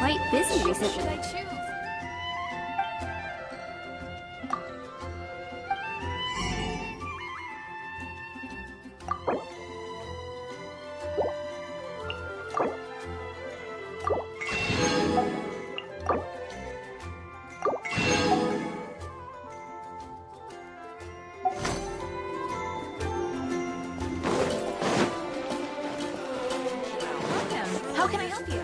Quite busy recently. Should I choose? How can I help you?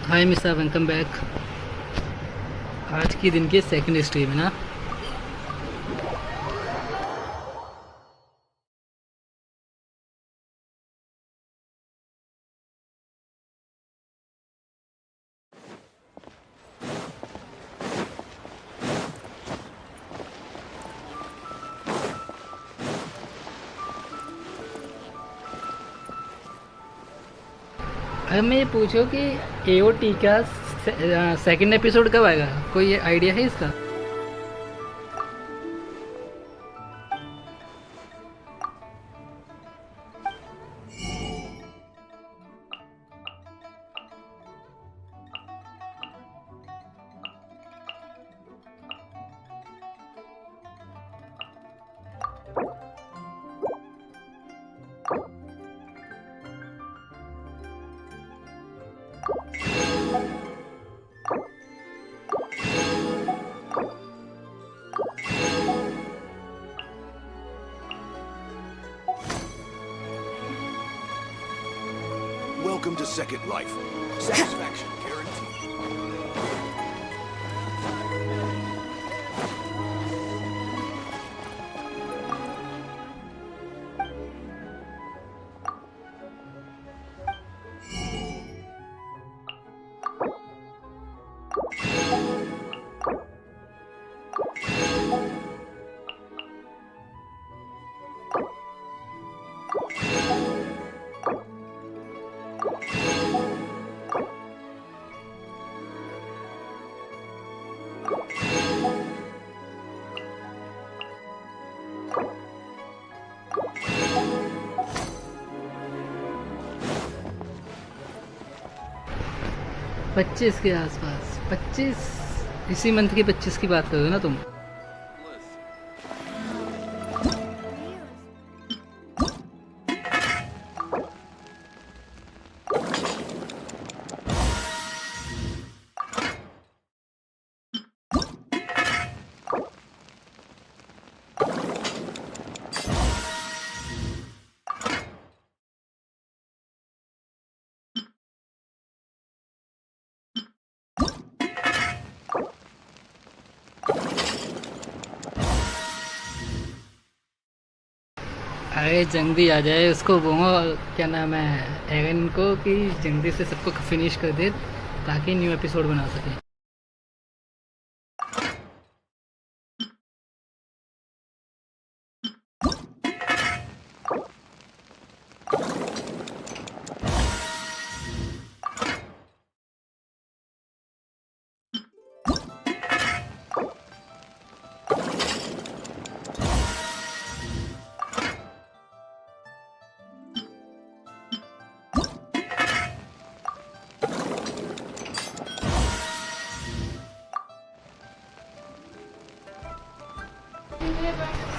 Hi mister welcome back. आज की दिन की second stream है ना। अगर मैं ये पूछो कि AOT का सेकंड एपिसोड कब आएगा, कोई आइडिया है इसका? Welcome to Second Life. Satisfaction guaranteed. पच्चीस के आसपास, 25 इसी मंथ की 25 की बात कर रहे हो ना तुम? अरे जल्दी आ जाए, उसको बोलो क्या नाम है एरन को कि जल्दी से सबको फिनिश कर दे ताकि न्यू एपिसोड बना सके।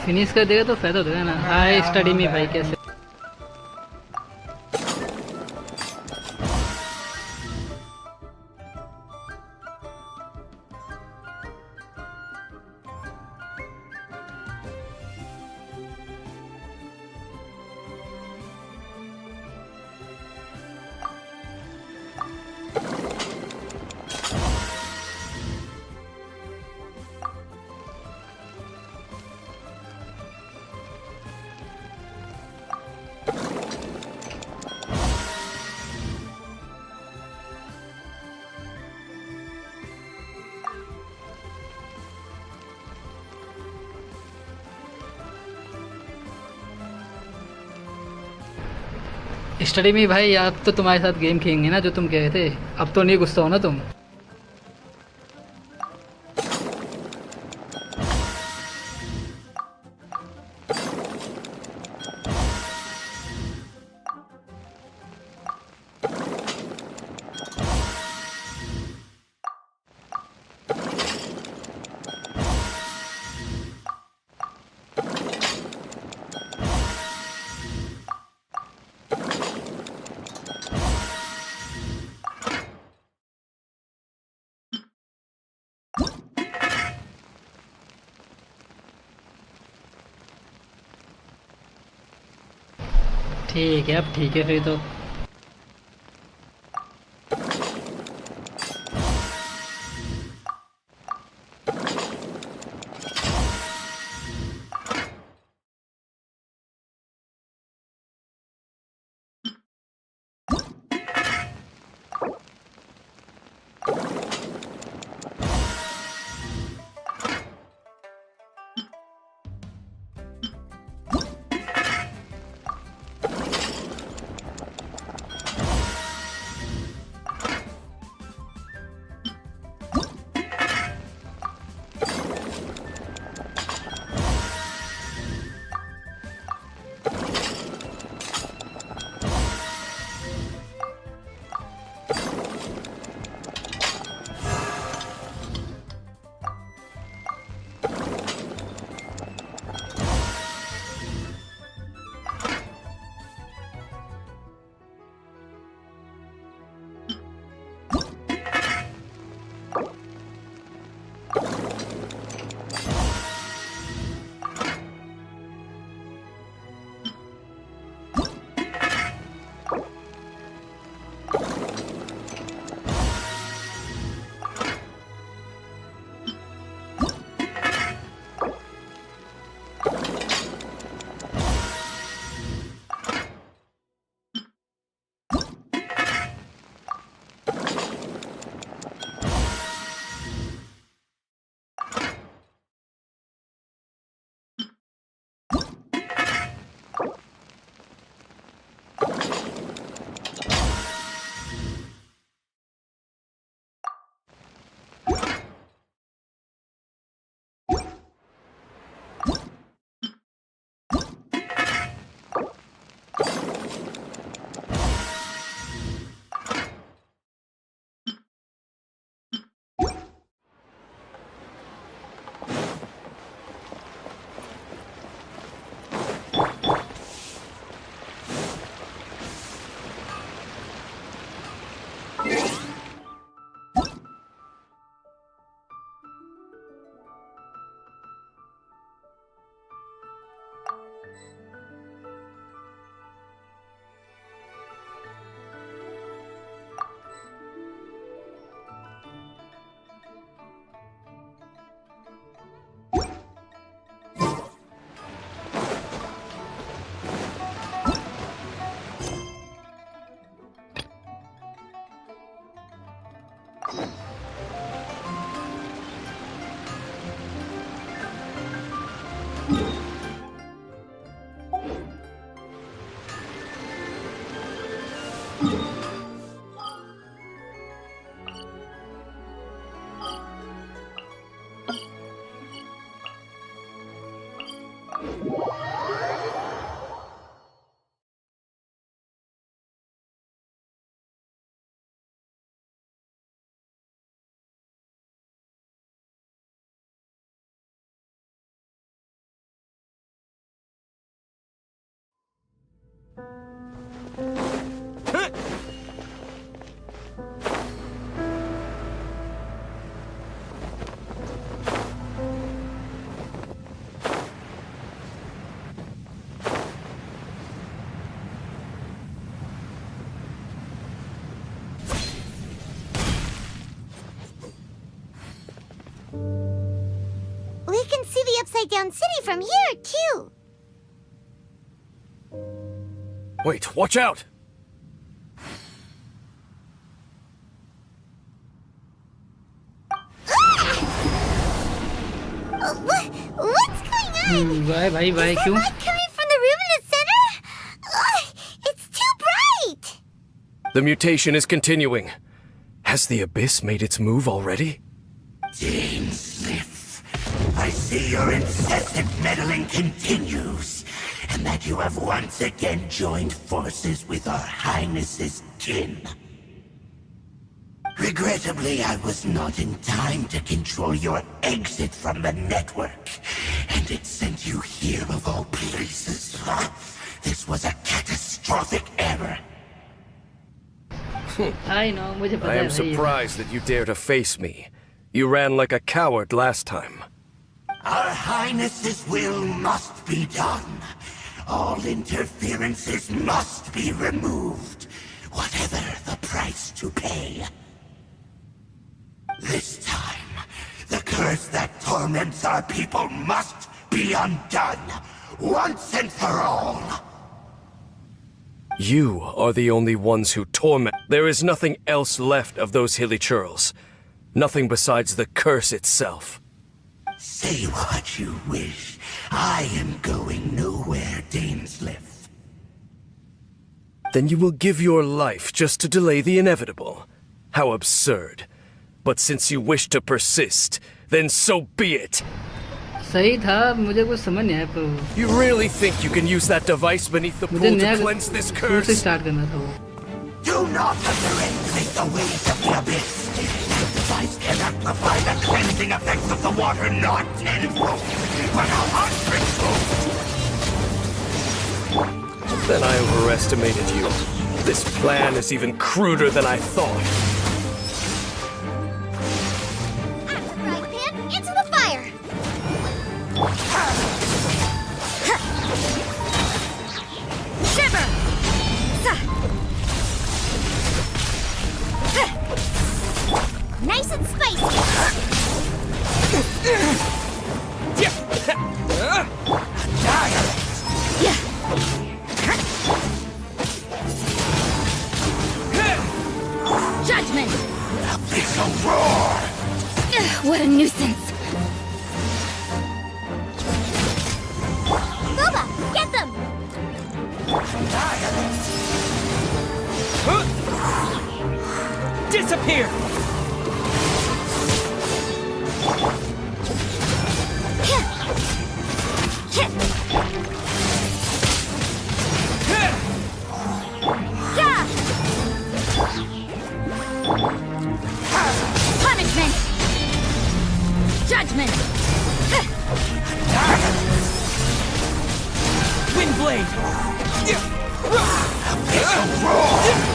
फिनिश कर देगा तो फायदा होगा ना। हाय स्टडी में भाई कैसे। स्टडी में भाई अब तो तुम्हारे साथ गेम खेलेंगे ना जो तुम कह रहे थे, अब तो नहीं गुस्सा हो ना तुम। ठीक है, अब ठीक है फिर तो। We can see the Upside Down City from here, too. Wait, watch out! What's going on? भाई भाई भाई Is that क्यों? light coming from the room in the center? It's too bright! The mutation is continuing. Has the Abyss made its move already? Sniff. I see your incessant meddling continues, and that you have once again joined forces with our Highness's kin. Regrettably, I was not in time to control your exit from the network, and it sent you here of all places. This was a catastrophic error. I know, मुझे पता I है am भाई। surprised that you dare to face me. You ran like a coward last time. Our Highness's will must be done. All interferences must be removed, whatever the price to pay. This time, the curse that torments our people must be undone, once and for all. You are the only ones who torment. There is nothing else left of those hilly churls. Nothing besides the curse itself. Say what you wish. I am going nowhere, Dainsliff. Then you will give your life just to delay the inevitable. How absurd. But since you wish to persist, then so be it. सही था, मुझे कुछ समझ नहीं आया पर You really think you can use that device beneath the pool मुझे to नया cleanse this से curse? स्टार्ट करना था वो। Do not underestimate the ways of the abyss. That device can amplify the cleansing effects of the water not tenfold, but 100-fold. Then I overestimated you. This plan is even cruder than I thought. At the frying pan, into the fire! Shiver! Nice and spicy! Judgment! It's a roar! What a nuisance. Boba, get them! Disappear! Yeah! Punishment. Judgment. Windblade! It's a roar!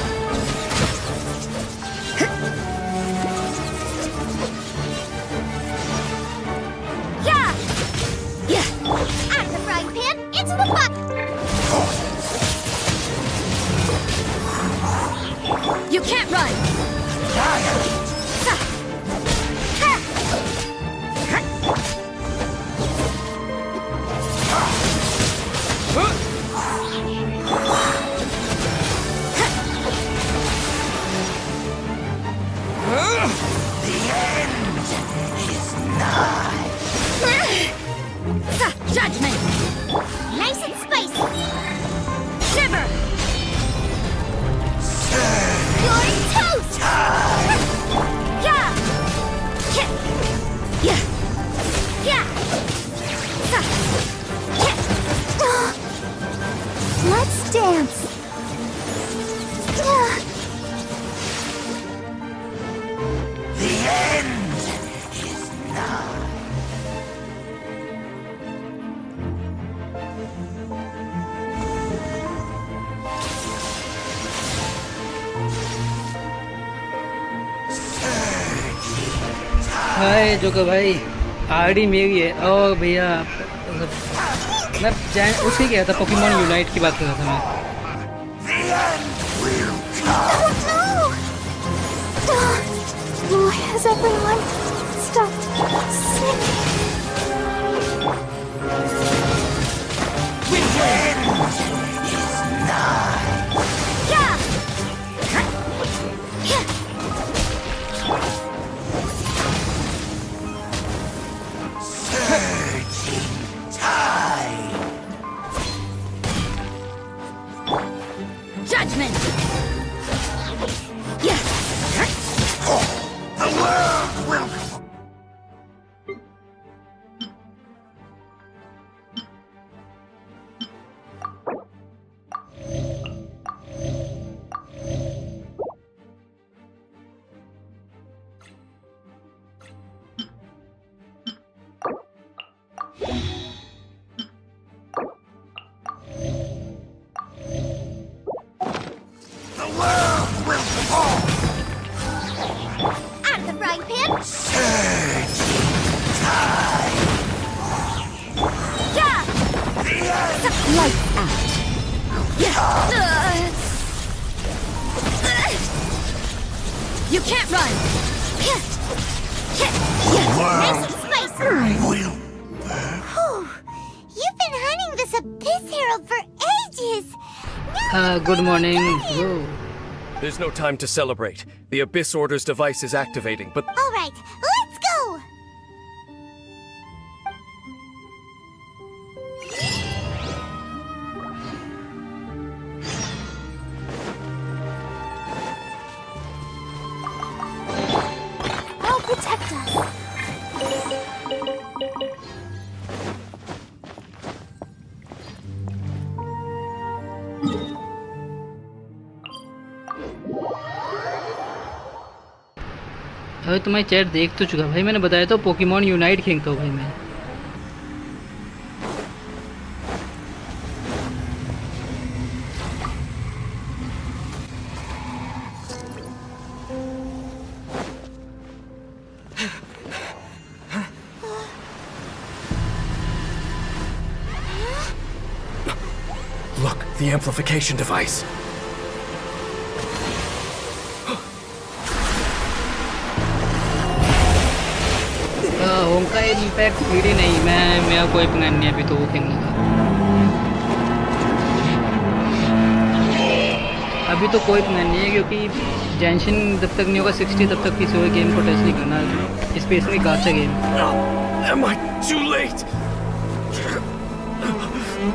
Yeah! Yeah! Out of the frying pan, into the pot! You can't run. जो कि भाई ID मेरी है। ओ भैया मैं उसी कह रहा था, पोकेमॉन यूनाइट की बात कर रहा था मैं। Why has everyone stopped singing? Yeah! Judgment! Yeah! The world will... The world will fall! Out of the frying pan! Yeah! Lights out! Yeah! You can't run! Nice and spicy! Will... Whew. You've been hunting this abyss hero for ages! Good morning. Whoa. There's no time to celebrate. The Abyss Order's device is activating, but Alright, let's go! I'll protect us. अरे तुम्हारी chat देख तो चुका भाई, मैंने बताया तो Pokemon unite खेलता हूँ भाई मैं। look, the amplification device. होमका इम्पैक्ट स्पीड ही नहीं, मेरा कोई प्लान नहीं अभी तो वो खेलने का। अभी तो कोई प्लान नहीं है क्योंकि जेंशिन जब तक नहीं होगा 60 तब तक किसी और गेम को टच नहीं करना, specially गाचा game. Am I too late?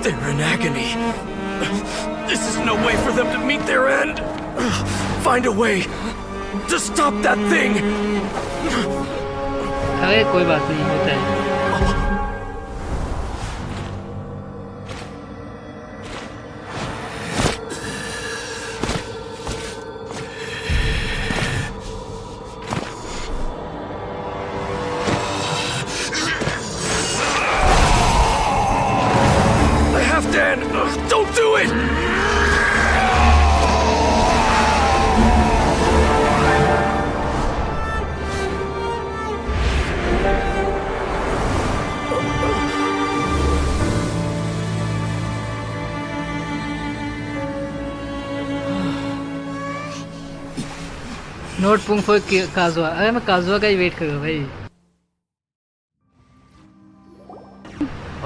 They're in agony. This is no way for them to meet their end. Find a way to stop that thing. अरे कोई बात नहीं, होता है। I have to end. Don't do it. Not पुंग for Kazuha. अरे मैं काजुआ का ही वेट कर रहा हूँ भाई।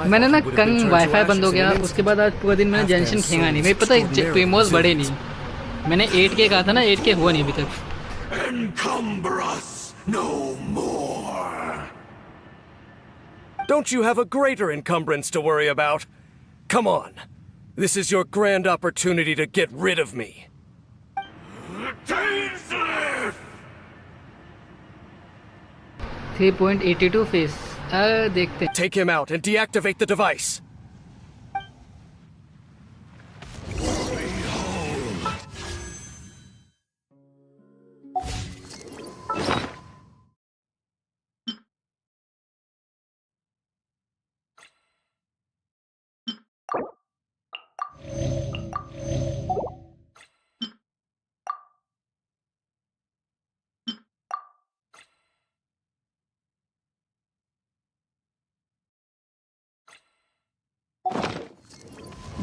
मैंने ना कल वाईफाई बंद हो गया, उसके बाद आज पूरा दिन मैंने जेंशिन खेला नहीं। मेरे पता है प्रीमोस बढ़े नहीं। मैंने 8K कहा था ना, 8K हुआ नहीं अभी तक। Encumber us no more. Don't you have a greater encumbrance to worry about? Come on. This is your grand opportunity to get rid of me. Tasteless! 3.82 face. देखते हैं। Take him out and deactivate the device.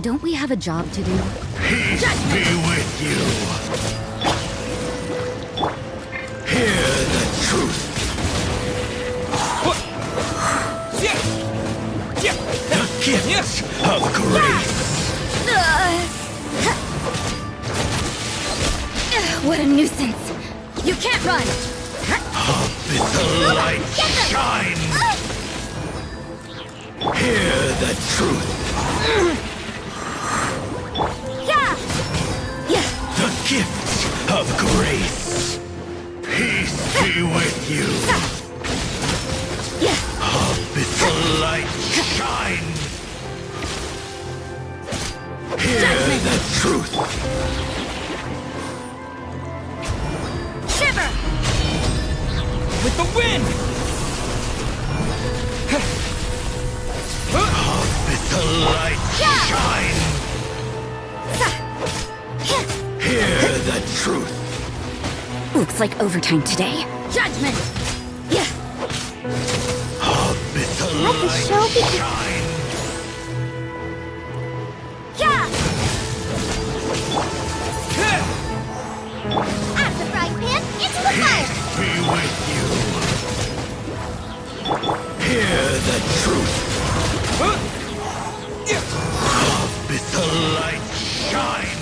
Don't we have a job to do? Peace be with you. Hear the truth. The gift of grace. What a nuisance! You can't run! Up is the light shine. Hear the truth. The gift of grace. Peace be with you. Up is the light shine. Hear the truth. Shiver! With the wind! Up is the light shine. Hear the truth. Looks like overtime today. Judgment! Up is the light shine. Out the frying pan, into the fire! Peace be with you. Hear the truth. Up is the light shine.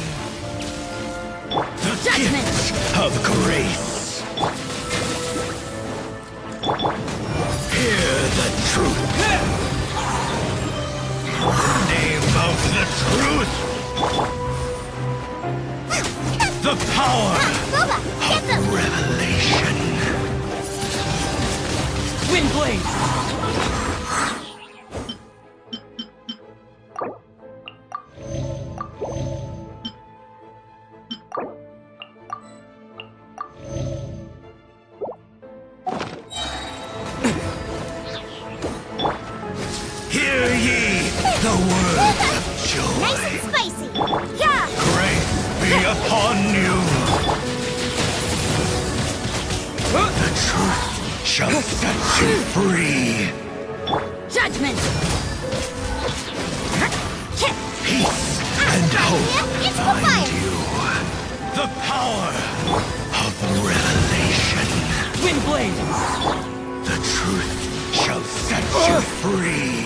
The gift of grace. Hear the truth. Name of the truth. The power Boba, get them! of revelation. Windblade! Hear ye the words of joy. Nice and spicy! Grace be upon you. The truth shall set you free. Judgment! Peace and hope It's the find fire! you. The power of revelation. Windblade! The truth shall set you free.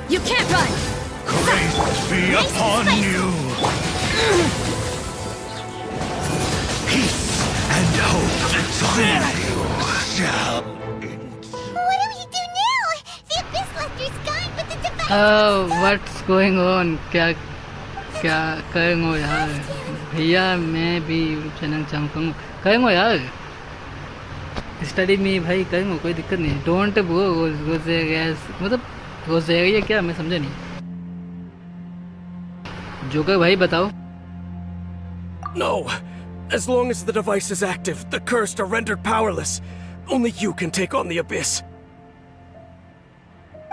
You can't run! Grace be upon you. Peace and hope find you. Shall What do we do now? The Abyss Lecter's gone, but the device... What's going on? क्या करेंगे यार? भैया मैं भी channel चाहूँ करेंगे यार. Study में भाई करेंगे, कोई दिक्कत नहीं. डोंट वो मतलब हो जाएगा ये क्या, मैं समझा नहीं. जोकर भाई बताओ. No! As long as the device is active, the cursed are rendered powerless. Only you can take on the Abyss.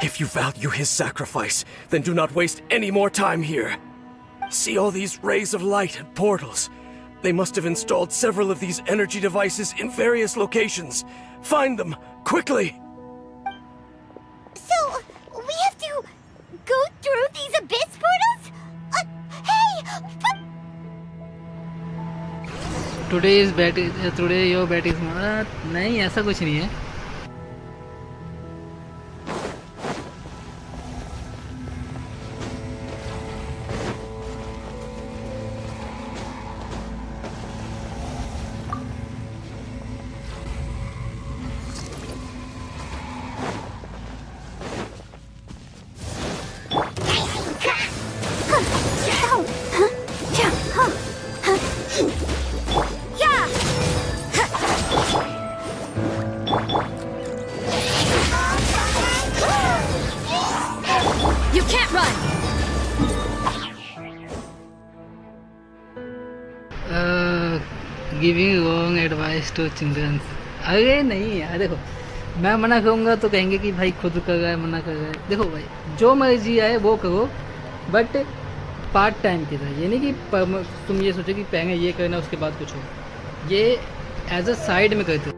If you value his sacrifice, then do not waste any more time here. See all these rays of light and portals? They must have installed several of these energy devices in various locations. Find them, quickly! So, we have to go through these Abyss portals? Hey! But... today your bat is नहीं, ऐसा कुछ नहीं है. You can't run! Giving wrong advice to childrens. अरे नहीं यार, देखो मैं मना करूँगा तो कहेंगे कि भाई खुद कर रहा है, मना कर रहा है. देखो भाई जो मर्जी आए वो करो, बट पार्ट टाइम की तरह. ये नहीं कि तुम ये सोचो कि पहले ये करना उसके बाद कुछ हो. ये एज अ साइड में करते हो.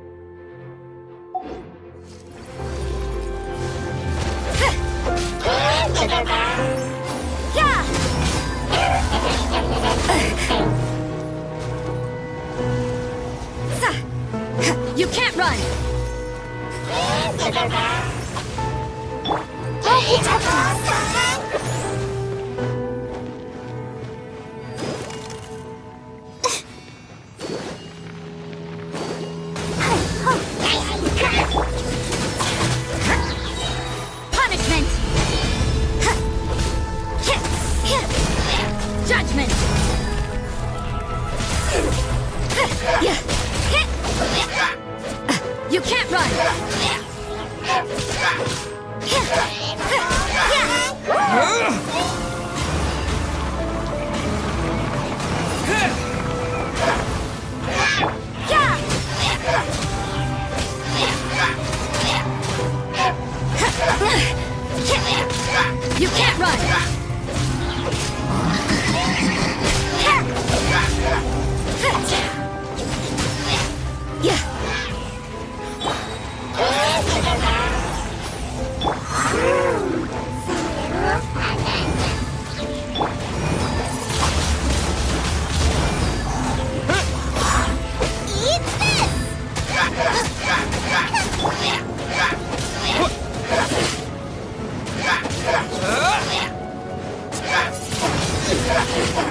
You can't run! Don't be touching us. Punishment! Judgment! You can't run! You can't run! Eat this!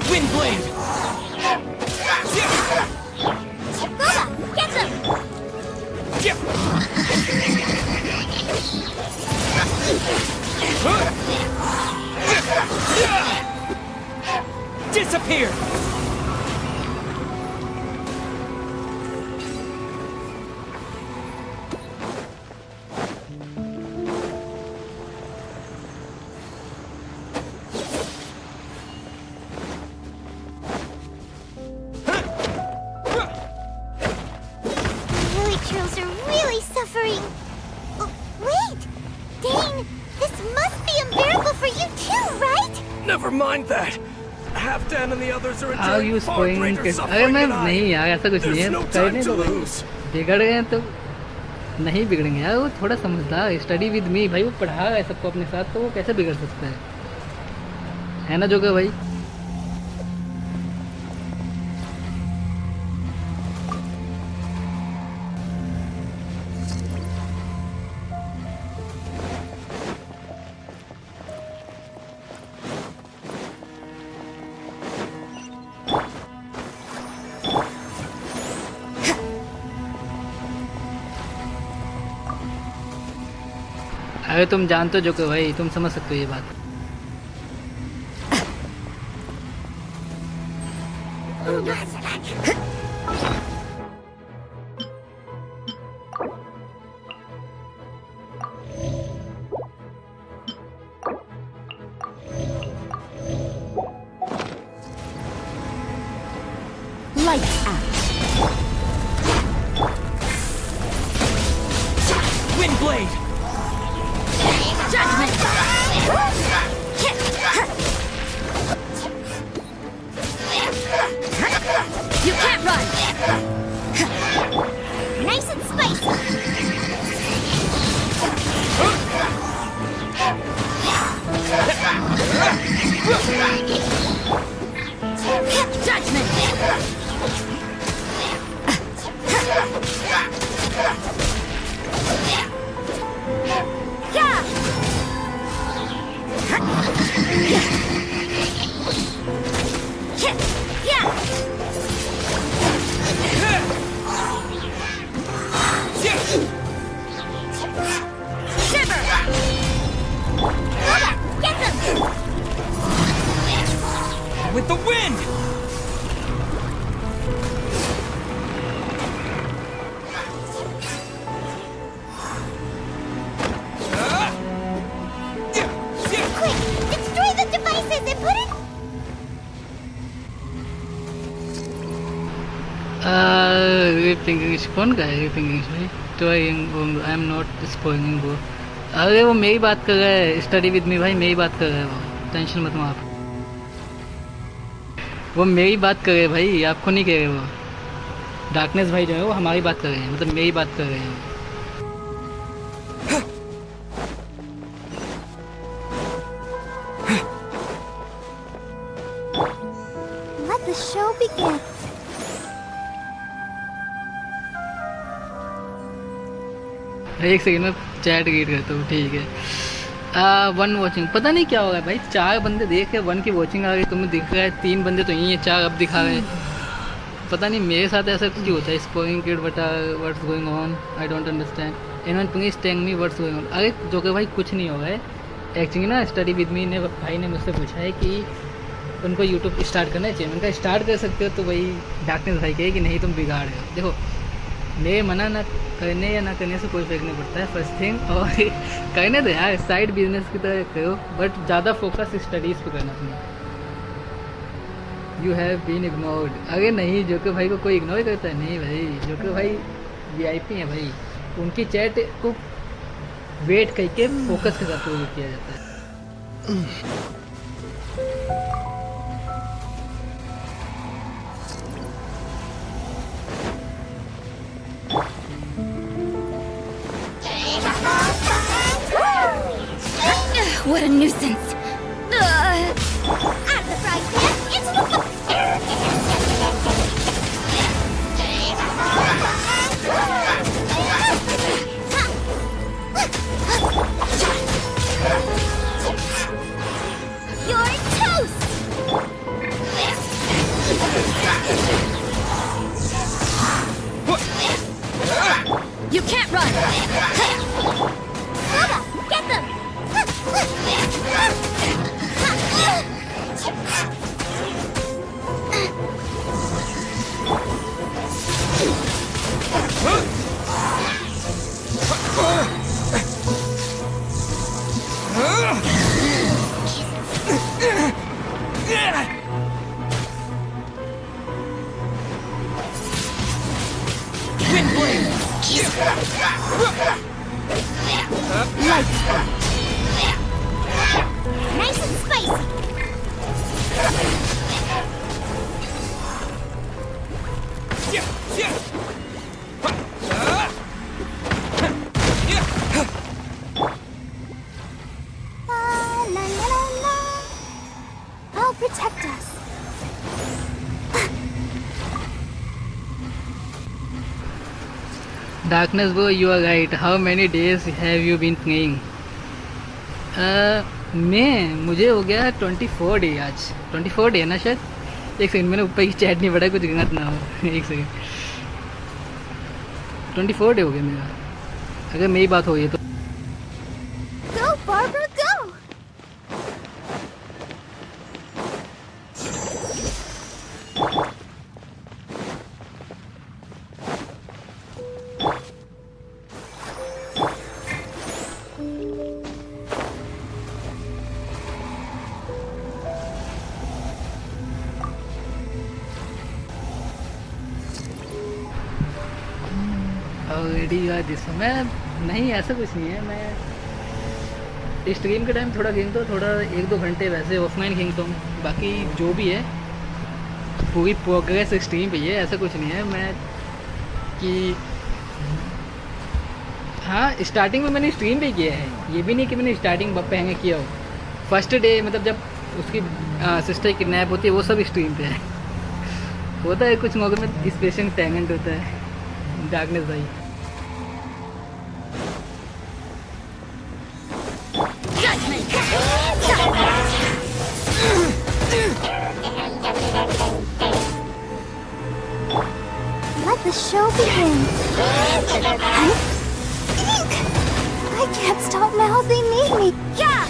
Wind blade! Boba, get them! Disappear! Lily Trails are really suffering. Oh, wait! Dane, this must be unbearable for you too, right? Never mind that. Halfdan and the others are Are you enduring far spoiling greater अरे suffering मैं than I. नहीं यार ऐसा कुछ नहीं There's है no करने time to दो भाई lose. बिगड़ गए हैं तो नहीं बिगड़ेंगे यार वो थोड़ा समझदार स्टडी विद मी भाई वो पढ़ा है सबको अपने साथ तो वो कैसे बिगड़ सकता है ना जोकर भाई अरे तुम जानते हो जोकर भाई तुम समझ सकते हो ये बात Lights out. Wind blade! Judgment! You can't run! Nice and spicy. Judgment! Yeah! Shiver! Boba, get them! With the wind! Quick, destroy the devices and put it... ripping English कौन का है रिपिंग इंग्लिश में तो I am not spoiling वो अरे वो मेरी बात कर रहा है स्टडी विद मी भाई मेरी बात कर रहा है वो टेंशन मत लो आप वो मेरी बात कर रहे हैं भाई आपको नहीं कह रहे वो डार्कनेस भाई जो है वो हमारी बात कर रहे हैं मतलब मेरी बात कर रहे हैं Let the show begin. एक सेकंड में चैट रीड करता हूँ, ठीक है। 1 वॉचिंग, पता नहीं क्या होगा भाई, 4 बंदे देख रहे, 1 की वॉचिंग आ गई, तुम्हें दिख रहा है, 3 बंदे तो यही है, 4 अब दिखा रहे हैं। पता नहीं मेरे साथ ऐसा क्यों होता है। स्पोइंग kid what's going on, I don't understand, anyone please tell me what's going on. अरे जो कि भाई कुछ नहीं होगा है एक्चुअली ना। स्टडी विद मी ने भाई ने मुझसे पूछा है कि उनको यूट्यूब स्टार्ट करना चाहिए। मैंने कहा स्टार्ट कर सकते हो, तो वही डार्कनेस भाई कहे कि नहीं तुम बिगाड़ रहे हो। देखो मेरे मना ना करने या ना करने से कोई फर्क नहीं पड़ता है, फर्स्ट थिंग। और करने दो यार, साइड बिजनेस की तरह करो, बट ज़्यादा फोकस स्टडीज़ पे करना तुम्हें। यू हैव बीन इग्नोर्ड, अरे नहीं जो कि भाई को कोई इग्नोर करता है, नहीं भाई, जो कि भाई VIP हैं भाई, उनकी चैट को वेट करके फोकस के साथ पूरा किया जाता है। What a nuisance. Out of the frying pan, into the You're toast! You can't run. Bubba, get them! Wind blade! Nice and spicy! La la la la. I'll protect us. Darkness bro, you are right. How many days have you been playing? मुझे हो गया 24 day आज। 24 day है ना शायद। एक second, मैंने ऊपर की चैट नहीं पढ़ा, कुछ गलत ना हो। एक सेकंड, 24 डे हो गया मेरा, अगर मेरी बात हो रही है तो। Go, Barbara, go! ऑलरेडी यार दिस मैं नहीं, ऐसा कुछ नहीं है। मैं स्ट्रीम के टाइम थोड़ा खेलता हूँ, थोड़ा 1-2 घंटे वैसे ऑफलाइन खेलता हूँ। बाकी जो भी है पूरी प्रोग्रेस स्ट्रीम पे ही है, ऐसा कुछ नहीं है। मैं कि हाँ स्टार्टिंग में मैंने स्ट्रीम पे किया है, ये भी नहीं कि मैंने स्टार्टिंग पहले किया हो। फर्स्ट डे मतलब जब उसकी सिस्टर किडनैप होती है, वो सब स्ट्रीम पे है। होता है कुछ मौके में स्पेशल टैलेंट होता है डार्कनेस भाई। Let the show begin. I can't stop now. They need me. Yeah.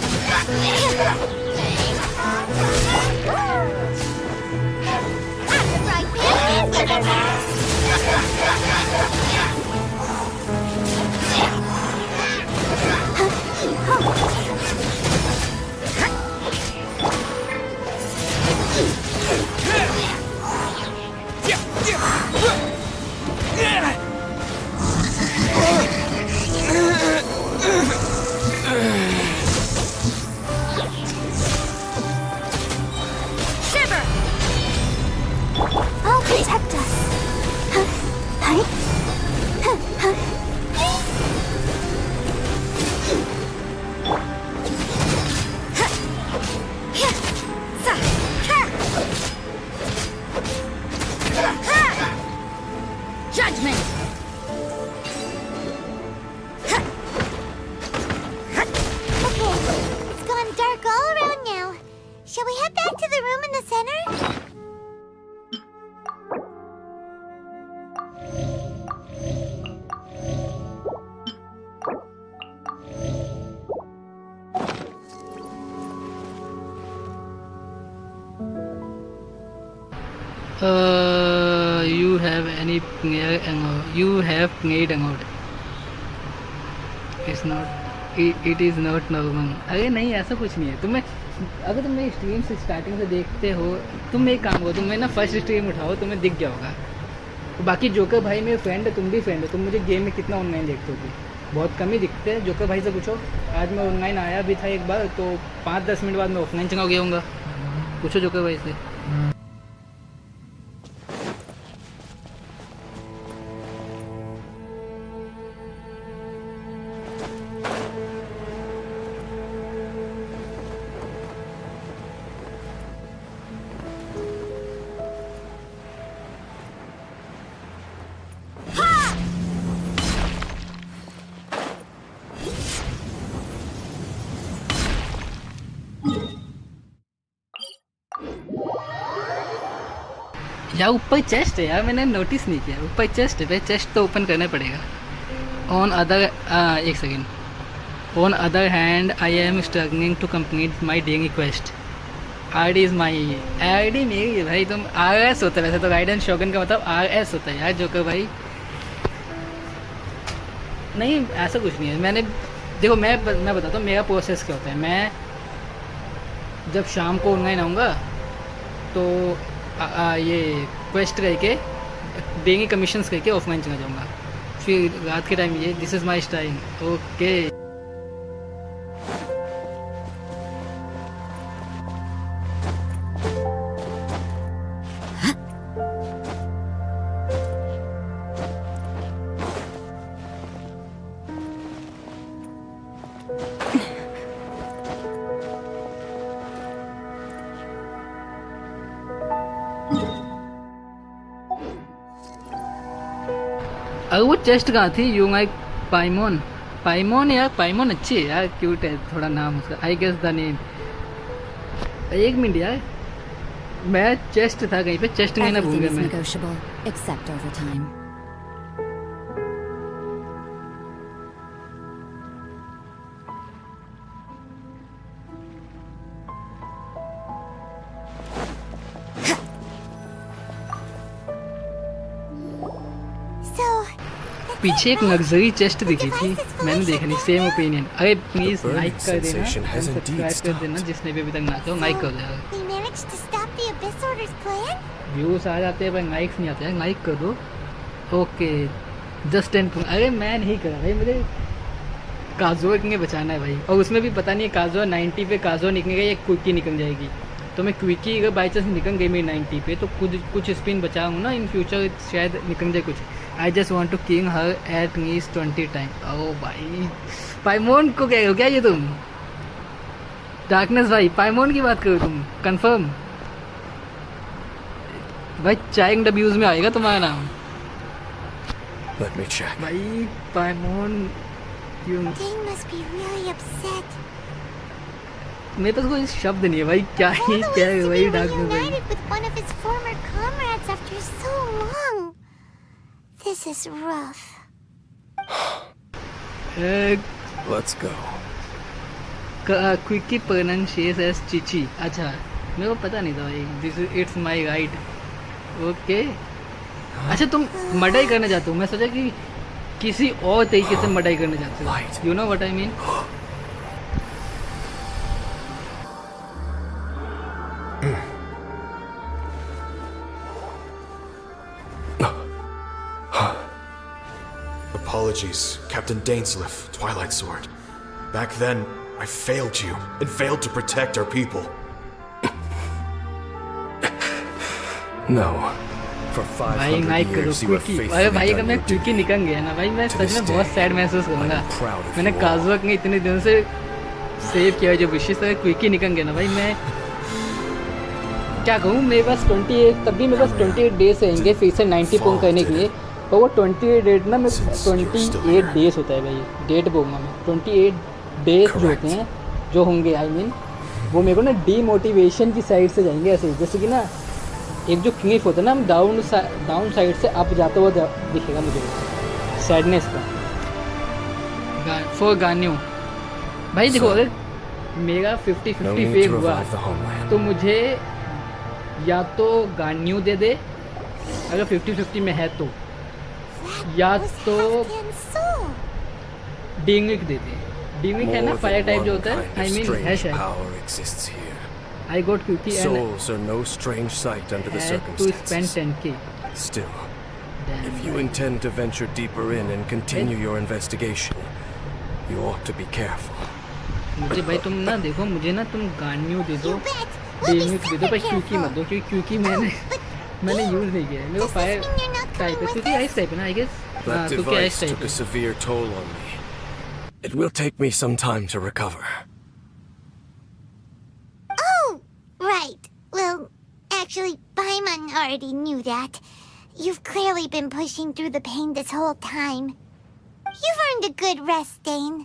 Shiver. I'll protect us. Judgment. dark all around now. Shall we head back to the room in the center? You have any you have played out. It's not. It is not normal. अरे नहीं, ऐसा कुछ नहीं है. तुम्हें अगर तुम मेरी स्ट्रीम से स्टार्टिंग से देखते हो, तुम एक काम करो, तुम ना फर्स्ट स्ट्रीम उठाओ, तुम्हें दिख गया होगा. बाकी जोकर भाई मेरे फ्रेंड है, तुम भी फ्रेंड हो. तुम मुझे गेम में कितना ऑनलाइन देखते हो? बहुत कम ही दिखते हैं. जोकर भाई से पूछो. आज मैं ऑनलाइन आया भी था एक बार, तो 5-10 मिनट बाद मैं ऑफलाइन चला गया हूँगा. पूछो जोकर भाई से. यार ऊपर चेस्ट है यार, मैंने नोटिस नहीं किया. ऊपर चेस्ट है, चेस्ट तो ओपन करना पड़ेगा. ऑन अदर एक second. On other hand I am struggling to complete my daily quest. ID is my. ID मेरी है भाई. तुम RS होता है वैसे तो. गाइडेंस शॉगन का मतलब RS होता है यार जोकर भाई. नहीं ऐसा कुछ नहीं है. मैंने देखो मैं बताता हूँ मेरा प्रोसेस क्या होता है. मैं जब शाम को ऑनलाइन आऊँगा तो ये क्वेस्ट करके डेली कमीशंस करके ऑफलाइन चला जाऊँगा. फिर रात के टाइम ये this is my time. Okay. अरे वो चेस्ट कहाँ थी? यू माई पाइमोन. पाइमोन यार, पाइमोन अच्छी है यार, क्यूट है थोड़ा नाम उसका. I guess the name. एक मिनट यार, मैं चेस्ट था कहीं पे. चेस्ट नहीं ना भूल गया मैं. Negotiable, except overtime. पीछे एक लग्जरी चेस्ट दिखी थी, मैंने देखा नहीं. Same opinion. अरे प्लीज लाइक कर देना, सब्सक्राइब कर देना जिसने भी अभी तक ना किया. लाइक कर देना. व्यूज आ जाते हैं पर लाइक्स नहीं आते हैं. लाइक कर दो. Okay just 10. अरे मैं नहीं कर रहा भाई, मुझे काजुआ के लिए बचाना है भाई. और उसमें भी पता नहीं है काजुआ 90 पे काजुआ निकलेगा या क्विकी निकल जाएगी. तो मैं क्विकी अगर बाई चांस निकल गई मेरी 90 पे तो कुछ स्पिन बचा हूँ ना, इन फ्यूचर शायद निकल जाए कुछ. I just want to king her at least 20 time. ओ भाई पाइमोन को कह रहे हो क्या ये तुम? डार्कनेस भाई पाइमोन की बात करो तुम? कंफर्म भाई. चाइल्ड अब्यूज में आएगा तुम्हारा नाम. Let me check. भाई पाइमोन क्यों? Dane must be really upset. मेरे पास कोई शब्द नहीं है भाई. क्या ही क्या है भाई डार्कनेस भाई. Reunited with one of his former comrades after so long. This is rough. Let's go. Qiqi pronunciation as chichi. अच्छा मेरे को पता नहीं था भाई. This it's my right. Okay. अच्छा तुम मर्डर करने जाते हो? मैं सोचा कि किसी और तरीके से मर्डर करने जाते हो. You know what I mean. Apologies, Captain Dainsliff, Twilight Sword. Back then, I failed you and failed to protect our people. No. For 500 years you have faithfully अरे भाई अगर done मैं your क्विकी duty. निकल गया ना भाई, मैं To such this में बहुत day, सैड महसूस करूँगा. I'm proud of मैंने you all. काजुआ के इतने दिनों से सेव किया जो विशेष अगर क्विकी निकल गया ना भाई, मैं क्या कहूँ. मेरे पास 28 तब भी मेरे पास 28 डेज रहेंगे फिर से 90 पॉइंट करने के लिए. और वो 28 डेट ना मैं 28 डेज होता है भाई. डेट बोलूँगा मैं 28 डेज जो होते हैं जो होंगे. आई मीन वो मेरे को ना डीमोटिवेशन की साइड से जाएंगे ऐसे, जैसे कि ना एक जो क्लिफ होता है ना, हम डाउन साइड से अप जाते हुआ दिखेगा मुझे सैडनेस का। फॉर गान्यू भाई देखो, अगर मेरा 50-50 फेक हुआ तो मुझे या तो गान्यू दे दे, अगर 50-50 में है तो, या तो डिंगिक दे दे। डिंगिक है ना फायर टाइप जो होता है, आई मीन है शायद। I got QT and souls are no strange sight under the had to spend circumstances. 10k. Still, Damn. if you intend to venture deeper in and continue your investigation, you ought to be careful. मुझे भाई तुम ना देखो, मुझे ना तुम गान्यू दे दो, You bet. We'll be डिंगिक दे दो, पर super क्यूकी मत careful. दो, क्योंकि मैंने यूज़ नहीं किया है। मेरे को fire Does this mean you're not type है, coming क्योंकि with आइस टाइप है ना, आई गेस। हाँ, That क्योंकि ice device type took a है। severe toll on me. It will take me some time to recover. Oh, right. Well, actually, Paimon already knew that. You've clearly been pushing through the pain this whole time. You've earned a good rest, Dane.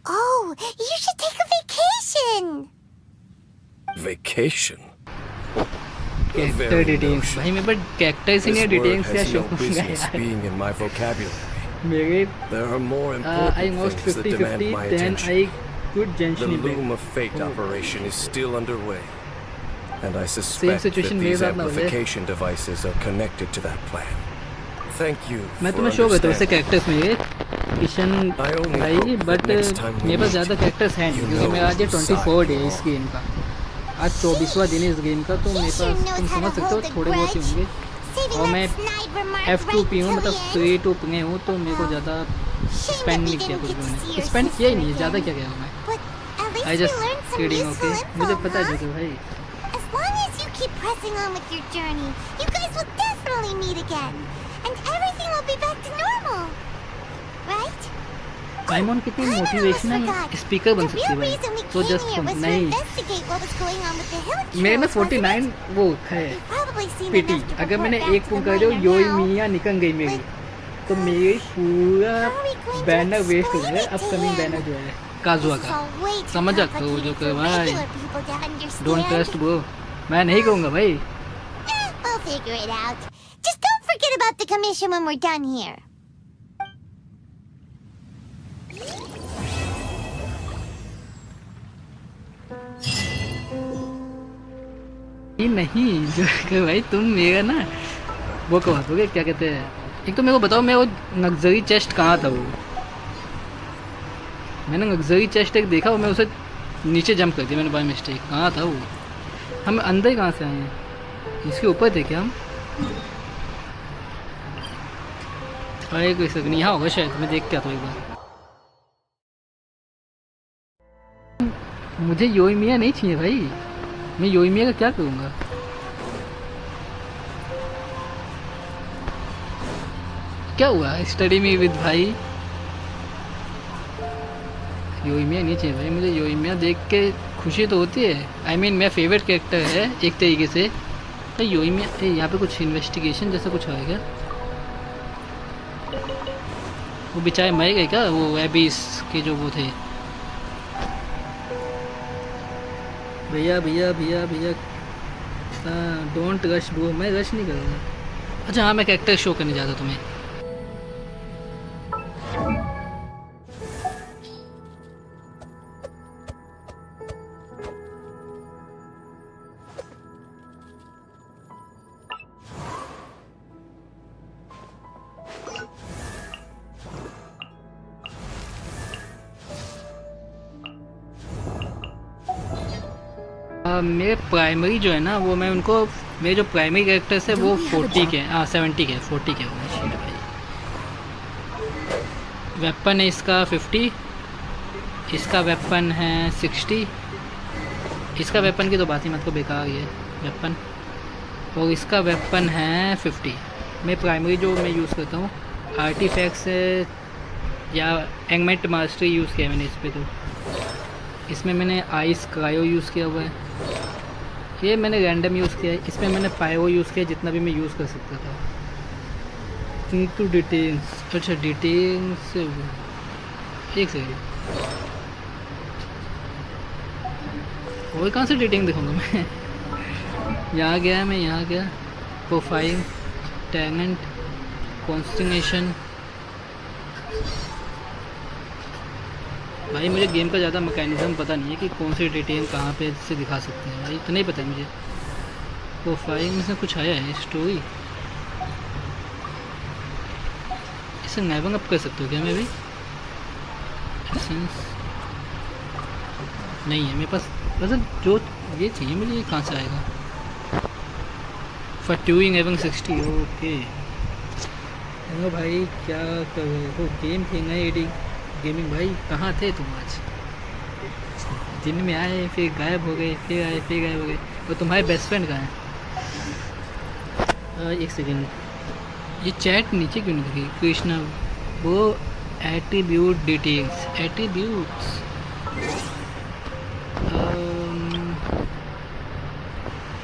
Oh, you should take a vacation. Vacation? Character Very details notion. भाई, मेरे पास character से This नहीं word details क्या has show no होगा business यार। being in my vocabulary. मेरे There are more I important lost things that demand 50-50, my then attention. I could The Genshin Loom Impact. of Fate Oh. operation is still underway, and I suspect that situation these मेरे साथ ना हो जाए। amplification devices are connected to that plan. Thank you मैं for तुम्हें show करता हूँ उससे understanding. कैरेक्टर्स में किशन I only भाई, hope that but next time we मेरे पास meet, ज़्यादा कैरेक्टर्स हैं नहीं, you क्योंकि know मेरा आज ये whose 24 side डे you है इस are. गेम का, आज 24वां दिन है इस गेम का, तो मेरे He sure पास knows तुम how समझ to सकते हो hold a थोड़े बहुत ही grudge. होंगे। Saving और that मैं snide remark F2P हूँ, right मतलब till the end. 3-2 पंगे हूँ, तो मेरे को ज़्यादा Shame स्पेंड that we नहीं किया didn't कुछ get to भी see मैंने, your स्पेंड किया ही sister नहीं है, ज़्यादा again. क्या किया मैं। But at least I we just learned some kidding, useful okay, info, मुझे पता है huh? जो भाई। As long as you keep pressing on with your journey, you guys will definitely meet again. And everything will be back to normal. Right? पाइमॉन कितनी I almost motivational forgot. Speaker बन The सकती है real भाई, reason we तो came just here was to नहीं। investigate what was going on with the Hilly मेरे ना Trails, wasn't 49 it? वो है You've probably seen PT, enough to अगर मैंने report back एक to पुंग the कर दिया miner योई now. मियाँ निकल गई मेरी, तो मेरी पूरा How are we going to banner waste हो explain जाएगा, it to upcoming him? Banner जो है काजुआ This is का। all way too समझ सकते हो जो complicated कर for भाई, regular people to understand. Don't trust bro, मैं नहीं कहूँगा भाई। We'll figure it out. Just don't forget about the commission when we're done here. ये नहीं जो कि भाई तुम मेरा ना वो कहो तो क्या कहते हैं, एक तो मेरे को बताओ, मैं वो लग्जरी चेस्ट कहाँ था वो, मैंने लग्जरी चेस्ट एक देखा और मैं उसे नीचे जंप कर दिया मैंने बाय मिस्टेक, कहाँ था वो, हम अंदर कहाँ से आए हैं, इसके ऊपर थे क्या हम, अरे कोई शक नहीं, यहाँ होगा शायद, मैं देख के आता हूँ एक बार। मुझे योइमिया नहीं चाहिए भाई, मैं योइमिया का क्या करूँगा। क्या हुआ स्टडी में विद भाई, योइमिया नहीं चाहिए भाई मुझे, योइमिया देख के खुशी तो होती है, आई मीन मेरा फेवरेट कैरेक्टर है एक तरीके से, तो योइमिया यहाँ पे कुछ इन्वेस्टिगेशन जैसा कुछ है क्या, वो बेचारे मर गए क्या वो एबीस के जो वो थे, भैया भैया भैया भैया, डोंट रश ब्रो, मैं रश नहीं करूँगा। अच्छा हाँ, मैं कैरेक्टर शो करने जाता तुम्हें। मेरे प्राइमरी जो है ना वो मैं उनको, मेरे जो प्राइमरी कैरेक्टर्स है वो 40 के, हाँ 70 के, 40 के होंगे शीट भाई। वेपन है इसका 50, इसका वेपन है 60, इसका वेपन की तो बात ही मत को, बेकार ही है वेपन, और इसका वेपन है 50। मैं प्राइमरी जो मैं यूज़ करता हूँ आर्टिफैक्ट्स या एंगमेंट मास्टरी यूज़ किया मैंने इस पर, तो इसमें मैंने आइस क्रायो यूज़ किया हुआ है, ये मैंने रैंडम यूज़ किया है, इसमें मैंने पायो यूज़ किया जितना भी मैं यूज़ कर सकता था। टू डिटेल्स, अच्छा डिटेल्स एक सेकेंड, और कहाँ से डेटिंग दिखाऊंगा मैं? यहाँ गया, मैं यहाँ गया, प्रोफाइल, टैलेंट, कॉन्स्टिनेशन। भाई मुझे गेम का ज़्यादा मैकेनिज्म पता नहीं है कि कौन सी डिटेल कहाँ पे से दिखा सकते हैं भाई, इतना ही पता है मुझे। प्रोफाइल में से कुछ आया है, स्टोरी, इसे नेविंग अप कर सकते हो क्या? मैं भी एसेंस नहीं है मेरे पास, वैसे जो ये चाहिए मुझे, ये कहाँ से आएगा? फॉर ट्यूइंग एवं 60। ओके हेलो भाई, क्या कर रहे हो? गेम खेलना है एडी गेमिंग भाई। कहाँ थे तुम आज? दिन में आए फिर गायब हो गए, फिर आए फिर गायब हो गए। और तुम्हारे बेस्ट फ्रेंड कहाँ है? एक सेकेंड, ये चैट नीचे क्यों नहीं दिखी? कृष्णा, वो एट्रीब्यूट डिटेल्स, एट्रीब्यूट्स,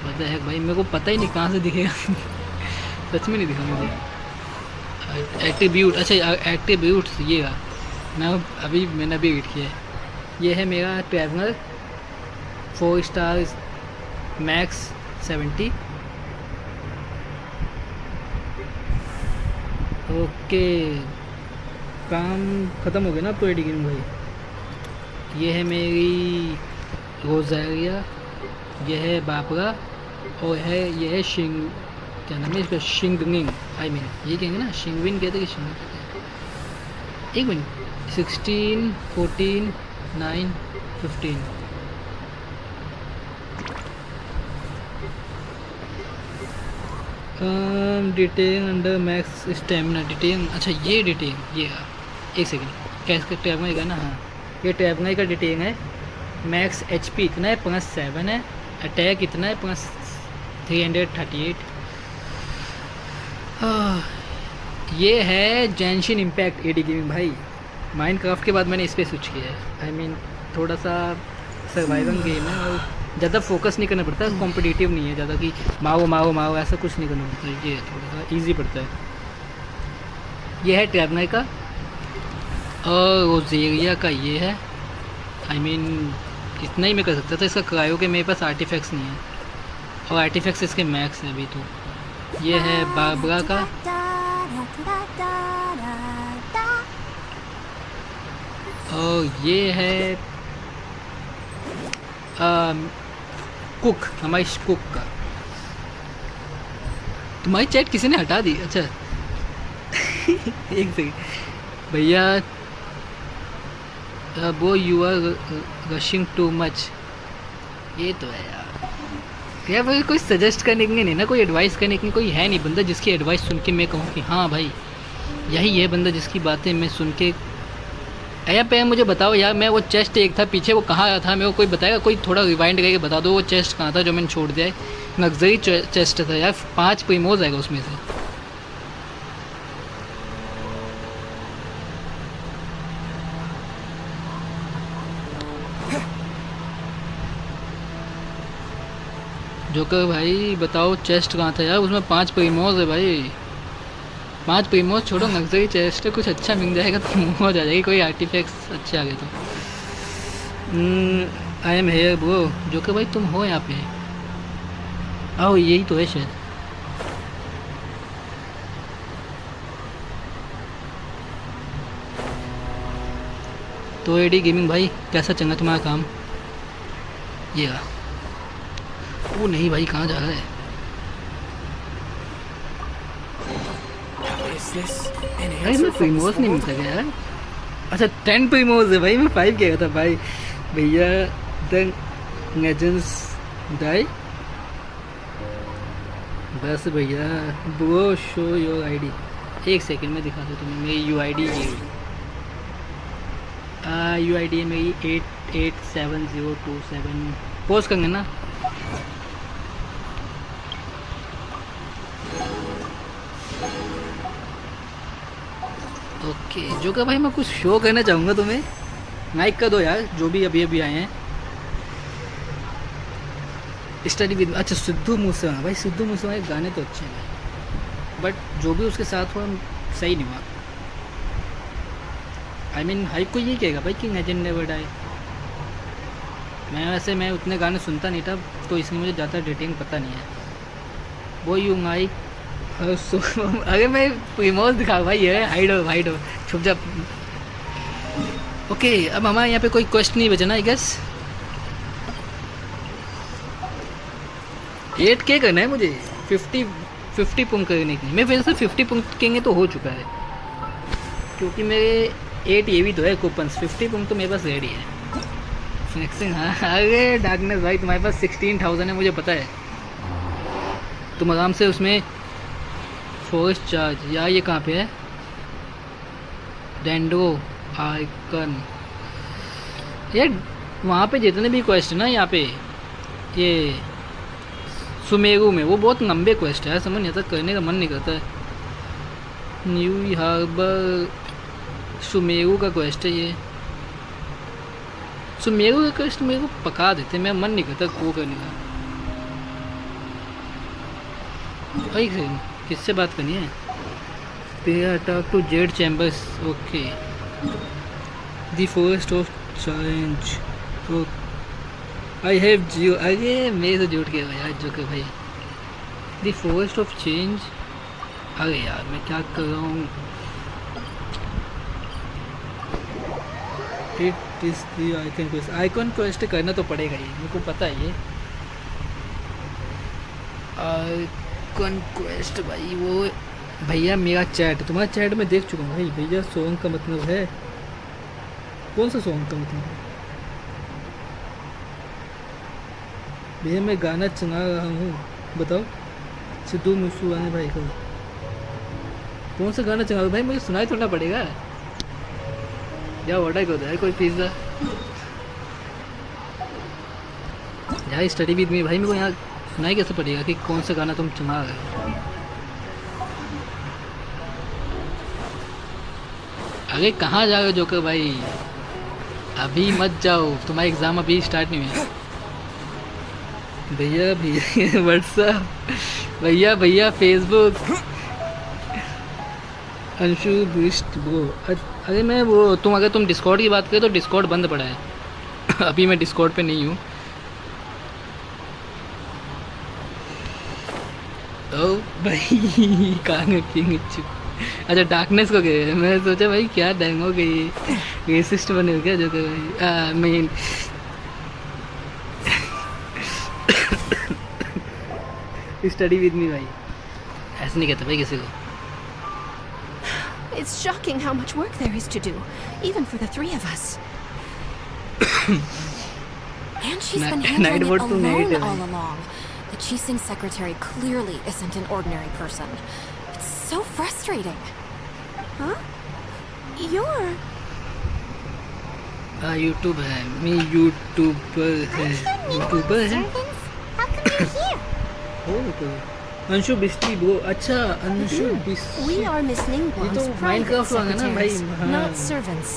पता है भाई, मेरे को पता ही नहीं कहाँ से दिखेगा। सच में नहीं दिखा मुझे। एट्रीब्यूट, अच्छा एट्रीब्यूट्स, ये रहा। मैंने अभी रीड किया है। ये है मेरा ट्रैवलर, 4 स्टार, मैक्स 70। ओके, काम ख़त्म हो गया ना अब तो एडी गेम भाई। ये है मेरी रोज़ारिया, ये है बापरा, और ये है शिंग, क्या नाम है इसका? शिंगनिंग, आई मीन ये कहेंगे ना, शिंगविन कहते हैं कि शिंग? एक minute, 16, 14, 9, 15। Detail under max stamina detail, अच्छा ये डिटेल, ये एक सेकेंड, कैसे टैब का ना? हाँ, ये टैब का डिटेल है। मैक्स HP इतना है, +7 है, अटैक इतना है, +338। ये है जेंशिन इम्पैक्ट एडी गेमिंग भाई। माइनक्राफ्ट के बाद मैंने इस पर स्विच किया है। आई मीन थोड़ा सा सर्वाइवल गेम है और ज़्यादा फोकस नहीं करना पड़ता, कॉम्पिटिटिव नहीं है ज़्यादा कि माओ माओ माओ ऐसा कुछ नहीं करना पड़ता। ये थोड़ा सा ईजी पड़ता है। ये है ट्रैवलर का, और रोजेरिया का ये है। आई मीन इतना ही मैं कर सकता था। इसका क्रायो के मेरे पास आर्टिफैक्ट्स नहीं है, और आर्टिफैक्ट्स इसके मैक्स है अभी तो। ये है बाबरा का, और ये है कुक, हमारी कुक का। तुम्हारी चैट किसी ने हटा दी? अच्छा एक सेकंड भैया, वो you are rushing too much. ये तो है यार भाई, कोई सजेस्ट करने के लिए नहीं ना, कोई एडवाइस करने के लिए कोई है नहीं बंदा जिसकी एडवाइस सुन के मैं कहूँ कि हाँ भाई यही है बंदा जिसकी बातें मैं सुन के। अया पे मुझे बताओ यार, मैं वो चेस्ट एक था पीछे, वो कहाँ था? मेरे को कोई बताएगा? कोई थोड़ा रिवाइंड करके बता दो, वो चेस्ट कहाँ था जो मैंने छोड़ दिया है? लग्जरी चेस्ट था यार, 5 प्रीमोज आएगा उसमें से। जोकर भाई बताओ चेस्ट कहाँ था यार? उसमें 5 प्रीमोज है भाई, 5 प्रीमोज छोड़ो, लग्जरी चेस्ट कुछ अच्छा मिल जाएगा तो मौज आ जाएगी, कोई आर्टिफैक्ट्स अच्छे आ गए तो। I am here bro. Joker भाई तुम हो यहाँ पे? आओ, यही तो है शायद। तो एडी गेमिंग भाई कैसा चंगा तुम्हारा काम? ये वो नहीं भाई, कहाँ जा रहा है? भाई मैं प्रीमोज नहीं मिलता क्या यार? अच्छा 10 प्रीमोज है भाई, मैं 5 कह रहा था भाई। भैया द लेजेंड्स डाई बस भैया। Bro show your ID. एक सेकंड में दिखा दूँ तुम्हें मेरी UID। UID है मेरी 887027। पोस्ट करेंगे ना? ओके जोकर भाई, मैं कुछ शो करना चाहूँगा तुम्हें, लाइक कर दो यार जो भी अभी अभी आए हैं। स्टडी विद, अच्छा सिद्धू मूसेवाला भाई, सिद्धू मूसेवाला के गाने तो अच्छे हैं बट जो भी उसके साथ हुआ सही नहीं हुआ। आई मीन हाइप को ये कहेगा भाई कि लेजेंड नेवर डाई। मैं उतने गाने सुनता नहीं था, तो इसलिए मुझे ज़्यादा डिटेल पता नहीं है। वो यू माई अरे मैं रिमोट दिखा भाई, ये हाइड हो छुप जा। ओके, अब हमारे यहाँ पे कोई क्वेश्चन नहीं बचा ना आई गेस। 8K करना है मुझे, 50 पंप करने की। मैं वैसे 50 पंप करेंगे तो हो चुका है, क्योंकि मेरे 8 ये भी तो है कूपन्स। 50 पंप तो मेरे पास रेडी है। फिनिक्सिंग, हाँ। अरे डार्कनेस भाई तुम्हारे पास 16,000 है, मुझे पता है। तुम आराम से उसमें फोर्स चार्ज, या ये कहाँ पे है, डेंडो आइकन, ये वहाँ पे जितने भी क्वेश्चन है यहाँ पे, ये सुमेरु में, वो बहुत लंबे क्वेश्चन है, समझ नहीं आता, करने का मन नहीं करता है। न्यू हार्बर सुमेरु का क्वेश्चन है ये। सुमेरु का क्वेश्चन मेरे को पका देते, मेरा मन नहीं करता वो करने का। भाई किससे बात करनी है? पे talk to Jade Chambers, okay. The forest of change, I have Geo. अरे मेरे से जुट गया यार जो कि भाई, द फॉरेस्ट ऑफ चेंज। अरे यार मैं क्या कर रहा हूँ? It is the icon quest. Icon quest करना तो पड़ेगा ही, मेरे को पता है ये आइकन क्वेस्ट। भाई वो भैया मेरा चैट, तुम्हारा चैट मैं देख चुका हूँ भाई। भैया सॉन्ग का मतलब है, कौन सा सॉन्ग का मतलब है भैया? मैं गाना चला रहा हूँ, बताओ। सिद्धू मूसेवाले भाई का कौन सा गाना चला रहा भाई? मुझे सुनाई थोड़ा पड़ेगा। या ऑर्डर कर दो यार कोई पिज़्ज़ा। यार स्टडी विद मी भाई, मेरे को यहाँ सुनाई कैसे पड़ेगा कि कौन सा गाना तुम चला रहे हो? अरे कहाँ जा रहे हो जोकर भाई? अभी मत जाओ, तुम्हारा एग्ज़ाम अभी स्टार्ट नहीं हुआ। भैया व्हाट्सएप, भैया फेसबुक, अंशु बिस्ट ब्रो। अरे मैं वो अगर तुम डिस्कॉर्ड की बात करें तो डिस्कॉर्ड बंद पड़ा है। अभी मैं डिस्कॉर्ड पे नहीं हूँ। ओ भाई कहाँ पिंग। अच्छा डार्कनेस को गए, मैं सोचा भाई क्या डैंग हो गई, रेसिस्ट बने हो क्या जो कि भाई मेन। स्टडी विद मी भाई, ऐसे नहीं कहते भाई किसी को। It's shocking how much work there is to do, even for the three of us. And she's been handling it alone all along. The Chising secretary clearly isn't an ordinary person. It's so frustrating. Huh? You're... YouTube है, मैं YouTuber है। YouTuber है? How come you're here? तो Anshu बिस्टी bro. अच्छा Anshu बिस्टी, We are Miss Ningguang's तो private Minecraft वाला ना भाई। secretaries, not servants.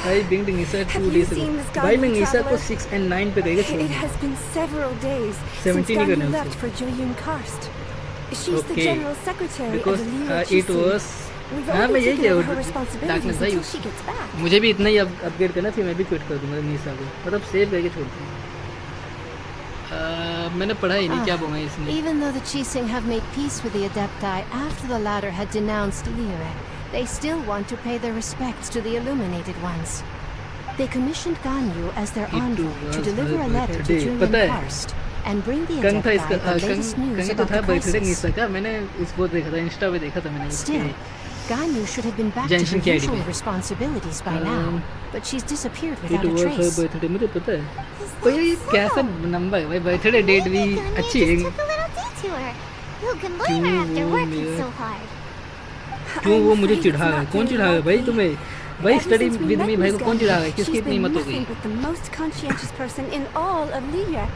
भाई बिंग निशा 2 days ago। भाई मैं निशा को 6 and 9 पे गई थी। It has been several days 17 since करना Ganyu है left उसको। for Joyun Karst. She's the Okay. general secretary Because of the Liu it Chising. was, We've हाँ मैं only यही taken over कह her responsibilities डार्कनेस भाई, until she gets back. मुझे भी इतना ही अपग्रेड करना, फिर मैं भी क्विट कर दूँगा निशा को, मतलब सेव करके छोड़ दूँ। मैंने पढ़ा ही नहीं क्या बोला इसने। Even though the Chising have made peace with the Adepti after the latter had denounced Liu, they still want to pay their respects to the Illuminated Ones. They commissioned Ganyu as their envoy to deliver a letter to Julian Karst and bring the Kang था Adepti इसका, the latest news Kang तो about था the birthday crisis. निशा का। मैंने इसको देखा था, Insta पे देखा था मैंने। Still, Ganyu should have been back to Genshin her Impact usual में। responsibilities by now, but she's disappeared It without a was her trace. birthday, मुझे पता है। तो ये कैसा नंबर है भाई? बर्थडे डेट भी अच्छी है। Just took a little detour. Who can blame her after working so hard? क्यों वो मुझे चिढ़ा रहा है? कौन चिढ़ा रहा है भाई तुम्हें? भाई Ever study since we with met मी भाई को Miss कौन चिढ़ा रहा Ganyu, है? किसकी she's इतनी been हिम्मत हो गई? nothing but the most conscientious person in all of Liya.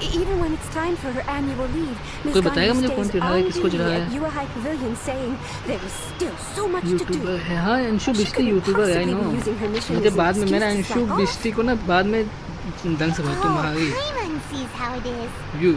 Even when it's time for her annual leave, Miss कोई बताएगा Ganyu मुझे कौन stays चिढ़ा रहा है, on किसको चिढ़ा duty रहा at है? Yuehai Pavilion saying there is still so much to do. YouTuber है, हाँ अंशु She बिस्टी couldn't यूट्यूबर है, I possibly know. be using her mission मुझे as an बाद में मैंने excuse to Anshu slack off. बिस्टी को ना बाद में ढंग से बात तुम्हारी Paimon sees how it is. You.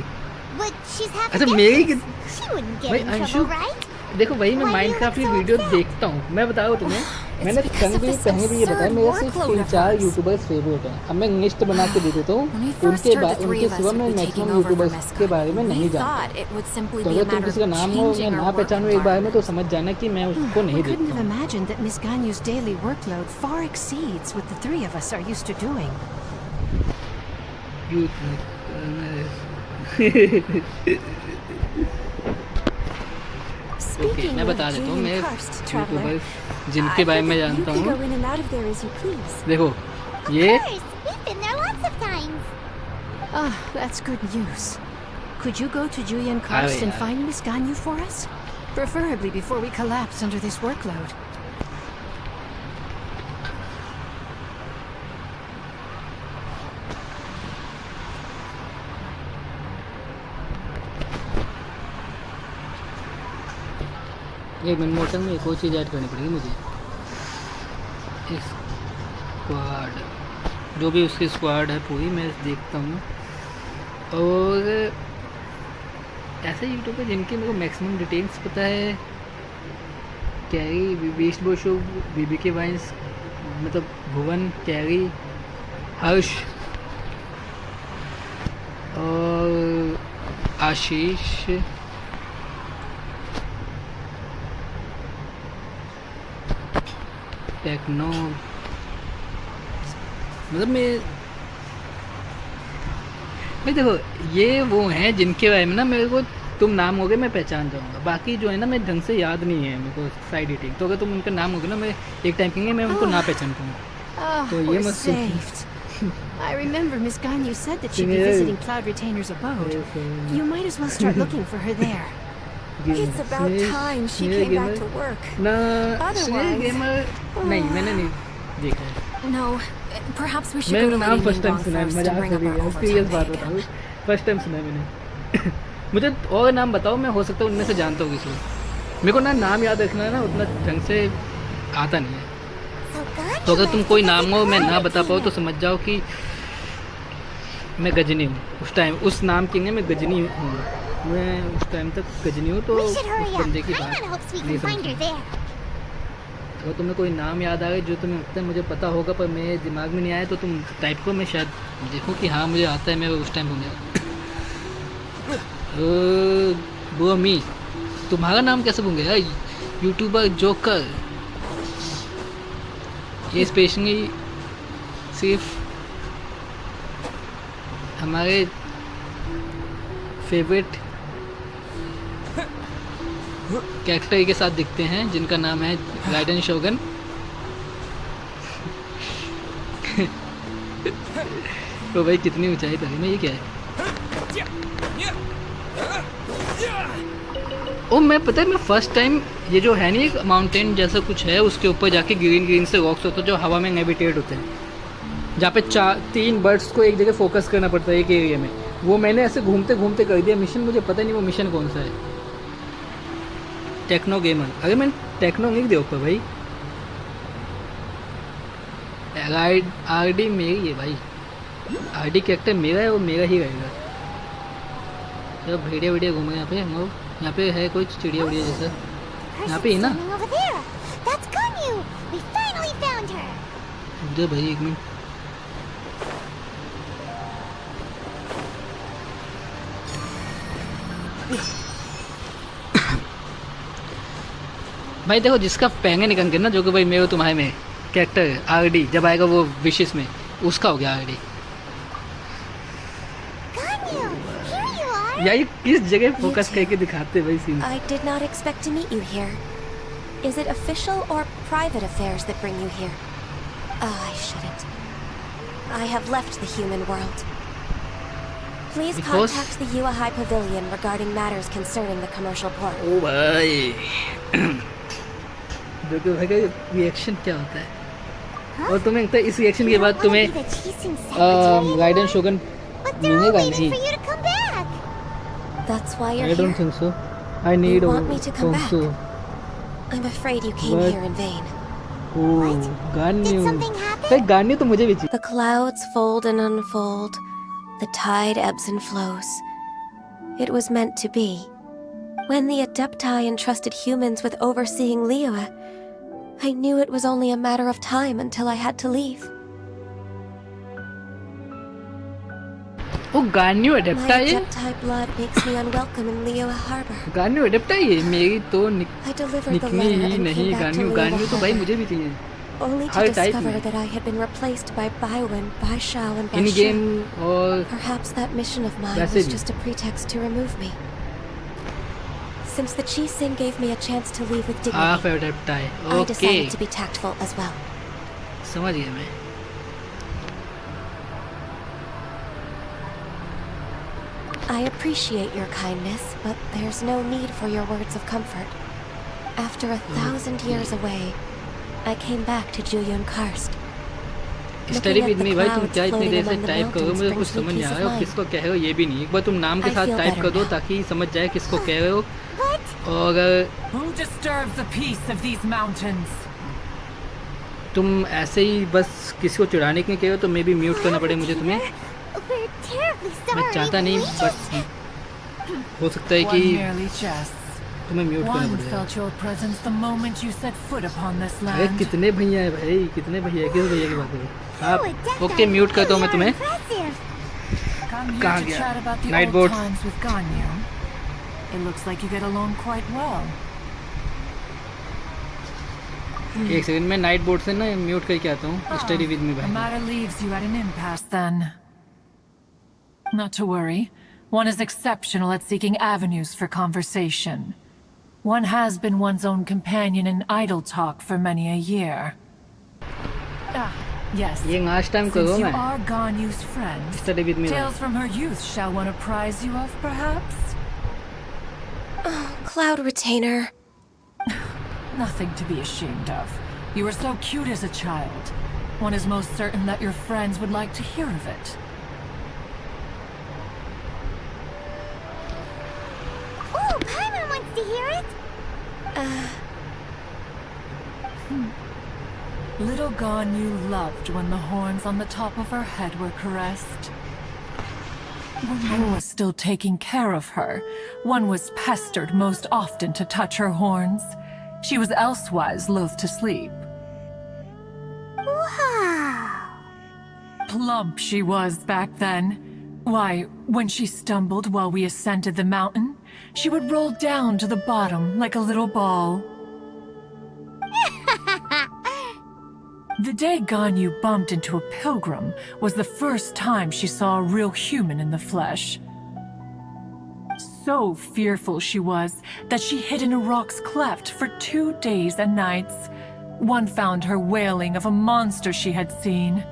But she's half अच्छा a मेरी She wouldn't get भाई in अंशु, trouble, right? देखो भाई मैं Why do you माइनक्राफ्ट की look so वीडियो upset? देखता हूँ, मैं बताऊँ तुम्हें It's मैंने because संग of भी this पहले भी ये बताया absurd मेरे सिर्फ workload of 3-4 hers. YouTubers favourite हैं. अब मैं लिस्ट बना के दे देता हूँ. When we first heard the three उनके of us सिवा would मैं be taking maximum over for YouTubers Miss के बारे में Gunn, we नहीं जानता. thought it would simply तो be a अगर तुम matter किसी का of नाम हो मैं changing ना our work पहचानो एक बार में तो environment. समझ जाना कि मैं उसको नहीं We couldn't देखता have हूँ. imagined that Miss Ganyu's daily workload far exceeds what the three of us are used to doing. Speaking मैं of बता देता हूँ मैं Jane Karst, Traveler, यूट्यूबर्स जिनके बारे में you जानता could हूँ. go in and out of there as you please. देखो Of ये course, we've been there lots of times. Ah, that's good news. Could you go to Julian Karst and yeah. find Miss Ganyu for us? Preferably before we collapse under this workload. एक minute मोटन में एक और चीज़ add करनी पड़ेगी मुझे. Squad जो भी उसकी स्क्वाड है पूरी मैं देखता हूँ. और ऐसे यूट्यूब पे जिनकी मेरे को मैक्सिमम डिटेल्स पता है. कैरी, वेस्ट बोशो, बीबी के वाइंस, मतलब भुवन, कैरी, हर्ष और आशीष, टेक्नो. मतलब मैं देखो ये वो हैं जिनके बारे में ना मेरे को तुम नाम होगे मैं पहचान जाऊंगा. बाकी जो है ना मैं ढंग से याद नहीं है मेरे को साइड हीटिंग. तो अगर तुम उनका नाम होगे ना मैं एक टाइम कहेंगे मैं उनको ना पहचान पाऊंगा. Ah, तो ये we're मत saved. I remember Miss Ganyu said that she'd be Yeah. visiting Cloud Retainer's abode. You might as well start looking for her there. It's about time she came back to work. ना Otherwise- gamer नहीं मैंने नहीं देखा है. No, perhaps we should मैं go to नाम Lady first time Ningguang सुना है. first and मजाक bring कर up रही our है. सीरियस overtime बात pay बताऊँ again. फर्स्ट टाइम सुना है मैंने. मुझे और नाम बताओ मैं हो सकता है उनमें से जानता हूँ किसी को. मेरे को ना नाम याद रखना है ना उतना ढंग से आता नहीं है. So Ganyu तो अगर तुम left कोई because नाम of हो मैं ना Cloud बता पाऊँ तो Retainer. समझ जाओ कि मैं गजनी हूँ. उस टाइम उस नाम के लिए मैं गजनी हूँ. मैं उस टाइम तक गजनी हूँ तो We उस should hurry up. बंदे की I'm बात in hopes we नहीं can find her समझ. there. अगर तुम्हें कोई नाम याद आ गया जो तुम्हें लगता है मुझे पता होगा पर मेरे दिमाग में नहीं आया तो तुम टाइप को मैं शायद देखूँ कि हाँ मुझे आता है. मैं उस टाइम हो वो मी तुम्हारा नाम कैसे बन गया यूट्यूबर जोकर. ये स्पेशली सिर्फ हमारे फेवरेट कैरेक्टर के साथ दिखते हैं जिनका नाम है राइडन शोगन. तो भाई कितनी ऊंचाई पर है. मैं ये क्या है. ओ मैं पता है मैं फर्स्ट टाइम ये जो है नहीं एक माउंटेन जैसा कुछ है उसके ऊपर जाके ग्रीन ग्रीन से रॉक्स होते हैं जो हवा में नेविटेट होते हैं जहाँ पे 3 बर्ड्स को एक जगह फोकस करना पड़ता है एक एरिया में. वो मैंने ऐसे घूमते घूमते कर दिया मिशन. मुझे पता नहीं वो मिशन कौन सा है. Techno Gamer. अरे मैंने टेक्नो नहीं दिया ऊपर भाई. आरडी मेरी है भाई. आरडी कैरेक्टर मेरा है वो मेरा ही रहेगा. तो भेड़िया वेड़िया घूम रहे हैं यहाँ पे हम लोग. यहाँ पे है कोई चिड़िया उड़िया जैसा. यहाँ पे ही ना. Standing over there. That's Ganyu. We finally found her. उधर भाई एक मिनट. भाई देखो जिसका पैंगे निकल के ना जो कि भाई मेरे तुम्हारे में कैरेक्टर आरडी जब आएगा वो विशेष में उसका हो गया RD. Ganyu, here you are. यार ये किस जगह फोकस करके दिखाते भाई scene. I did not expect to meet you here. Is it official or private affairs that bring you here? I shouldn't. I have left the human world. Please Because- contact the Yuahai Pavilion regarding matters concerning the commercial port. ओ भाई देखो भाई का reaction क्या होता है. और तुम्हें लगता है इस रिएक्शन के बाद तुम्हें Wanna be the chasing secretary ridden anymore? शोगन But they're all मिलेगा waiting नहीं. for you to come back. That's why you're I don't here. think so. I need You want me to come also. I'm afraid you came But- here in vain. Oh, Ganyu. Did something happen? भाई गान्यू तो मुझे भी चाहिए. The clouds fold and unfold. The tide ebbs and flows. It was meant to be. When the Adepti entrusted humans with overseeing Liyue, I knew it was only a matter of time until I had to leave. O गान्यू My अडेप्टा है Adepti blood makes me unwelcome in Liyue Harbor. गान्यू अडेप्टा है मेरी तो I delivered the निकनी letter he and नहीं came back to गान्यू Liyue गान्यू तो भाई Harbor, मुझे भी चाहिए only to her type discover में that I had been replaced by Baiwen, Baishao, and in game Baishu. और Perhaps that mission of mine वैसे was भी just a pretext to remove me. Since the Qixing gave me a chance to leave with half dignity, अडेप्टा है I okay decided to be tactful as well. समझ गया मैं I appreciate your kindness, but there's no need for your words of comfort. After 1,000 years away, I came back to Jueyun Karst. Study Looking with at me the भाई तुम clouds क्या इतनी floating देर से among the type करो mountains मुझे कुछ brings me समझ नहीं peace आ of रहा हो mind. किसको कह रहे हो ये भी नहीं एक बार तुम नाम के I साथ feel टाइप कर better दो now. ताकि समझ जाए किसको कह रहे हो What? और अगर Who disturbs the peace of these mountains? तुम ऐसे ही बस किसी को चुराने के लिए कह रहे हो तो मे भी म्यूट करना पड़े मुझे तुम्हें We're terribly sorry. मैं चाहता नहीं We बस हो सकता है One कि merely jests. तुम्हें म्यूट करना One पड़ेगा felt your presence the moment you set foot upon this अरे land. कितने भैया है भाई कितने भैया किस भैया की बात करो Oh, आप Adepti ओके म्यूट करता हूँ मैं really तुम्हें are impressive. Come here कहाँ to गया? chat about the Night old boards. times with Ganyu. It looks like you get along quite well. एक सेकंड में नाइट बोर्ड से ना म्यूट करके आता हूँ स्टडी विद मी The भाई matter leaves you at an impasse then. Not to worry. One is exceptional at seeking avenues for conversation. One has been one's own companion in idle talk for many a year. Ah, yes. ये नाच time Since करो you मैं are Ganyu's friend, study with me tales from her youth shall one apprise you of, perhaps? Cloud Retainer. Nothing to be ashamed of. You were so cute as a child. One is most certain that your friends would like to hear of it. Oh, Paimon wants to hear it. Little Ganyu loved when the horns on the top of her head were caressed. When one was still taking care of her, one was pestered most often to touch her horns. She was elsewise loath to sleep. Wow. Plump she was back then. Why, when she stumbled while we ascended the mountain, she would roll down to the bottom like a little ball. The day Ganyu bumped into a pilgrim was the first time she saw a real human in the flesh. So fearful she was that she hid in a rock's cleft for 2 days and nights. One found her wailing of a monster she had seen.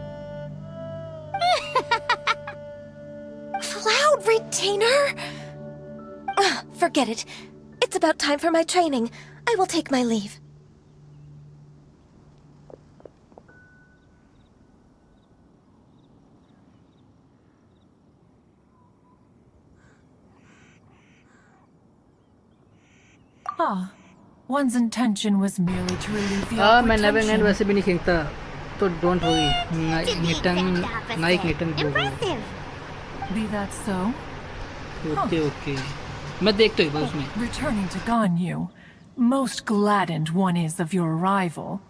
Cloud Retainer? Forget it. It's about time for my training. I will take my leave. Ah, one's intention was merely to relieve the मैं awkward never tension. वैसे भी नहीं खेलता तो don't worry निटन नाइक निटन Impressive. Be that so? Okay okay मैं देखता हूँ उसमें Returning to Ganyu, most gladdened one is of your arrival.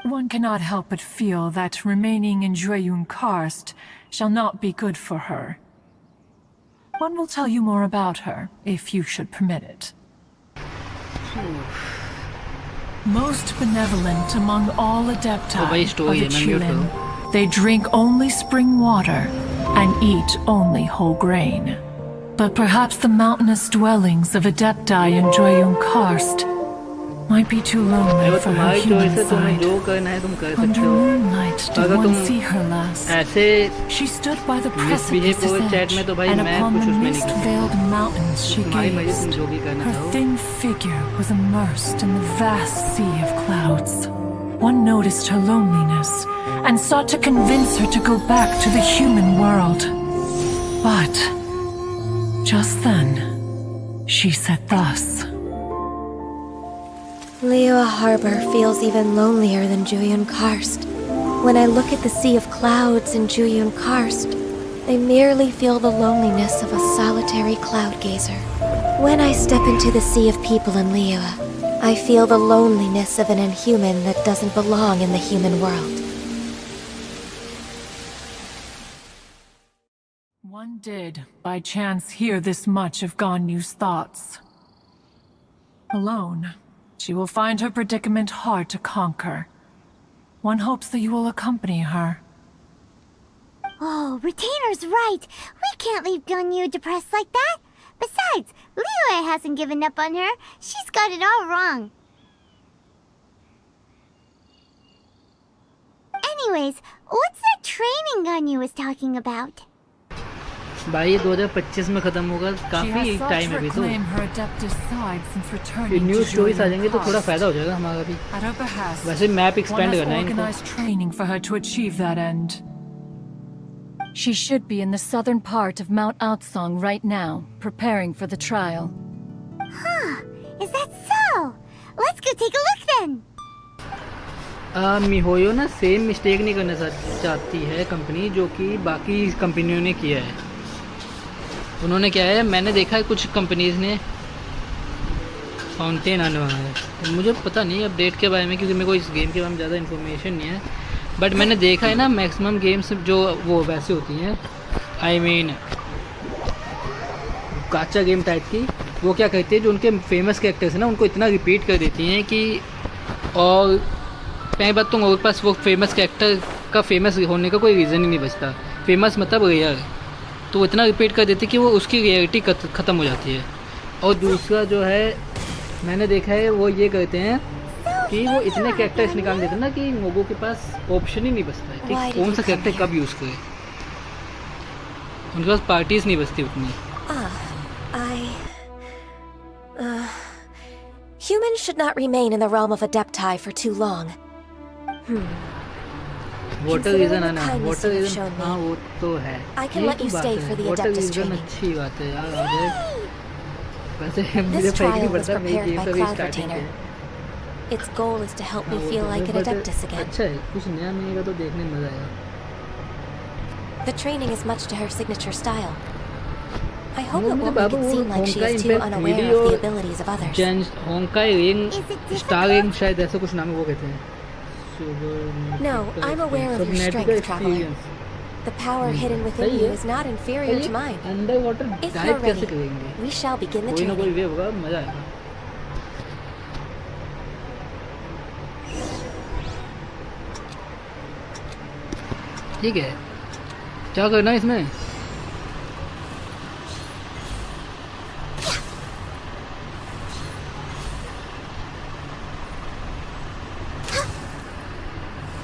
One cannot help but feel that remaining in Jueyun Karst shall not be good for her. One will tell you more about her, if you should permit it. Most benevolent among all Adepti Oh, भाई, are story the है, मैं mute Chilin. They drink only spring water and eat only whole grain. But perhaps the mountainous dwellings of Adepti in Jueyun Karst might be too lonely अगर for her तुम्हारी human choice है तुम्हें side. जो करना है तुम कर सकते Under हो moonlight did अगर one तुम see her last. ऐसे She stood by the misbehave precipice's करो चैट edge, में तो भाई and मैं upon कुछ the उसमें नहीं कर mist-veiled सकता mountains she तुम्हारी मर्जी तुम gazed. जो भी करना Her चाहो thin figure was immersed in the vast sea of clouds. One noticed her loneliness and sought to convince her to go back to the human world. But just then, she said thus. Liyue Harbor feels even lonelier than Jueyun Karst. When I look at the sea of clouds in Jueyun Karst, I merely feel the loneliness of a solitary cloud gazer. When I step into the sea of people in Liyue, I feel the loneliness of an inhuman that doesn't belong in the human world. One did, by chance, hear this much of Ganyu's thoughts. Alone, she will find her predicament hard to conquer. One hopes that you will accompany her. Oh, Retainer's right. We can't leave Ganyu depressed like that. Besides, Liyue hasn't given up on her. She's got it all wrong. Anyways, what's that training Ganyu was talking about? भाई ये 2025 में खत्म होगा, काफी time है अभी तो। फिर न्यू स्टोरीज आ जाएंगे तो थोड़ा फायदा हो जाएगा हमारा भी। वैसे मैप एक्सपेंड करना है इनको। She should be in the southern part of Mount Aotsong right now, preparing for the trial. Huh, is that so? Let's go take a look then. मिहोयो ना सेम मिस्टेक नहीं करना चाहती है कंपनी जो कि बाकी कंपनियों ने किया है। उन्होंने क्या है, मैंने देखा है कुछ कंपनीज ने फाउंटेन आने वाला है, तो मुझे पता नहीं अपडेट के बारे में, क्योंकि मेरे को इस गेम के बारे में ज़्यादा इन्फॉर्मेशन नहीं है। बट मैंने देखा है ना मैक्सिमम गेम्स जो वो वैसे होती हैं, आई मीन गाचा गेम टाइप की, वो क्या कहते हैं जो उनके फेमस कैरेक्टर्स हैं ना उनको इतना रिपीट कर देती हैं कि, और पहली बात तो उनके पास वो फेमस कैरेक्टर का फेमस होने का कोई रीज़न ही नहीं बचता। फेमस मतलब रेयर, तो वो इतना रिपीट कर देती कि वो उसकी रियलिटी ख़त्म हो जाती है। और दूसरा जो है मैंने देखा है वो ये करते हैं कि वो इतने कैरेक्टर्स निकाल देते हैं ना कि लोगों के पास ऑप्शन ही नहीं बचता है कि कौन सा कैरेक्टर कब यूज़ करे। उनके पास पार्टीज नहीं बचती उतनी। Humans should not remain in the realm of Adepti for too long. Water region है ना, वाटर रीजन, हाँ वो तो है। I can let you stay for the Adeptus training. अच्छी बात है यार, आ जाए। वैसे मुझे फर्क नहीं पड़ता, मैं गेम का भी स्टार्टिंग है। Its goal is to help me feel like an Adeptus again. अच्छा है, कुछ नया मिलेगा तो देखने में मजा आएगा। The training is much to her signature style. I hope it won't make it seem like she is too unaware of the abilities of others. Honkai ring, star ring शायद ऐसा कुछ नाम है, वो कहते हैं। No, I'm aware of your strength, traveler. The power hidden within you is not inferior to mine. Underwater If you're ready, we shall begin the कोई ना कोई training. वे होगा, मजा आएगा। ठीक है, क्या करना है इसमें?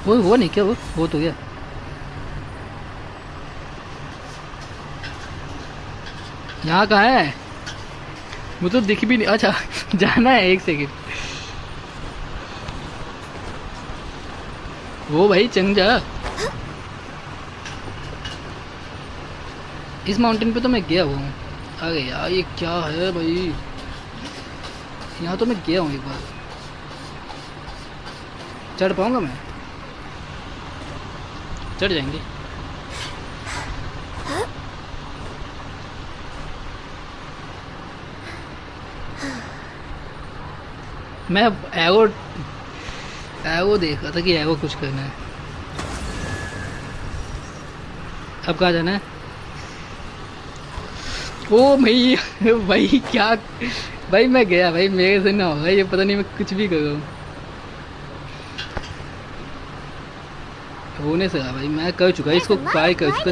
वो नहीं क्या, वो तो गया। यहाँ कहाँ है? वो तो दिख भी नहीं। अच्छा जाना है, एक सेकंड। वो भाई चंग जा। इस माउंटेन पे तो मैं गया हुआ हूँ। अरे यार ये क्या है भाई, यहाँ तो मैं गया हूँ एक बार। चढ़ पाऊंगा मैं? चढ़ जाएंगे। मैं एरो देख रहा था कि एरो कुछ करना है। अब कहाँ जाना है? ओ भाई भाई क्या भाई, मैं गया भाई, मेरे से ना होगा ये, पता नहीं मैं कुछ भी कर रहा हूँ। होने से भाई मैं कर चुका, इसको ट्राई कर चुका।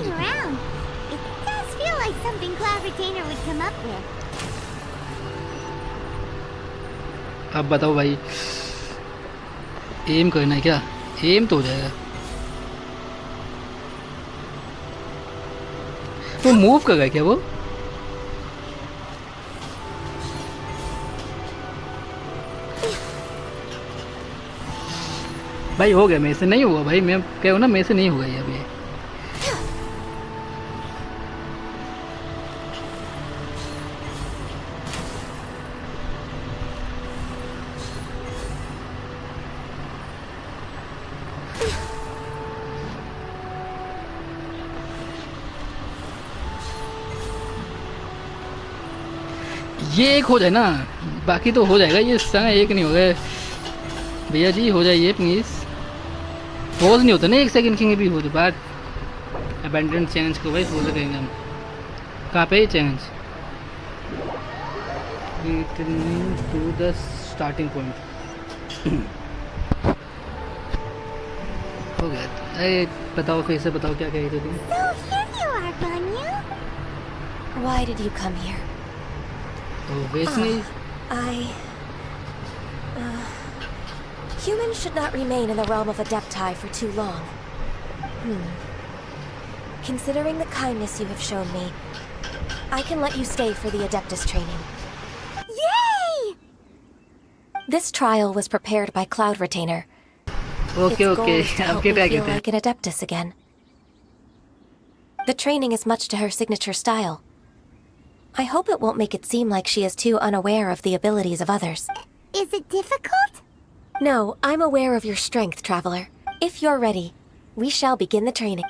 अब बताओ भाई, एम करना है क्या? एम तो हो जाएगा। वो मूव कर रहा है क्या? वो भाई हो गया, मेरे से नहीं हुआ भाई, मैं कह रहा हूँ ना मेरे से नहीं हुआ ये अभी। ये एक हो जाए ना, बाकी तो हो जाएगा, ये संग एक नहीं हो गए भैया जी, हो जाइए प्लीज़। पॉज नहीं होता ना 1 सेकंड के भी हो जाए बात। अबेंडेंट चैलेंज को भाई पॉज करेंगे हम। कहाँ पे challenge? Returning to the starting point. हो गया। अरे बताओ, फिर से बताओ क्या कह रही थी तुम? So here you are, Ganyu. Why did you come here? Obviously. Humans should not remain in the realm of Adepti for too long. Considering the kindness you have shown me, I can let you stay for the Adeptus training. Yay! This trial was prepared by Cloud Retainer. Okay, Its goal okay. is to help Okay, me I feel get it. like an Adeptus again. The training is much to her signature style. I hope it won't make it seem like she is too unaware of the abilities of others. Is it difficult? No, I'm aware of your strength, Traveler. If you're ready, we shall begin the training.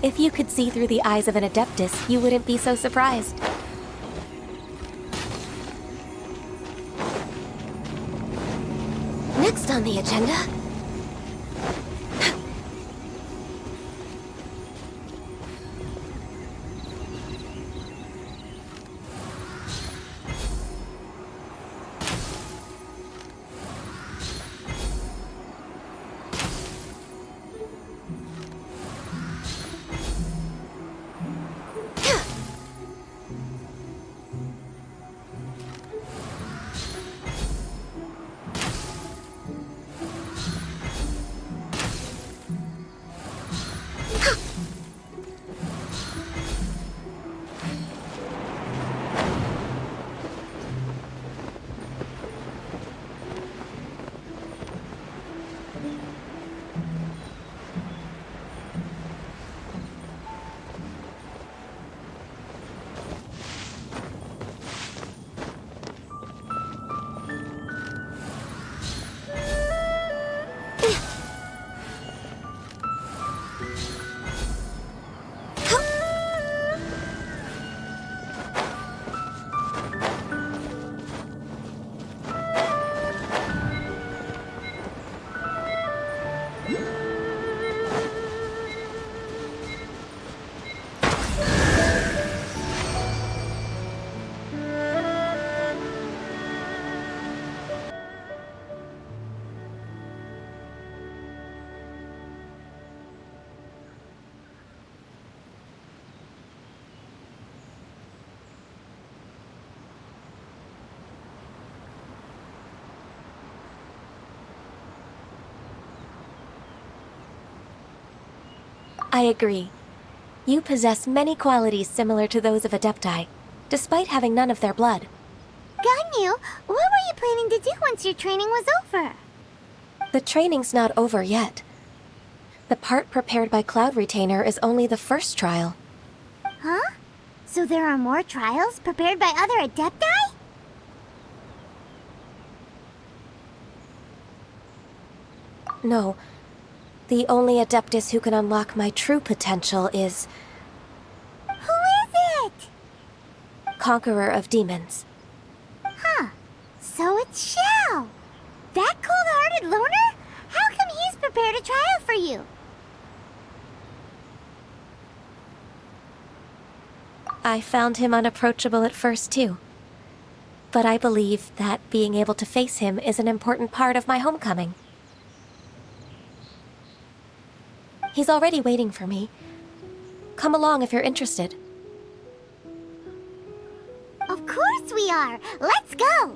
If you could see through the eyes of an Adeptus, you wouldn't be so surprised. Next on the agenda... I agree. You possess many qualities similar to those of Adepti, despite having none of their blood. Ganyu, what were you planning to do once your training was over? The training's not over yet. The part prepared by Cloud Retainer is only the first trial. Huh? So there are more trials prepared by other Adepti? No. The only Adeptus who can unlock my true potential is... Who is it? Conqueror of Demons. Huh. So it's Shao. That cold-hearted loner? How come he's prepared a trial for you? I found him unapproachable at first, too. But I believe that being able to face him is an important part of my homecoming. He's already waiting for me. Come along if you're interested. Of course we are! Let's go!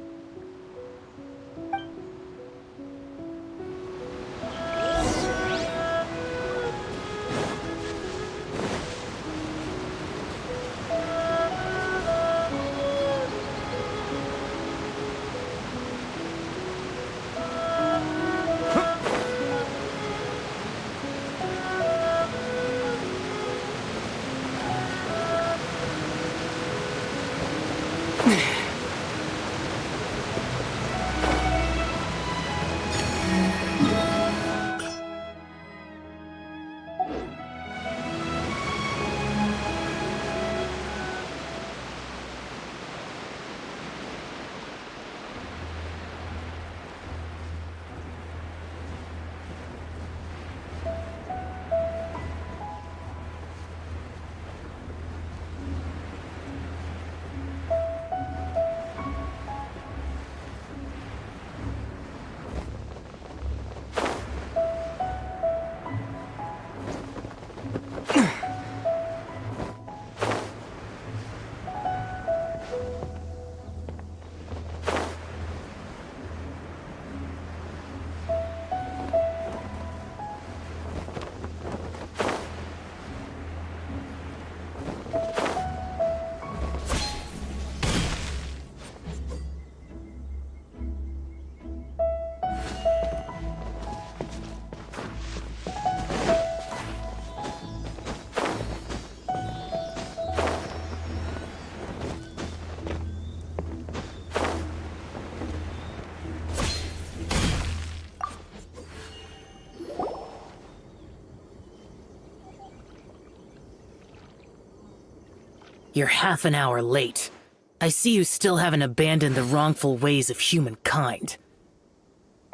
You're half an hour late. I see you still haven't abandoned the wrongful ways of humankind.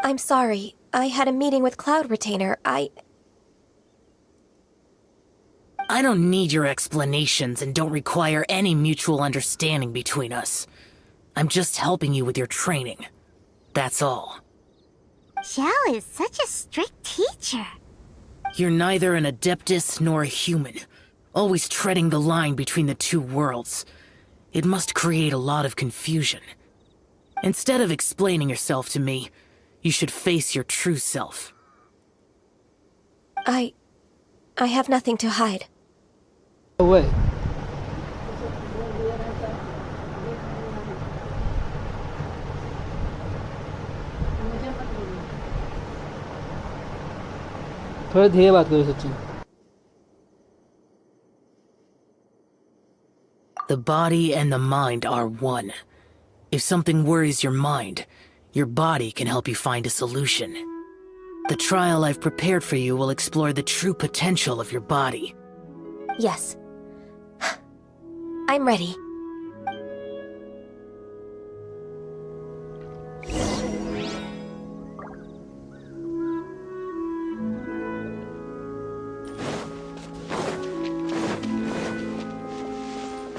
I'm sorry. I had a meeting with Cloud Retainer. I don't need your explanations and don't require any mutual understanding between us. I'm just helping you with your training. That's all. Xiao is such a strict teacher. You're neither an Adeptus nor a human, always treading the line between the two worlds. It must create a lot of confusion. Instead of explaining yourself to me, you should face your true self. I have nothing to hide. Away. थोड़ा धीरे बात करो Sachin. The body and the mind are one. If something worries your mind, your body can help you find a solution. The trial I've prepared for you will explore the true potential of your body. Yes. I'm ready.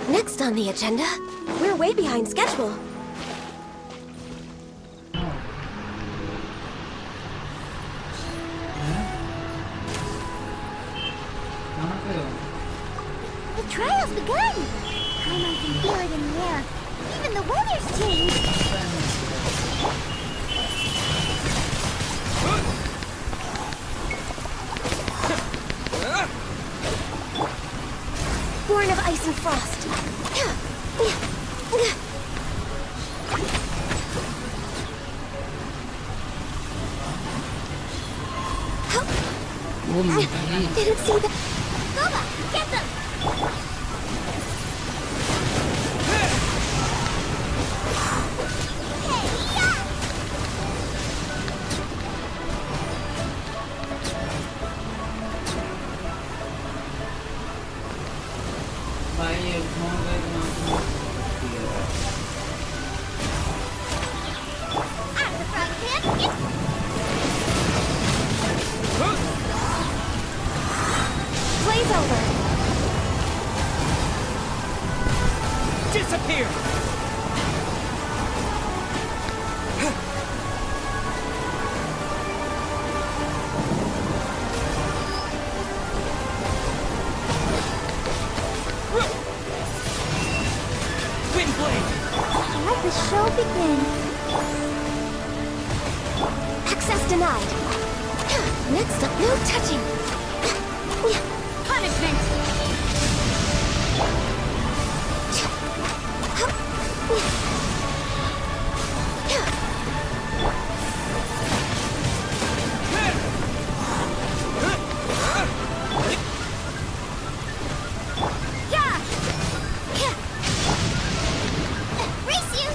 Next on the agenda, we're way behind schedule. The trial's begun! I can feel it in the air. Even the weather's changed! ice and frost. ओ भाई Didn't see that. Goba, get them. भाई I'm the front pin. Blaze over. Disappear! Windblade! Let the show begin. Access denied. Next up, no touching. Punishment. Race you!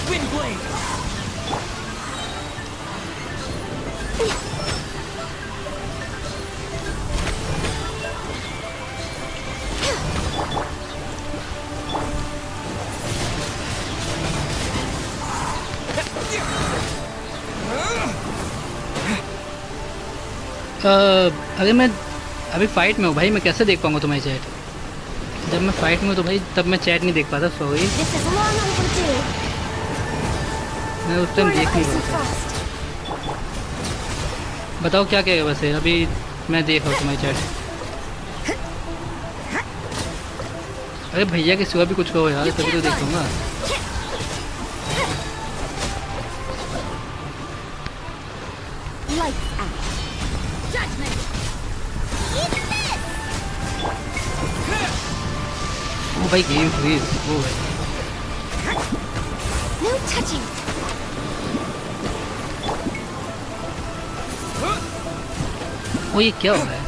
Windblade! अगर मैं अभी fight में हूँ भाई, मैं कैसे देख पाऊँगा तुम्हारी चैट? जब मैं फाइट में हूँ तो भाई तब मैं चैट नहीं देख पाता, sorry. This is long overdue. मैं उस टाइम देख नहीं पाता। बताओ क्या कहेगा वैसे, अभी मैं देख रहा हूँ तुम्हारी चैट। अरे भैया के सिवा भी कुछ कहो यार, तभी तो देखूँगा। Lights out. Judgment. ओ भाई गेम फ्रीज, ओ भाई No touching. ओ ये क्या हो रहा है?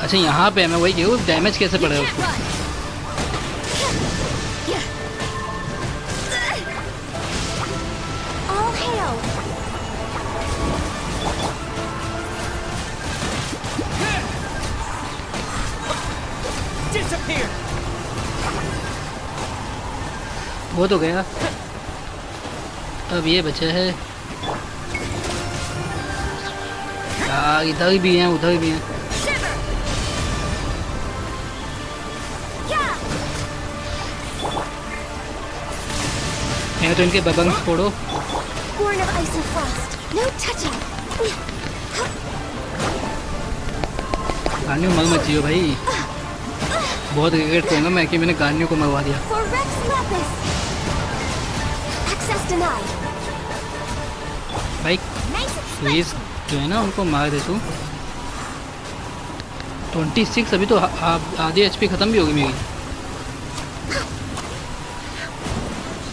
अच्छा यहाँ पे मैं वही कहूँ, डैमेज कैसे पड़ रहा है उसको? All hail. Disappear! वो तो गया, अब ये बचा है। इधर भी हैं, उधर भी हैं। मैं तो इनके बबंग फोड़ो। Born of ice and frost. No touching. गानियों मर मत जियो भाई, बहुत रिग्रेट करूँगा मैं कि मैंने गानियों को मरवा दिया। For Rex Lapis. Access denied. भाई प्लीज जो है ना उनको मार दे तू। 26 अभी तो आधी एचपी ख़त्म भी होगी मेरी।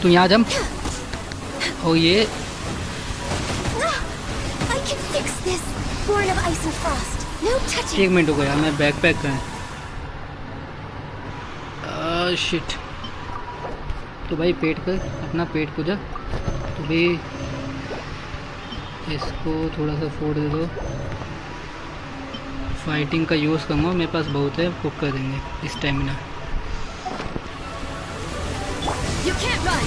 तू यहाँ जम। और ये I can fix this. Born of ice and frost. No touching. 1 minute हो गया, मैं बैकपैक करें। शिट। तो भाई पेट कर, अपना पेट पूजा। तो भी इसको थोड़ा सा फोड़ दे दो। फाइटिंग का यूज़ करूँगा, मेरे पास बहुत है, कुक कर देंगे stamina. You can't run.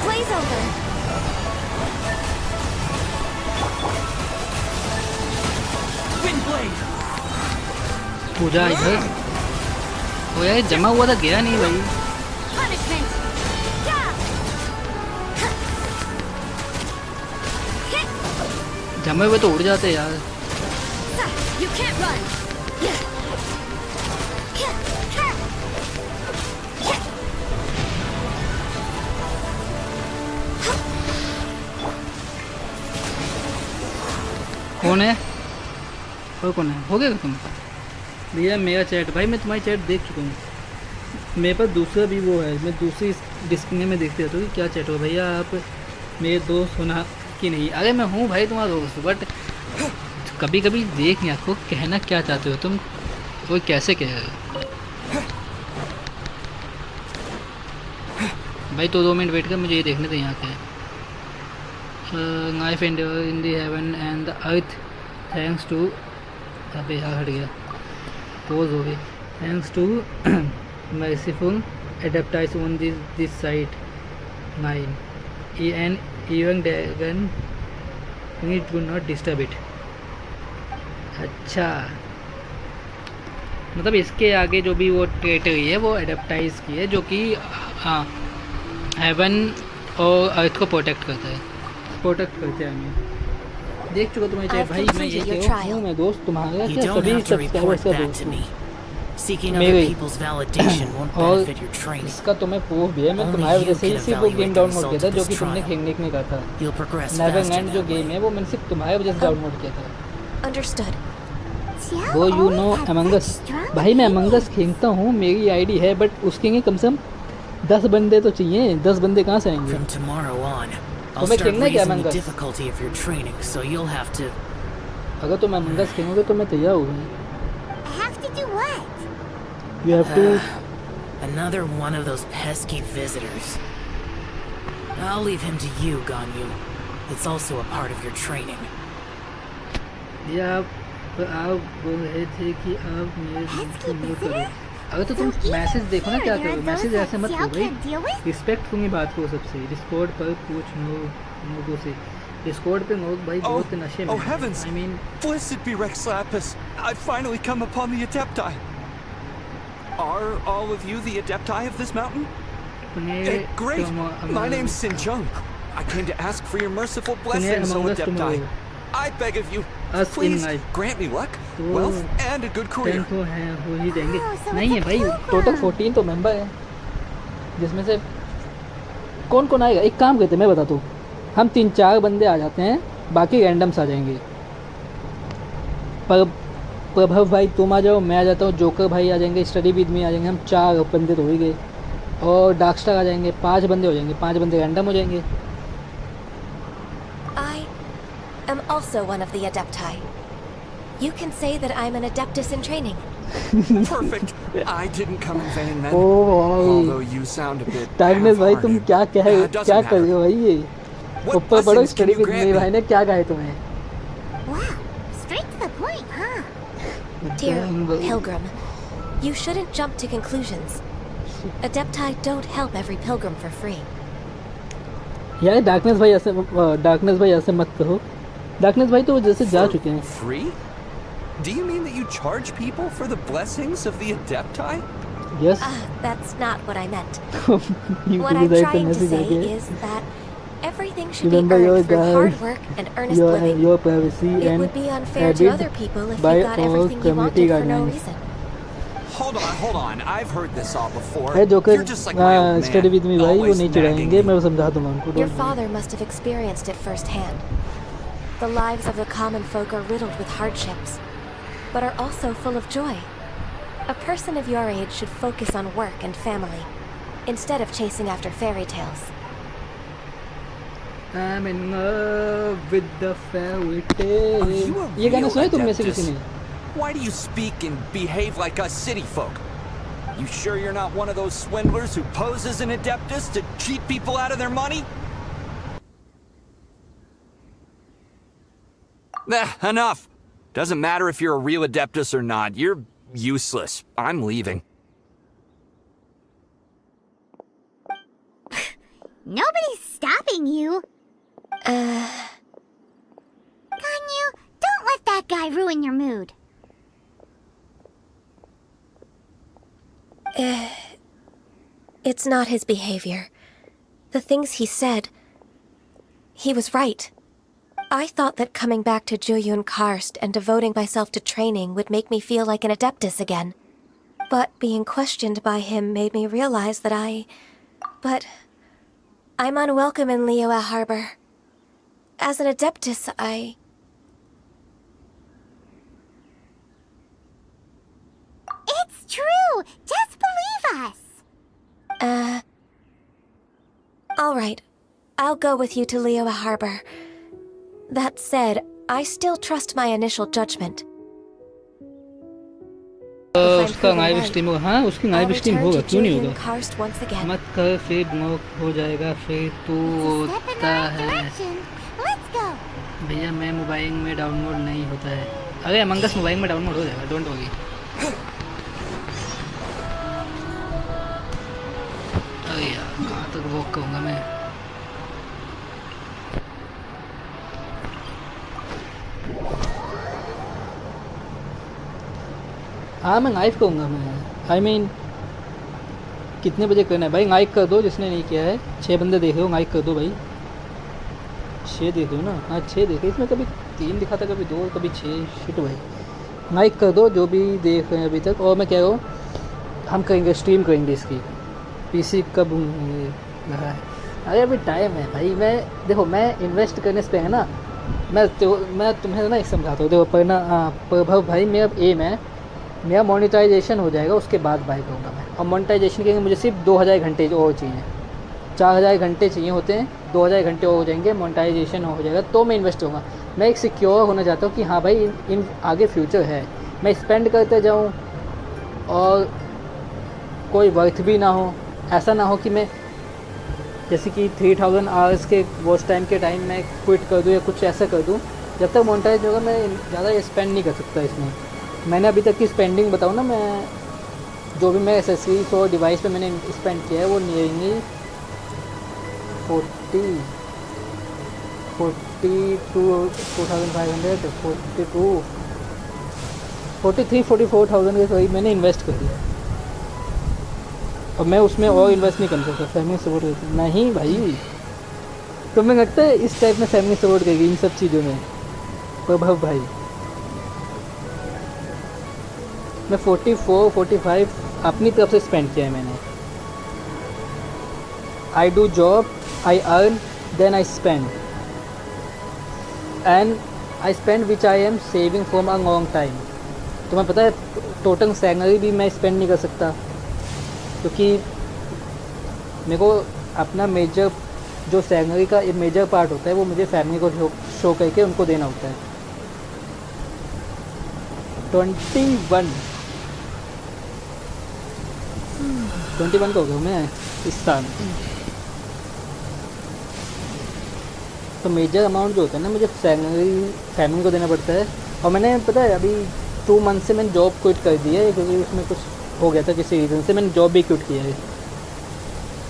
Blaze over. Windblade! पूजा इधर। ओ यार जमा हुआ था, गया नहीं भाई। Punishment. जमे हुए तो उड़ जाते यार। You can't run. कौन है और कौन है? हो गया तुम भैया मेरा चैट? भाई मैं तुम्हारी चैट देख चुका हूँ। मेरे पास दूसरा भी वो है, मैं दूसरी डिस्प्ले में देखते रहता हूँ कि क्या चैट हो। भैया आप मेरे दोस्त होना कि नहीं? अरे मैं हूँ भाई तुम्हारा दोस्त, बट कभी कभी देख नहीं आपको कहना क्या चाहते हो तुम, कोई कैसे कह रहे हो भाई। तो 2 मिनट वेट कर, मुझे ये देखने थे यहाँ क्या है। Knife in the heaven and the earth thanks to, अबे यहाँ हट गया, पोज हो गई। Thanks to merciful adapters on this site 9 and even dragon need to not disturb it। अच्छा मतलब इसके आगे जो भी वो टेरिटरी है वो एडेप्टाइज की है, जो कि हाँ हेवन और अर्थ को प्रोटेक्ट करता है, प्रोटेक्ट करते हैं हमें। देख चुका तुम्हारी चैट भाई, मैं ये हूँ, मैं दोस्त तुम्हारा क्या सभी सब्सक्राइबर्स का दोस्त हूँ मेरे, और इसका तुम्हें प्रूफ भी है। मैं तुम्हारी वजह से ही सिर्फ वो गेम डाउनलोड किया था जो कि तुमने खेलने के लिए कहा था। नेवर एंड जो गेम है वो मैंने सिर्फ तुम्हारी वजह से डाउनलोड किया था। वो यू नो अमंग अस, भाई मैं अमंग अस खेलता हूँ, मेरी आईडी है, बट उसके लिए कम से कम 10 बंदे तो चाहिए। 10 बंदे कहाँ से आएंगे? तुम्हें खेलना है क्या अमंग अस? अगर तुम अमंग अस खेलोगे तो मैं तैयार हूँ। You have to. Another one of those pesky visitors. I'll leave him to you, Ganyu. It's also a part of your training. या आप बोल रहे थे कि आप मेरे म्यूट करो। अगर तो तुम मैसेज देखो ना क्या करो, मैसेज ऐसे मत करो भाई, रिस्पेक्ट की बात करो सबसे। डिस्कॉर्ड पर पूछ लोगों से, डिस्कॉर्ड पे लोग भाई बहुत नशे में। Oh heavens! I mean, blessed be Rex Lapis. I've finally come upon the Adepti. Are all of you the Adepti of this mountain? Great! My name's Sinjung. I came to ask for your merciful blessings, O Adepti. I beg of you, please grant me luck, wealth, and a good career. तो हैं हो ही देंगे। नहीं है भाई, total 14 तो member है, जिसमें से कौन कौन आएगा? एक काम करते हैं, मैं बताता हूँ, हम 3-4 बंदे आ जाते हैं, बाकी रैंडम्स आ जाएंगे। पर प्रभव भाई तुम आ जाओ, मैं आ जाता हूँ, जोकर भाई आ जाएंगे, स्टडी विद मी आ जाएंगे, हम 4 बंदे तो हो ही गए, और डार्कस्टार आ जाएंगे, 5 बंदे हो जाएंगे, 5 बंदे रैंडम हो जाएंगे। I am also one of the Adepti. You can say that I'm an Adeptus in training. Perfect. I didn't come in vain then. Although you sound a bit darkness भाई तुम क्या कर रहे हो भाई? ये ऊपर पढ़ो, स्टडी विद मी भाई ने क्या कहा है तुम्हें? Wow, straight to the point, huh? Dear pilgrim, you shouldn't jump to conclusions. Adepti don't help every pilgrim for free. यार डार्कनेस भाई ऐसे मत कहो। डार्कनेस भाई तो जैसे जा चुके हैं। Free? Do you mean that you charge people for the blessings of the Adepti? Yes. That's not what I meant. What I'm trying to say is that everything should be earned through hard work and earnest living. Your privacy it and would be unfair to other people if you got everything you wanted for no reason. Hold on. I've heard this all before. है joker, You're just like my old man. Study with me भाई वो नहीं चढ़ाएंगे, मैं समझा दूंगा उनको। Your father must have experienced it firsthand. The lives of the common folk are riddled with hardships, but are also full of joy. A person of your age should focus on work and family, instead of chasing after fairy tales. I'm in love with the fairy tale। ये गाना सुना है तुम में से किसी ने? Why do you speak and behave like us city folk? You sure you're not one of those swindlers who poses an Adeptus to cheat people out of their money? Enough! Doesn't matter if you're a real Adeptus or not. You're useless. I'm leaving. Nobody's stopping you. Ganyu, don't let that guy ruin your mood. It's not his behavior. The things he said, he was right. I thought that coming back to Jueyun Karst and devoting myself to training would make me feel like an Adeptus again. But being questioned by him made me realize that But I'm unwelcome in Liyue Harbor. As an Adeptus, true. Just believe us. All right. I'll go with you to Liyue Harbor. That said, I still trust my initial judgment. उसका live stream होगा। हाँ, उसकी live stream होगा, क्यों नहीं होगा? मत कर, फिर ब्लॉक हो जाएगा, फिर तू होता है। भैया मैं मोबाइल में डाउनलोड नहीं होता है। अरे अमंग अस मोबाइल में डाउनलोड हो जाएगा, डोंट वरी। अरे यार कहाँ तक वॉक करूँगा मैं? हाँ मैं लाइव कहूँगा मैं। आई मीन कितने बजे करना है भाई? लाइक कर दो जिसने नहीं किया है। 6 बंदे देख रहे हो, लाइक कर दो भाई। 6 देख रहे हो ना? हाँ 6 देखे। इसमें कभी 3 दिखा था, कभी 2, कभी 6। शिट भाई, लाइक कर दो जो भी देख रहे हैं अभी तक। और मैं कह रहा हूँ हम करेंगे, स्ट्रीम करेंगे इसकी। पीसी कब लगा है? अरे अभी टाइम है भाई। मैं देखो, मैं इन्वेस्ट करने से पहले ना मैं तुम्हें ना एक समझाता हूँ। देखो पर ना प्रभव भाई, मेरा एम है मेरा मोनेटाइजेशन हो जाएगा, उसके बाद बाय करूँगा मैं। और मोनेटाइजेशन के लिए मुझे सिर्फ 2000 घंटे और चाहिए। 4000 घंटे चाहिए होते हैं, 2000 घंटे और हो जाएंगे, मोनेटाइजेशन हो जाएगा तो मैं इन्वेस्ट करूँगा। मैं एक सिक्योर होना चाहता हूँ कि हाँ भाई इन आगे फ्यूचर है। मैं स्पेंड करते जाऊँ और कोई वर्थ भी ना हो। ऐसा ना हो कि मैं जैसे कि 3000 आवर्स के वॉच टाइम के टाइम मैं क्विट कर दूँ या कुछ ऐसा कर दूँ। जब तक मोनेटाइज होगा मैं ज़्यादा स्पेंड नहीं कर सकता इसमें। मैंने अभी तक की स्पेंडिंग बताऊँ ना, मैं जो भी मैं एसेसरीज और डिवाइस पे मैंने स्पेंड किया है वो नियरली 42 43-44,000 के करीब मैंने इन्वेस्ट कर दिया। और मैं उसमें और इन्वेस्ट नहीं कर सकता। फैमिली सपोर्ट करती नहीं भाई। तुम्हें लगता है इस टाइप में फैमिली सपोर्ट करेगी इन सब चीज़ों में? प्रभाव भाई मैं 44-45 अपनी तरफ से स्पेंड किया है मैंने। I do job, I earn, then I spend, and I spend which I am saving from a long time. तुम्हें पता है टोटल सैलरी भी मैं स्पेंड नहीं कर सकता, क्योंकि मेरे को अपना मेजर जो सैलरी का एक मेजर पार्ट होता है वो मुझे फैमिली को शो करके उनको देना होता है। 21 का हो गया मैं इस साल। तो मेजर अमाउंट जो होता है ना मुझे फैमिली को देना पड़ता है। और मैंने पता है अभी 2 मंथ से मैंने जॉब क्विट कर दी है, क्योंकि उसमें कुछ हो गया था किसी रीज़न से। मैंने जॉब भी क्विट किया है।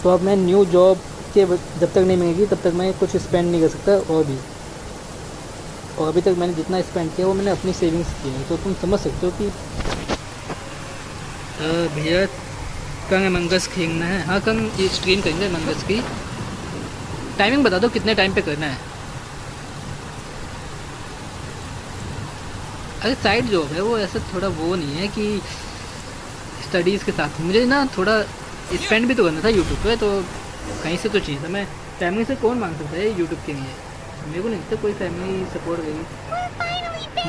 तो अब मैं न्यू जॉब के जब तक नहीं मिलेगी तब तक मैं कुछ स्पेंड नहीं कर सकता और भी। और अभी तक मैंने जितना स्पेंड किया वो मैंने अपनी सेविंग्स की है। तो तुम समझ सकते हो कि भैया कल मंगस खेलना है। हाँ कल ये स्ट्रीम करेंगे मंगस की। टाइमिंग बता दो कितने टाइम पे करना है। अरे साइड जॉब है वो, ऐसा थोड़ा वो नहीं है कि स्टडीज़ के साथ। मुझे ना थोड़ा स्पेंड भी तो करना था यूट्यूब पे, तो कहीं से तो चाहिए था। मैं फैमिली से कौन मांग सकता है यूट्यूब के लिए? मेरे को नहीं लगता कोई फैमिली सपोर्ट करेगी।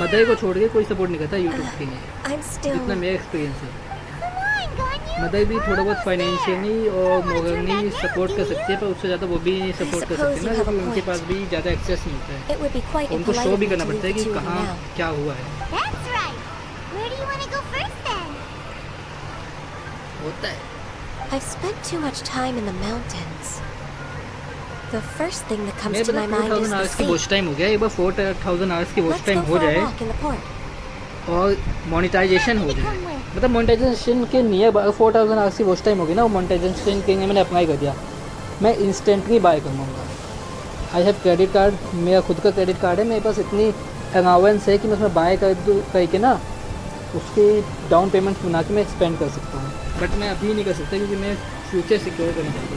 मदर को छोड़ के कोई सपोर्ट नहीं करता यूट्यूब के लिए, जितना मेरा एक्सपीरियंस है। मदर भी थोड़ा बहुत फाइनेंशियली और मॉरली सपोर्ट कर सकती है, पर उससे ज़्यादा वो भी सपोर्ट कर सकते हैं ना, क्योंकि उनके पास भी ज़्यादा एक्सेस नहीं होता है। उनको शो भी करना पड़ता है कि कहाँ क्या हुआ है। होता है। I've spent too much time in the mountains. The first thing that comes to my mind is the sea. Watch time हो गया। एक बार 4000 आवर्स की वॉच टाइम हो जाए और मोनेटाइजेशन हो जाए, मतलब मोनेटाइजेशन के नियर 4000 आवर्स की वॉच टाइम होगी ना, वो मोनेटाइजेशन के लिए मैंने अप्लाई कर दिया। मैं इंस्टेंटली बाय करूँगा। आई हैव क्रेडिट कार्ड, मेरा खुद का क्रेडिट कार्ड है। मेरे पास इतनी अलाउंस है कि मैं उसमें बाय करके ना उसकी डाउन पेमेंट बना के मैं एक्सपेंड कर सकता हूँ। बट मैं अभी नहीं कर सकता क्योंकि मैं फ्यूचर सिक्योर करना चाहता हूँ।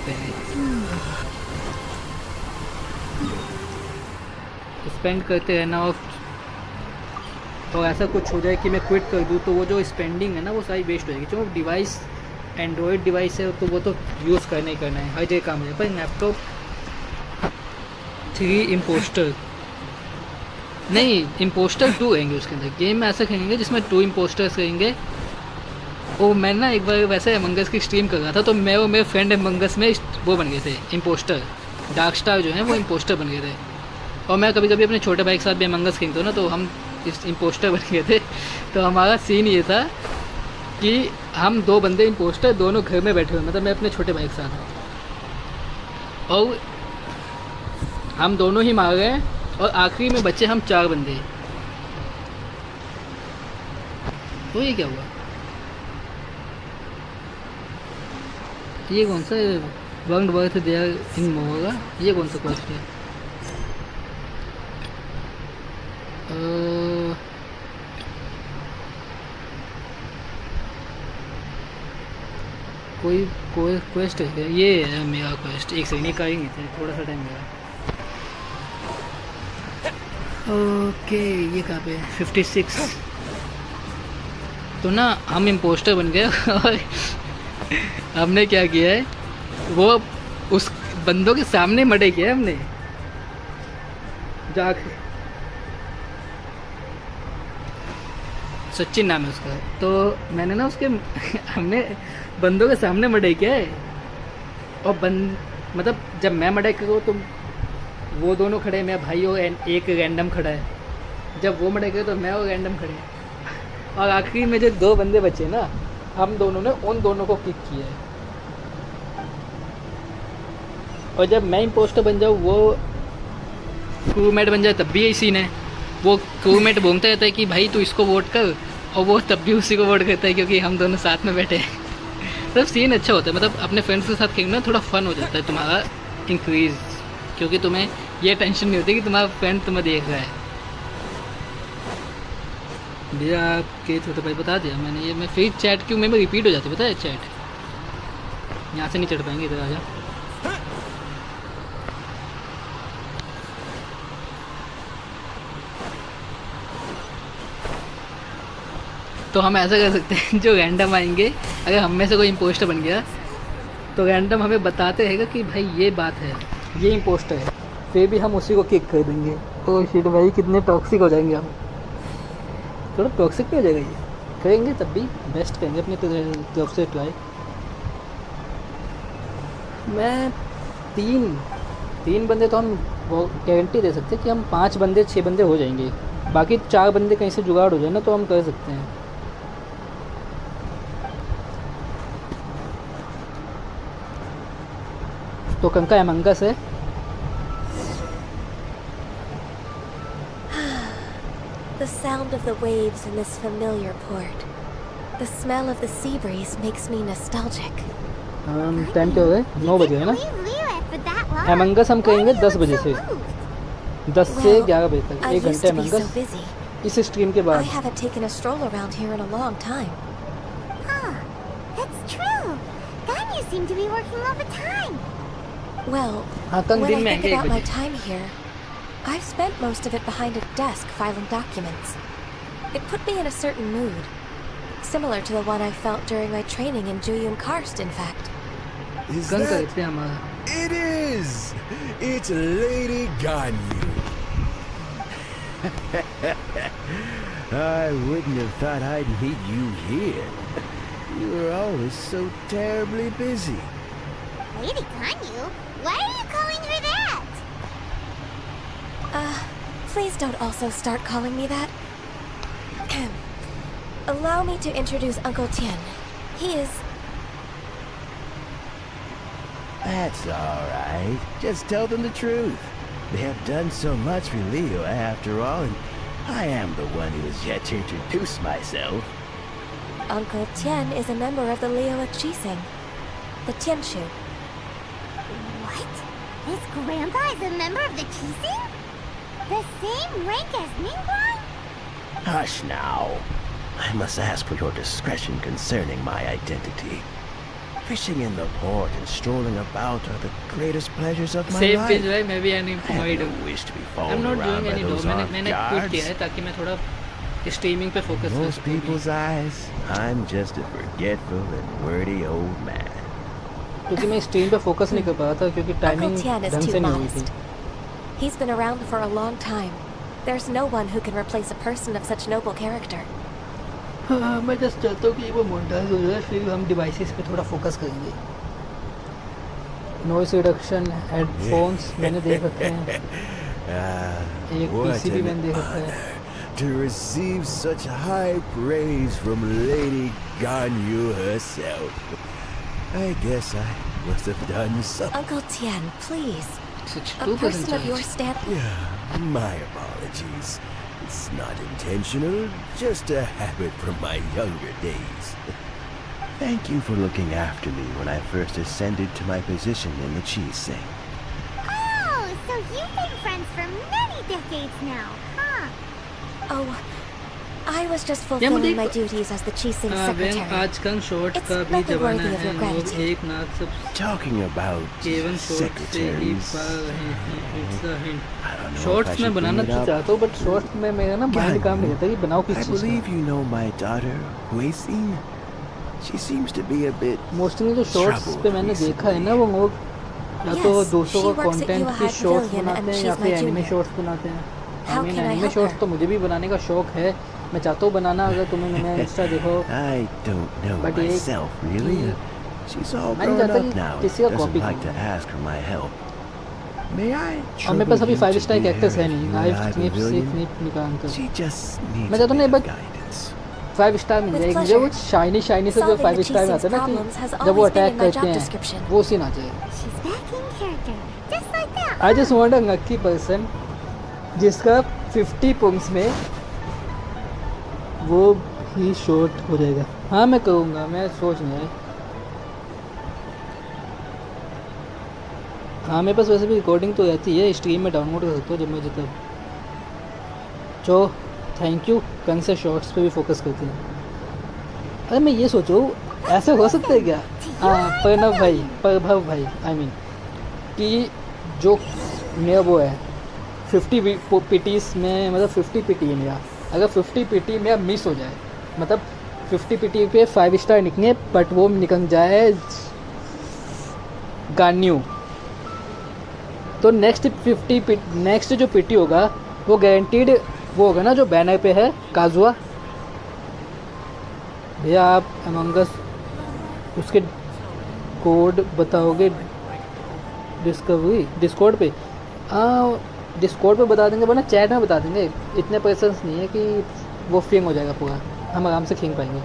स्पेंड करते रहना और ऐसा कुछ हो जाए कि मैं क्विट कर दूँ तो वो जो स्पेंडिंग है ना वो सारी वेस्ट हो जाएगी। जो डिवाइस एंड्रॉयड डिवाइस है तो वो तो यूज़ करना ही करना है, हर जगह काम हो जाए। पर लैपटॉप 3 इम्पोस्टर नहीं, इम्पोस्टर 2 रहेंगे उसके अंदर। गेम में ऐसा खेलेंगे जिसमें 2 इम्पोस्टर्स रहेंगे ओ मैं ना एक बार वैसे अमंगस की स्ट्रीम कर रहा था, तो मैं और मेरे फ्रेंड अमंगस में वो बन गए थे इम्पोस्टर। डार्क स्टार जो है वो इम्पोस्टर बन गए थे। और मैं कभी कभी अपने छोटे भाई के साथ भी अमंगस खेलता हूँ ना, तो हम इस इम्पोस्टर बन गए थे। तो हमारा सीन ये था कि हम 2 बंदे इम्पोस्टर दोनों घर में बैठे हुए, मतलब मैं अपने छोटे भाई के साथ, और हम दोनों ही मार गए और आखिरी में बचे हम 4 बंदे। तो ये क्या हुआ? ये कौन सा वर्ल्ड वर्थ देयर इन मोगा, ये कौन सा क्वेस्ट है? कोई क्वेस्ट है? ये है मेरा क्वेस्ट। एक सेकंड, ये करेंगे थे, थोड़ा सा टाइम लगा। ओके, ये कहाँ पे? 56। तो ना हम इम्पोस्टर बन गए और हमने क्या किया है, वो उस बंदों के सामने मर्डर किया है हमने जाके। सचिन नाम है उसका। तो मैंने ना उसके हमने बंदों के सामने मर्डर किया है। और मतलब जब मैं मर्डर करूँ तो वो दोनों खड़े, मैं भाई और एक रैंडम खड़ा है। जब वो मर्डर करे तो मैं और रैंडम खड़े हैं। और आखिरी में जो 2 बंदे बचे ना, हम दोनों ने उन दोनों को किक किया है। और जब मैं इम्पोस्टर बन जाऊँ, वो क्रूमेट बन जाए, तब भी यही सीन है। वो क्रूमेट बोलता रहता है कि भाई तू इसको वोट कर, और वो तब भी उसी को वोट करता है, क्योंकि हम दोनों साथ में बैठे हैं। तब सीन अच्छा होता है, मतलब अपने फ्रेंड्स के साथ खेलना थोड़ा फन हो जाता है तुम्हारा इंक्रीज, क्योंकि तुम्हें ये टेंशन नहीं होती कि तुम्हारा फ्रेंड तुम्हें देख रहा है। भैया आपके छोटे भाई बता दिया मैंने, ये मैं फिर चैट क्यों में रिपीट हो जाती है, पता है? चैट यहाँ से नहीं चढ़ पाएंगे, इधर आ जा। तो हम ऐसा कर सकते हैं, जो रैंडम आएंगे, अगर हम में से कोई इम्पोस्टर बन गया तो रैंडम हमें बताते रहेगा कि भाई ये बात है, ये इम्पोस्टर है, फिर भी हम उसी को किक कर देंगे। तो शिट भाई, कितने टॉक्सिक हो जाएंगे हम। थोड़ा टॉक्सिक भी हो जाएगा ये, करेंगे तब भी बेस्ट करेंगे अपनी तरफ से ट्राई। मैं 3 बंदे तो हम गारंटी दे सकते हैं कि हम 5 बंदे 6 बंदे हो जाएंगे। बाकी 4 बंदे कहीं से जुगाड़ हो जाए ना, तो हम कर सकते हैं। तो कंका अमंगस है। The sound of the waves in this familiar port. The smell of the sea breeze makes me nostalgic. Time क्या हो गया? 9 बजे है ना? अमंगस हम करेंगे 10 बजे से 10 से 11 बजे तक, 1 घंटे अमंगस इस स्ट्रीम के बाद। I haven't taken a stroll around here in a long time. That's true. God, you seem to be working all the time. Well, when I think about my time here, I've spent most of it behind a desk filing documents. It put me in a certain mood, similar to the one I felt during my training in Juyun Karst, in fact. Is that... It is! It's Lady Ganyu. I wouldn't have thought I'd meet you here. You were always so terribly busy. Lady Ganyu? Why are you calling her that? Please don't also start calling me that. Allow me to introduce Uncle Tian. He is... That's all right. Just tell them the truth. They have done so much for Leo after all, and I am the one who has yet to introduce myself. Uncle Tian is a member of the Leo Chising, the Tianshu. What? His grandpa is a member of the Chising? The same rank as Ningguang? Hush now. I must ask for your discretion concerning my identity. Fishing in the port and strolling about are the greatest pleasures of my life. Same page, right? Maybe I don't wish to be followed I'm not around doing by any those though. armed मैंने quit किया है ताकि मैं थोड़ा streaming पे focus कर सकूं. Most people's eyes, I'm just a forgetful and wordy old man. क्योंकि मैं stream पे focus नहीं कर पा रहा था क्योंकि timing ढंग से नहीं हुई थी. He's been around for a long time. There's no one who can replace a person of such noble character. हाँ, मैं जस्ट चाहता हूँ कि वो मोनिटाइज हो जाए, फिर हम डिवाइसेस पे थोड़ा फोकस करेंगे। नॉइस रिडक्शन, हेडफोन्स मैंने देख रखे हैं, एक पीसी भी मैंने देख रखा है। To receive such high praise from Lady Ganyu herself. I guess I must have done something. Uncle Tian, please. A 62% person of your chance. stamp. Yeah, my apologies. It's not intentional, just a habit from my younger days. Thank you for looking after me when I first ascended to my position in the cheese sing. Oh, so you've been friends for many decades now, huh? Oh, I was just मुझे fulfilling my duties as the Chising secretary. आजकल short It's का भी nothing जमाना worthy of है, your लोग gratitude. एक नाथ सब Talking about केवल शॉर्ट से ही secretaries, पा रहे हैं। It's a hint. I don't know if I shorts should में बनाना bring it तो up. चाहता हूँ, बट शॉर्ट्स में मेरा ना माइंड काम नहीं करता कि बनाओ किस I cheese believe you know my daughter, Huixing. She seems to be a bit का। मोस्टली जो शॉर्ट्स पे मैंने देखा है ना, वो लोग या तो Yes, दूसरों she का works at कंटेंट Yuehai की शॉर्ट्स Pavilion बनाते and हैं या she's फिर my एनिमे junior. शॉर्ट्स बनाते हैं। How I mean, can I anime help shorts her? तो मुझे भी बनाने का शौक है, मैं चाहता हूँ बनाना। अगर तुम्हें मैंने इंस्टा देखो, I don't know But it- myself, really. She's all मैं नहीं grown चाहता up कि now. किसी का Doesn't copy like to ask for my help. May I और मेरे पास trouble अभी you 5 to star be characters है her नहीं। Yuehai life snip Pavilion? Snip निकाल कर She just needs मैं a चाहता हूँ bit ना, of but guidance. 5 star mill With जाएगी मुझे। वो pleasure. शाइनी शाइनी से जो Solving 5 the स्टार में Chising's आता है ना, problems has कि जब वो always been attack in my करते job हैं, description. वो सीन आ जाए। She's back in character, just like that. I just want a lucky person जिसका 50 पॉइंट्स में वो ही शॉर्ट हो जाएगा। हाँ, मैं करूँगा, मैं सोच नहीं है। हाँ, मेरे पास वैसे भी रिकॉर्डिंग तो रहती है, स्ट्रीम में डाउनलोड कर सकते हो जब मुझे तब। तो थैंक यू, कल से शॉर्ट्स पे भी फोकस करते हैं। अरे मैं ये सोचूँ, ऐसे हो सकता है क्या? हाँ, प्रभव भाई आई मीन कि जो मेरा वो है 50 पीटीज में, मतलब 50 पीटी है मेरा। अगर 50 पीटी मेरा मिस हो जाए, मतलब 50 पीटी पे 5 स्टार निकले बट वो निकल जाए गान्यू, तो नेक्स्ट जो पीटी होगा वो गारंटीड वो होगा ना जो बैनर पे है काजुआ। भैया आप अमंग अस उसके कोड बताओगे डिस्कॉर्ड पे? हाँ, डिस्कॉर्ड पे बता देंगे, वरना चैट में बता देंगे। इतने पर्सन्स नहीं है कि वो फिंग हो जाएगा पूरा, हम आराम से खींच पाएंगे।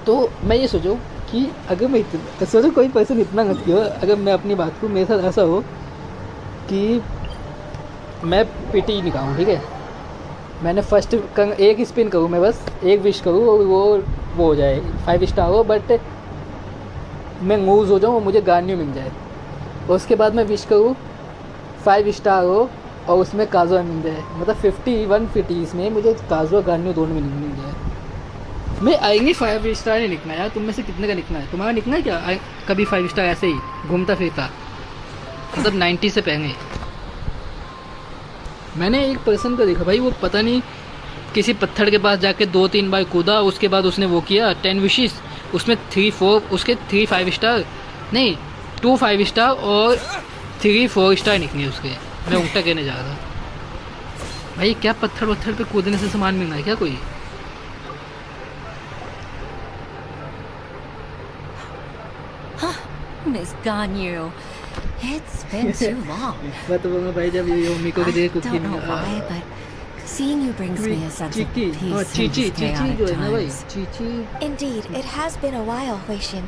तो मैं ये सोचूं कि अगर मैं सोचो कोई पर्सन इतना गलती हो, अगर मैं अपनी बात को, मेरे साथ ऐसा हो कि मैं पीटी निकालूँ, ठीक है, मैंने फर्स्ट एक स्पिन करूँ, मैं बस एक विश करूँ और वो हो जाए 5 स्टार हो, बट मैं मूव हो जाऊँ और मुझे गान्यू मिल जाए। और उसके बाद मैं विश करूँ 5 स्टार हो और उसमें काजुआ मिल जाए, मतलब 51 पीटीज में मुझे काजुआ गान्यू दोनों में मिल जाए। मैं आएंगे 5 स्टार नहीं लिखना यार। तुम में से कितने का लिखना है? तुम्हारा लिखना है क्या कभी 5 स्टार ऐसे ही घूमता फिरता, मतलब 90 से पहले? मैंने एक पर्सन को देखा भाई, वो पता नहीं किसी पत्थर के पास जाके 2-3 बार कूदा, उसके बाद उसने वो किया 10 विशेस, उसमें 3-4 उसके 3 5 स्टार नहीं 2 5 स्टार और 3 4 स्टार निकले उसके। मैं उल्टा कहने जा रहा था भाई, क्या पत्थर पे कूदने से सामान मिलना है क्या कोई? Miss Ganyu, it's been too long. मैं तो बोलूँगा भाई, जब ये ओमी को I they don't know why, but seeing you brings me a sense of peace in these chaotic जो है ना भाई, times. Chichi Indeed, it has been a while, Huixin.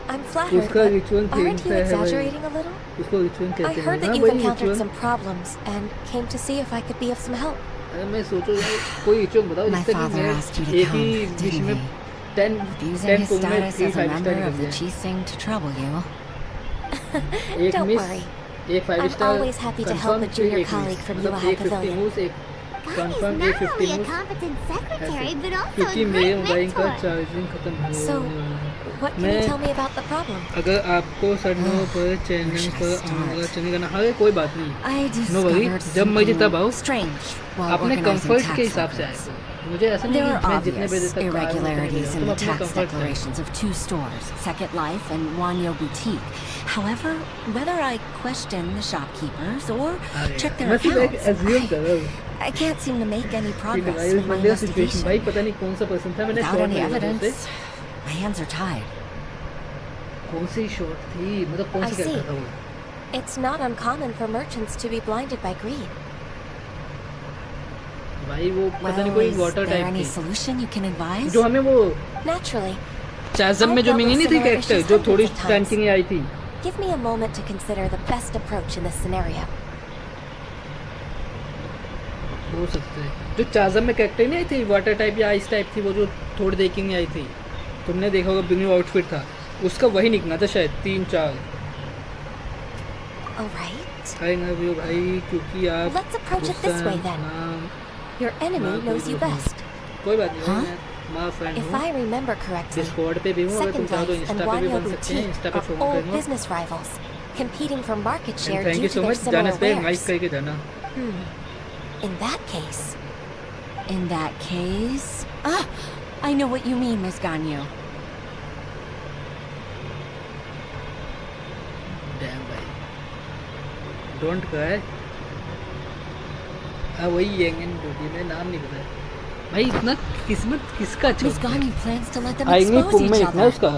I'm उसका flattered, but ritual aren't you है भाई, exaggerating a little? उसको ritual I कहते हैं। heard that हाँ you've भाई, encountered ritual. some problems and came to see if I could be of some help. अरे मैं सोचो यार, कोई रिचुअल बताओ My जिससे कि father मैं asked you to एक ही come, विश didn't में he? 10 Using his पुंग में status 3 as a 5 member star of the निकल Chising to trouble you. जाए। एक Don't मिस, worry. एक 5 I'm star always happy to help a junior colleague from मतलब Yuehai एक 50 Pavilion. Moves, एक God is confirm, not एक 50 only a moves competent secretary, but also a क्योंकि मेरे great mobile का mentor. चार्जिंग खत्म हो So, होने वाला है। what can you मैं tell me about the problem? अगर आपको सडनों पर चैनल पर आऊँगा चलेगा ना? हाँ कोई बात नहीं, I नो वरी, discovered जब मर्जी तब आओ, something strange while अपने organizing कंफर्ट के tax हिसाब से records. आए। मुझे ऐसा नहीं There कि are मैं जितने बजे obvious तक कार irregularities in तुम the अपने tax comfort से declarations of 2 stores, Second Life and Wanyo Boutique. However, whether I question the shopkeepers or check their मैं सिर्फ एक accounts, assume कर रहा हूँ I can't seem to make any कि progress भाई with my मंदिर सिचुएशन भाई investigation. पता नहीं कौन सा पर्सन था मैंने Without शॉट any लिया था उससे evidence, my hands are tied. कौन सी शॉट थी मतलब कौन I सी see. करता था वो It's not uncommon for merchants to be blinded by greed. भाई वो पता नहीं Well, कोई is water there type any थी solution you can advise? जो हमें वो Naturally. चाजम में जो मिनी नहीं थी कैरेक्टर जो थोड़ी टाइम के लिए आई थी Give me a moment to consider the best approach in this scenario. हो सकता है जो चाजम में कैरेक्टर नहीं आई थी वाटर टाइप या आइस टाइप थी वो जो थोड़ी देर में आई थी तुमने देखा होगा ब्लू आउटफिट था उसका वही निकला था शायद 3-4 Alright. आएगा भी भाई क्योंकि आप Let's approach it this way then. Your enemy knows you best. कोई बात नहीं मैं माँ friend If I remember correctly, Discord पे भी हूँ अगर तुम Second चाहो तो Life and इंस्टा पे भी Wanyo बन सकते हैं इंस्टा पे Boutique फॉलो are कर old low business rivals, competing for market share thank due you to so their much similar जाने से लाइक wares. करके जाना In that case, In that case... Ah! I know what you mean, Miss Ganyu. Dam भाई don't cry वही Yangon duty में नाम नहीं पता भाई इतना किस्मत किसका अच्छा Miss Ganyu plans to let them आएंगे expose पुंग में each इतना other. उसका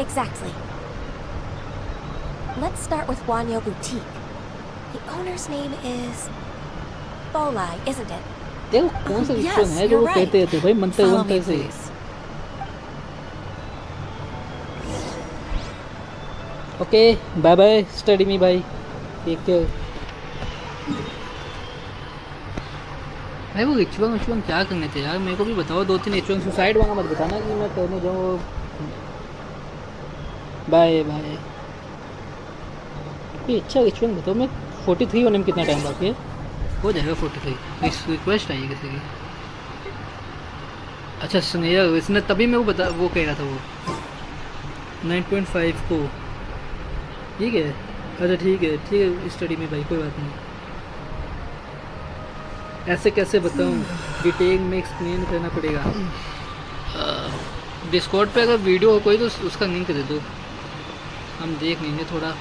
exactly. Let's start with Wanyo Boutique. The owner's name is Bolai, isn't it? देखो कौन सा Yes, रिचुअल है जो you're वो right. कहते थे भाई मंत्र Follow वंत्र me, से please. Okay bye bye study me भाई टेक केयर भाई वो रिचुअल क्या करने थे यार मेरे को भी बताओ 2-3 रिचुअल सुसाइड वाला मत बताना कि मैं करने जाऊँ बाय बाय कोई अच्छा रिचुअल बताओ मैं 43 होने में कितना टाइम बाकी है हो जाएगा 43 रिक्वेस्ट आई है किसी की अच्छा सुनिए इसने तभी मैं वो कह रहा था वो 9.5 को ठीक है अच्छा ठीक है स्टडी में भाई कोई बात नहीं ऐसे कैसे बताऊँ डिटेल में एक्सप्लेन करना पड़ेगा डिस्कॉर्ड पे अगर वीडियो हो कोई तो उसका लिंक दे दो हम देख लेंगे थोड़ा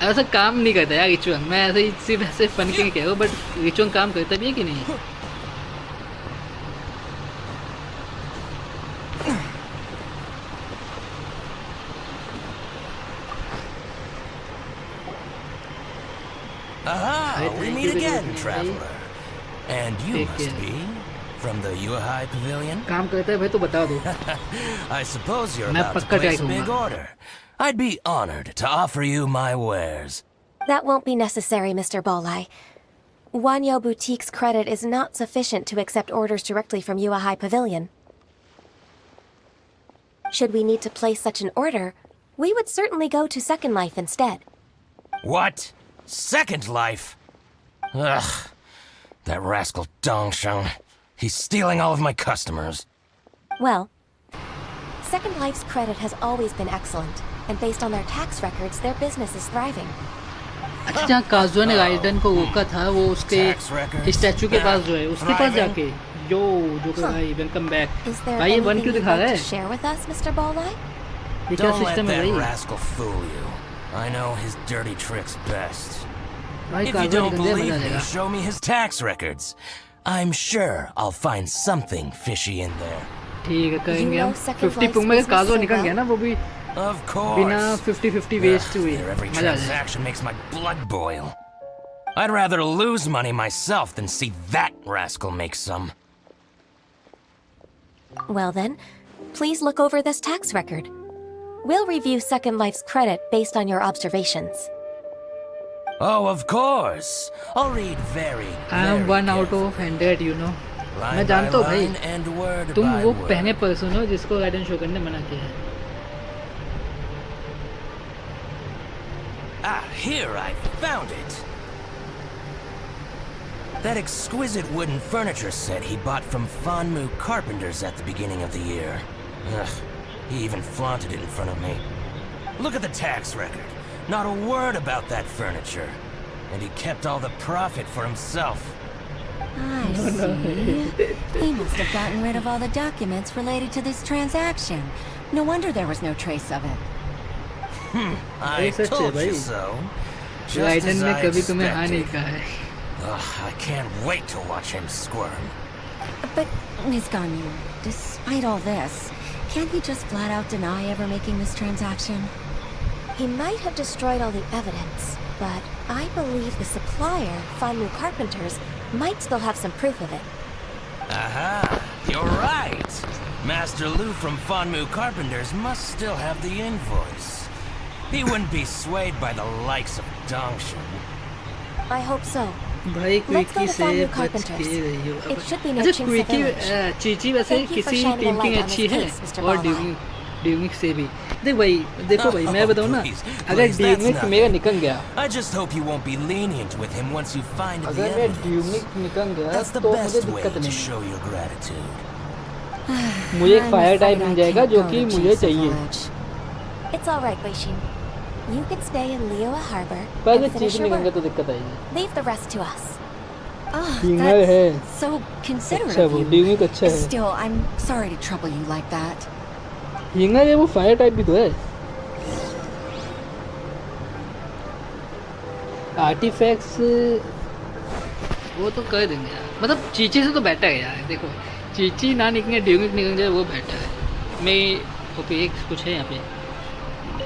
ऐसा काम नहीं करता यार रिचुअल मैं ऐसे ही सिर्फ ऐसे फन के कह रहा हूँ बट रिचुअल काम करता भी है कि नहीं Aha, we meet again, traveler. And you must be from the Yuhai Pavilion? काम करता है भाई तो बता दो I suppose you're मैं about to पक्का ट्राई place a big करूँगा order. I'd be honored to offer you my wares. That won't be necessary, Mr. Bolai. Wanyo Boutique's credit is not sufficient to accept orders directly from Yuahai Pavilion. Should we need to place such an order, we would certainly go to Second Life instead. What? Second Life? Ugh. That rascal Dongsheng. He's stealing all of my customers. Well, Second Life's credit has always been excellent, and based on their tax records, their business is thriving. अच्छा जहाँ काजुआ ने ridden को रोका था वो उसके statue के पास जो है उसके पास जाके जो भाई वेलकम बैक Is there भाई ये वन anything क्यों you'd दिखा like रहा to है share with us, Mr. Bolai? ये क्या Don't let सिस्टम है that भाई rascal fool you. I know his dirty tricks best. भाई If you काजुआ don't निकल गया believe मजा आ me, जाएगा show me his tax records. I'm sure I'll find something fishy in there. ठीक है करेंगे You हम know Second 50 Life's पुंग में business काजुआ so निकल well? गया ना वो भी Of course. बिना 50-50 वेस्ट हुए Their every मजा आ जाएगा transaction makes my blood boil. I'd rather lose money myself than see that rascal make some. Well then, please look over this tax record. We'll review Second Life's credit based on your observations. Oh, of course. I'll read very, I am 1 out of 100 you know मैं जानता हूँ भाई तुम वो पहले person हो जिसको ridden show करने मना किया है Ah, here I found it. That exquisite wooden furniture set he bought from Fanmu Carpenters at the beginning of the year. Ugh, he even flaunted it in front of me. Look at the tax record. Not a word about that furniture. And he kept all the profit for himself. I see. He must have gotten rid of all the documents related to this transaction. No wonder there was no trace of it. I told you so. Just as I expected. I can't wait to watch him squirm. But, Ms. Ganyu, despite all this, can't he just flat out deny ever making this transaction? He might have destroyed all the evidence, but I believe the supplier, Fanmu Carpenters, might still have some proof of it. Aha! You're right! Master Lu from Fanmu Carpenters must still have the invoice. He wouldn't be swayed by the likes of Dongshu. I hope so. भाई quickie से बच के रही हो। अच्छा quickie Chichi वैसे किसी team की अच्छी है और ड्यूमिक से भी। देख भाई देखो भाई मैं बताऊँ ना अगर ड्यूमिक मेरा निकल गया अगर मैं ड्यूमिक निकल गया तो मुझे दिक्कत नहीं मुझे एक फायर टाइप मिल जाएगा जो कि मुझे चाहिए। It's all right, Wei-Shin. You can stay in Liyue Harbor and finish your work. तो दिक्कत आएगी। Leave the rest to us. Oh, हिंगर है। So considerate अच्छा of वो you. ड्यूमिक अच्छा है। Still, I'm sorry to trouble you like that. हिंगर है वो फायर टाइप भी तो है। आर्टिफैक्ट्स वो तो कर देंगे यार मतलब चीची से तो बेटर है यार। देखो चीची ना निकले ड्यूमिक निकल जाए वो बेटर है। मैं ओके एक कुछ है यहाँ पे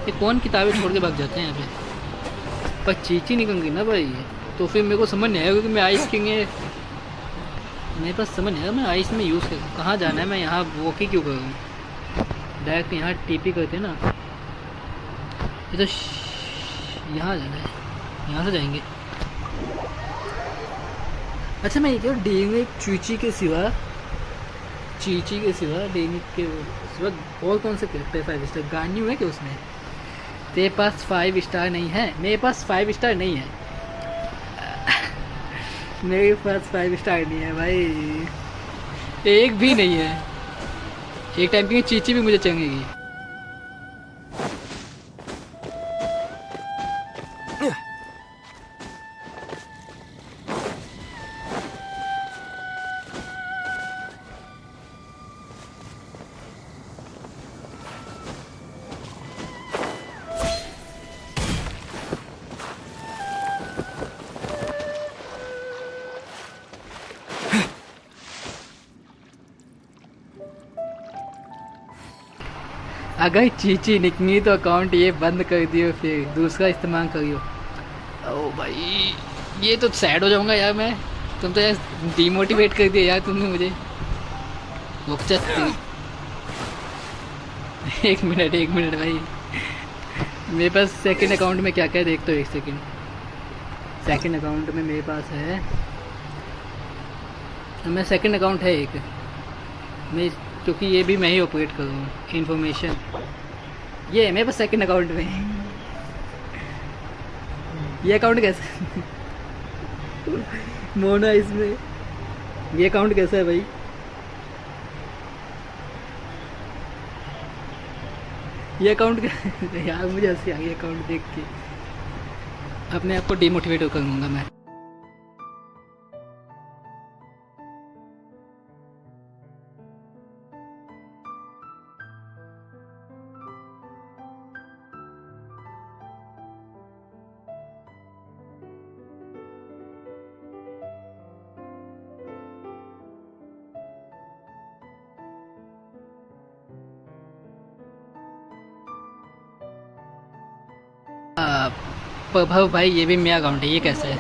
ये कौन किताबें छोड़ के भाग जाते हैं यहाँ पे पर चीची निकल गई ना भाई तो फिर मेरे को समझ नहीं आएगा कि मैं आइस किंग मेरे पास समझ नहीं आएगा मैं आइस में यूज़ करूँ कहाँ जाना है मैं यहाँ वॉक ही क्यों करूँ डायरेक्ट यहाँ टीपी करते ना ये तो यहाँ जाना है यहाँ से जाएंगे। अच्छा मैं ये क्या डेंगे चीची के सिवा डेंगिक के सिवा और कौन से कैरेक्टर 5 स्टार गान्यू है क्या उसमें तेरे पास 5 स्टार नहीं है मेरे पास 5 स्टार नहीं है मेरे पास 5 स्टार नहीं है भाई एक भी नहीं है एक टाइम की चीची भी मुझे चंगेगी। अगर चीची निकली तो अकाउंट ये बंद कर दियो फिर दूसरा इस्तेमाल करियो। ओ भाई ये तो सैड हो जाऊंगा यार मैं तुम तो यार डिमोटिवेट कर दिया यार तुमने मुझे। एक मिनट भाई मेरे पास सेकंड अकाउंट में क्या क्या देखते हो एक सेकंड। सेकंड अकाउंट में मेरे पास है मैं सेकंड अकाउंट है एक मैं क्योंकि ये भी मैं ही ऑपरेट करूँ इन्फॉर्मेशन ये है मेरे पास सेकंड अकाउंट में। ये अकाउंट कैसे मोना इसमें ये अकाउंट कैसा है भाई ये अकाउंट यार मुझे हंसी आ गई अकाउंट देख के अपने आप को डिमोटिवेट कर दूंगा मैं। प्रभव भाई ये भी मेरा अकाउंट है ये कैसे है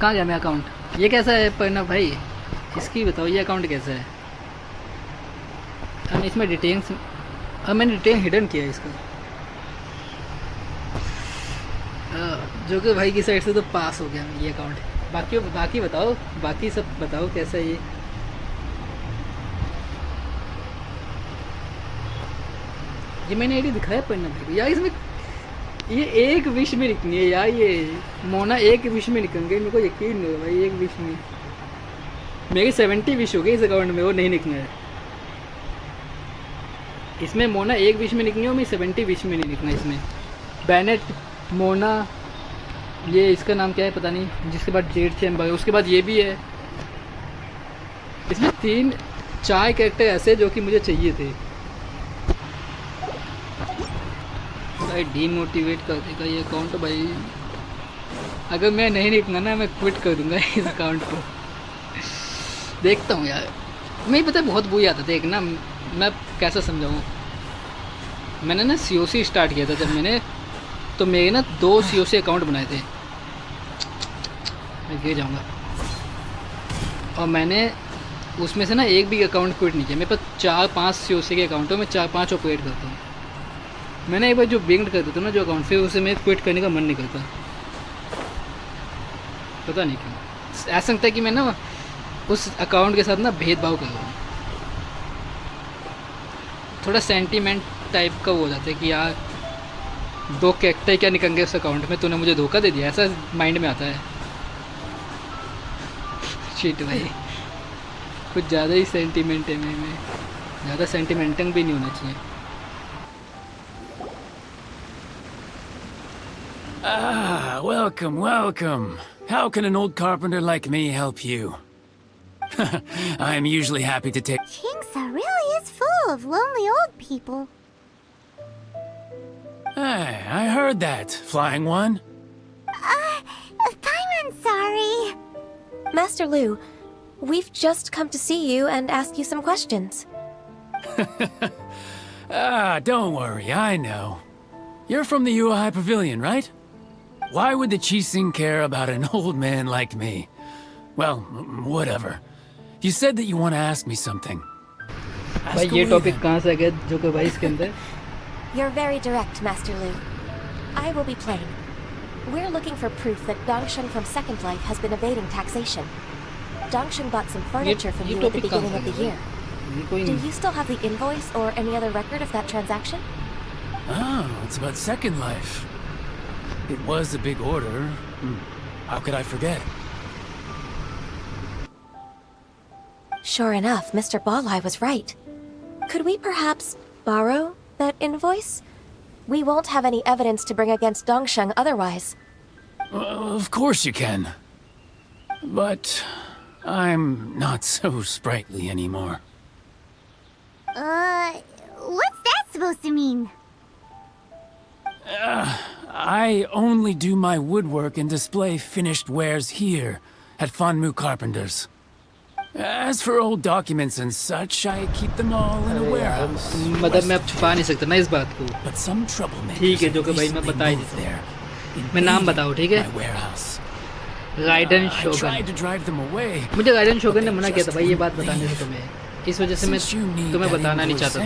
कहाँ गया मेरा अकाउंट ये कैसा है प्रणव भाई इसकी बताओ ये अकाउंट कैसा है। अब इसमें डिटेल्स मैंने डिटेल हिडन किया है इसका जो कि भाई की साइड से तो पास हो गया ये अकाउंट। बाकी बताओ बाकी सब बताओ कैसा है ये मैंने आईडी दिखाया पढ़ना भाई यार इसमें ये एक विश में निकली है यार, ये मोना एक विश में निकल गई, मेरे को यकीन नहीं है भाई, एक विश में। मेरी 70 विश हो गई इस अकाउंट में, वो नहीं निकला है। इसमें मोना एक विश में निकली हो, मैं 70 विश में नहीं निकला इसमें। बैनेट मोना, ये इसका नाम क्या है पता नहीं, जिसके बाद जेड चैम्बर है, उसके बाद ये भी है। इसमें 3-4 कैरेक्टर ऐसे जो कि मुझे चाहिए थे। भाई डीमोटिवेट कर देगा ये अकाउंट भाई, अगर मैं नहीं निकला ना मैं क्विट कर दूंगा इस अकाउंट को। देखता हूँ यार, मैं पता है बहुत बुरी आदत है एक ना, मैं कैसा समझाऊँ। मैंने ना COC स्टार्ट किया था जब मैंने, तो मेरे ना 2 COC अकाउंट बनाए थे, मैं गिर जाऊँगा, और मैंने उसमें से ना एक भी अकाउंट क्विट नहीं किया। मेरे पास 4-5 COC के अकाउंट हो, मैं 4-5 ऑपरेट करता हूँ। मैंने एक बार जो बिंग कर देता हूँ ना जो अकाउंट, फिर उसे मैं क्विट करने का मन नहीं करता, पता नहीं क्यों। ऐसा लगता है कि मैं ना उस अकाउंट के साथ ना भेदभाव कर रहा हूँ, थोड़ा सेंटीमेंट टाइप का हो जाता है कि यार 2 कैरेक्टर क्या निकल गए उस अकाउंट में, तूने मुझे धोखा दे दिया, ऐसा माइंड में आता है। शिट भाई, कुछ ज़्यादा ही सेंटीमेंट है में ज़्यादा सेंटीमेंटल भी नहीं होना चाहिए। Ah, welcome, welcome. How can an old carpenter like me help you? I am usually happy to take... Kingsa really is full of lonely old people. Hey, I heard that, Flying One. I'm sorry. Master Lu, we've just come to see you and ask you some questions. Don't worry, I know. You're from the UI Pavilion, right? Why would the Qixing care about an old man like me? Well, whatever. You said that you want to ask me something. भाई ये topic कहाँ से आ गया जो कि भाई इसके अंदर? You're very direct, Master Lu. I will be plain. We're looking for proof that Dongsheng from Second Life has been evading taxation. Dongsheng bought some furniture from you at the beginning of the year. Do you still have the invoice or any other record of that transaction? Oh, it's about Second Life. It was a big order. How could I forget? Sure enough, Mr. Balai was right. Could we perhaps borrow that invoice? We won't have any evidence to bring against Dongsheng otherwise. Of course you can. But I'm not so sprightly anymore. What's that supposed to mean? I only do my woodwork and display finished wares here at Fanmu Carpenters. As for old documents and such, I keep them all in a warehouse. मतलब मैं अब छुपा नहीं सकता ना इस बात को। But some troublemakers ठीक है जो कि भाई मैं बता ही देता हूँ। मैं नाम बताऊँ ठीक है? राइडन शोगन। मुझे राइडन शोगन ने मना किया था भाई ये बात बताने से तुम्हें, इस वजह से मैं तुम्हें बताना नहीं चाहता था।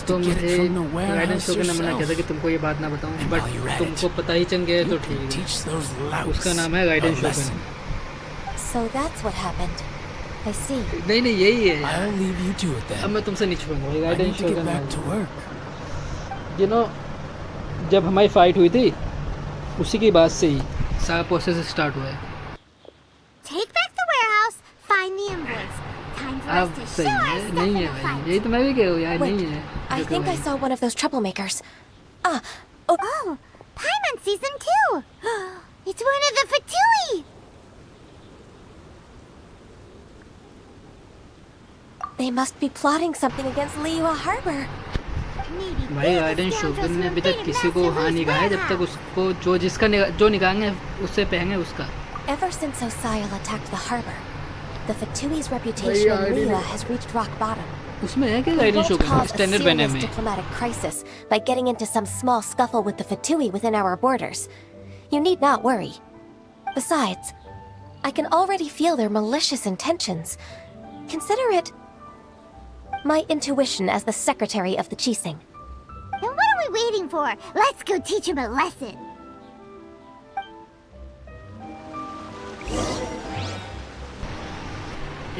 तो मुझे राइडन शोगन ने मना किया था कि तुमको ये बात ना बताऊँ, बट तुमको पता ही चल गया तो ठीक है। उसका नाम है ridden शोगन। So that's what happened. I see. नहीं नहीं यही है। I'll leave you to it then. अब मैं तुमसे नहीं छुपाऊंगा। राइडन शोगन है। You know, जब हमारी फाइट हुई थी उसी के बाद से ही सारा प्रोसेस स्टार्ट हुआ है। Take back the warehouse, find the invoice. Time for us to show our stuff in a fight. यही तो मैं भी कह रहा हूँ यार, नहीं है। I think I saw one of those troublemakers. Oh, Paimon sees them too. It's one of the Fatui. They must be plotting something against Liyue Harbor. भाई राइडन शोगन ने अभी तक किसी को हाँ नहीं कहा है जब तक उसको जो निकालेंगे उससे पहले उसका। Ever since Osial attacked the harbor, the Fatui's reputation in Liyue has reached rock bottom. उसमें है कि राइडन शोगन स्टैंडर्ड बने में diplomatic crisis by getting into some small scuffle with the Fatui within our borders. You need not worry. Besides, I can already feel their malicious intentions. Consider it my intuition as the secretary of the Qixing. Then what are we waiting for? Let's go teach him a lesson.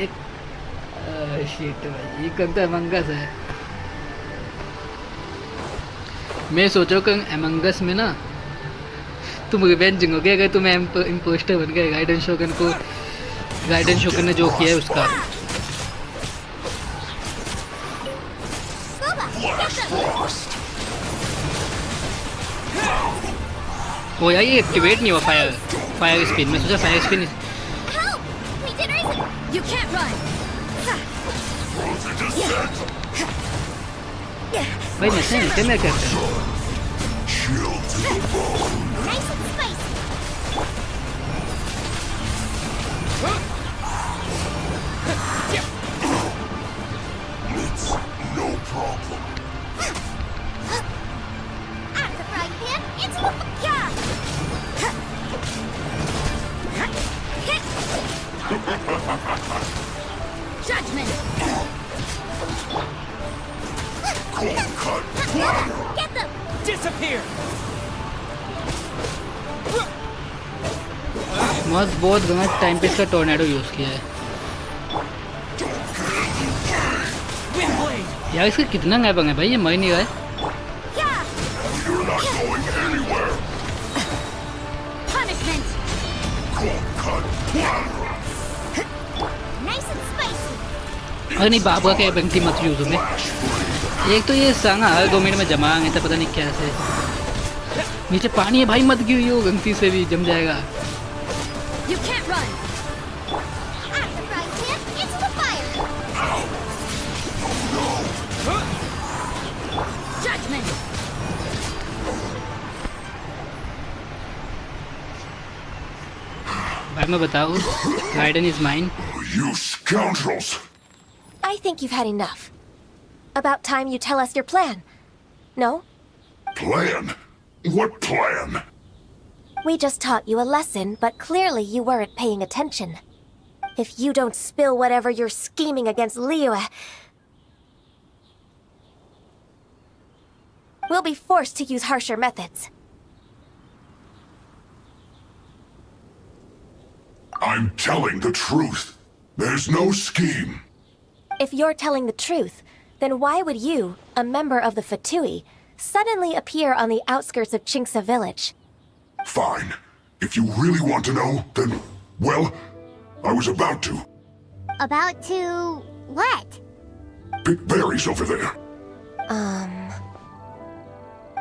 एक shit भाई ये कब तक मंगस है। मैं सोचो कि amongst में ना तुम रिवेंज होगे अगर तुम इम्पोस्टर बन गए गाइडेंस शोगन ने जो किया है उसका। वो यार ये एक्टिवेट नहीं हुआ फायर स्पिन। मैं सोचा fire spin You can't run. भाई मैं नहीं क्या मैं करता Nice and spicy. It's no problem. Out of the frying pan, into the Judgment. Cold cut water. Get them. Disappear. बहुत गलत टाइम पे इसका टोर्नेडो यूज़ किया है यार। इसका कितना गैपंग है भाई, ये मर नहीं रहा है। You're not going anywhere. Punishment. Cold cut water. Nice and spicy. अरे नहीं बाप का क्या बंटी मत यूज़ होंगे। एक तो ये सांगा हर 2 मिनट में जमा है तो पता नहीं कैसे। नीचे पानी है भाई, मत गिरो गलती से भी जम जाएगा। You can't run. Out of the frying pan, into the fire. Judgment. भाई मैं बताऊँ, गाइडन is mine. You scoundrels! I think you've had enough. About time you tell us your plan. No? Plan? What plan? We just taught you a lesson, but clearly you weren't paying attention. If you don't spill whatever you're scheming against Liyue, we'll be forced to use harsher methods. I'm telling the truth. There's no scheme. If you're telling the truth, then why would you, a member of the Fatui, suddenly appear on the outskirts of Chinksa village? Fine. If you really want to know, then, well, I was about to. About to what? Pick berries over there.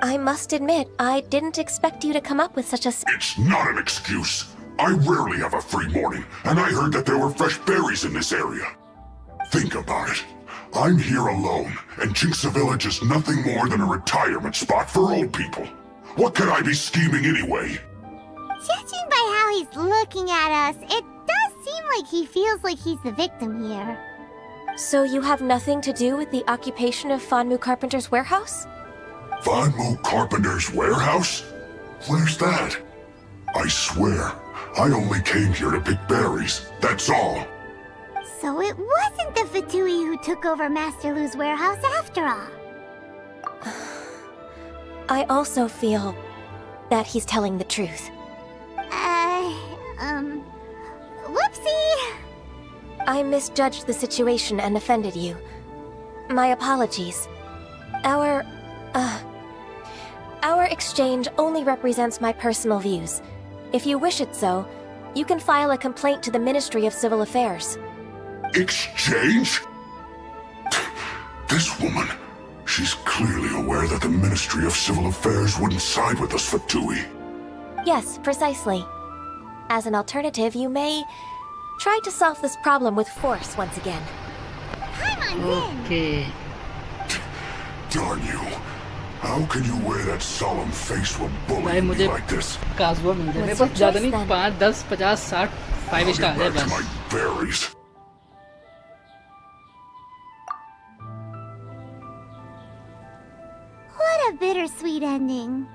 I must admit, I didn't expect you to come up with such a... It's not an excuse. I rarely have a free morning, and I heard that there were fresh berries in this area. Think about it. I'm here alone, and Chinksa Village is nothing more than a retirement spot for old people. What could I be scheming anyway? Judging by how he's looking at us, it does seem like he feels like he's the victim here. So you have nothing to do with the occupation of Fanmu Carpenter's warehouse? Fanmu Carpenter's warehouse? Where's that? I swear, I only came here to pick berries, that's all. So it wasn't the Fatui who took over Master Lu's warehouse after all. I also feel that he's telling the truth. Whoopsie! I misjudged the situation and offended you. My apologies. Our exchange only represents my personal views. If you wish it so, you can file a complaint to the Ministry of Civil Affairs. Exchange? This woman, she's clearly aware that the Ministry of Civil Affairs wouldn't side with us Fatui. Yes, precisely. As an alternative, you may try to solve this problem with force once again. Okay. Darn you. How can you wear that solemn face while bullying me like this? काज़ुआ मिल जाए, मेरे पास ज़्यादा नहीं, 5, 10, 50, 60, 5 star है बस। My berries. What a bittersweet ending.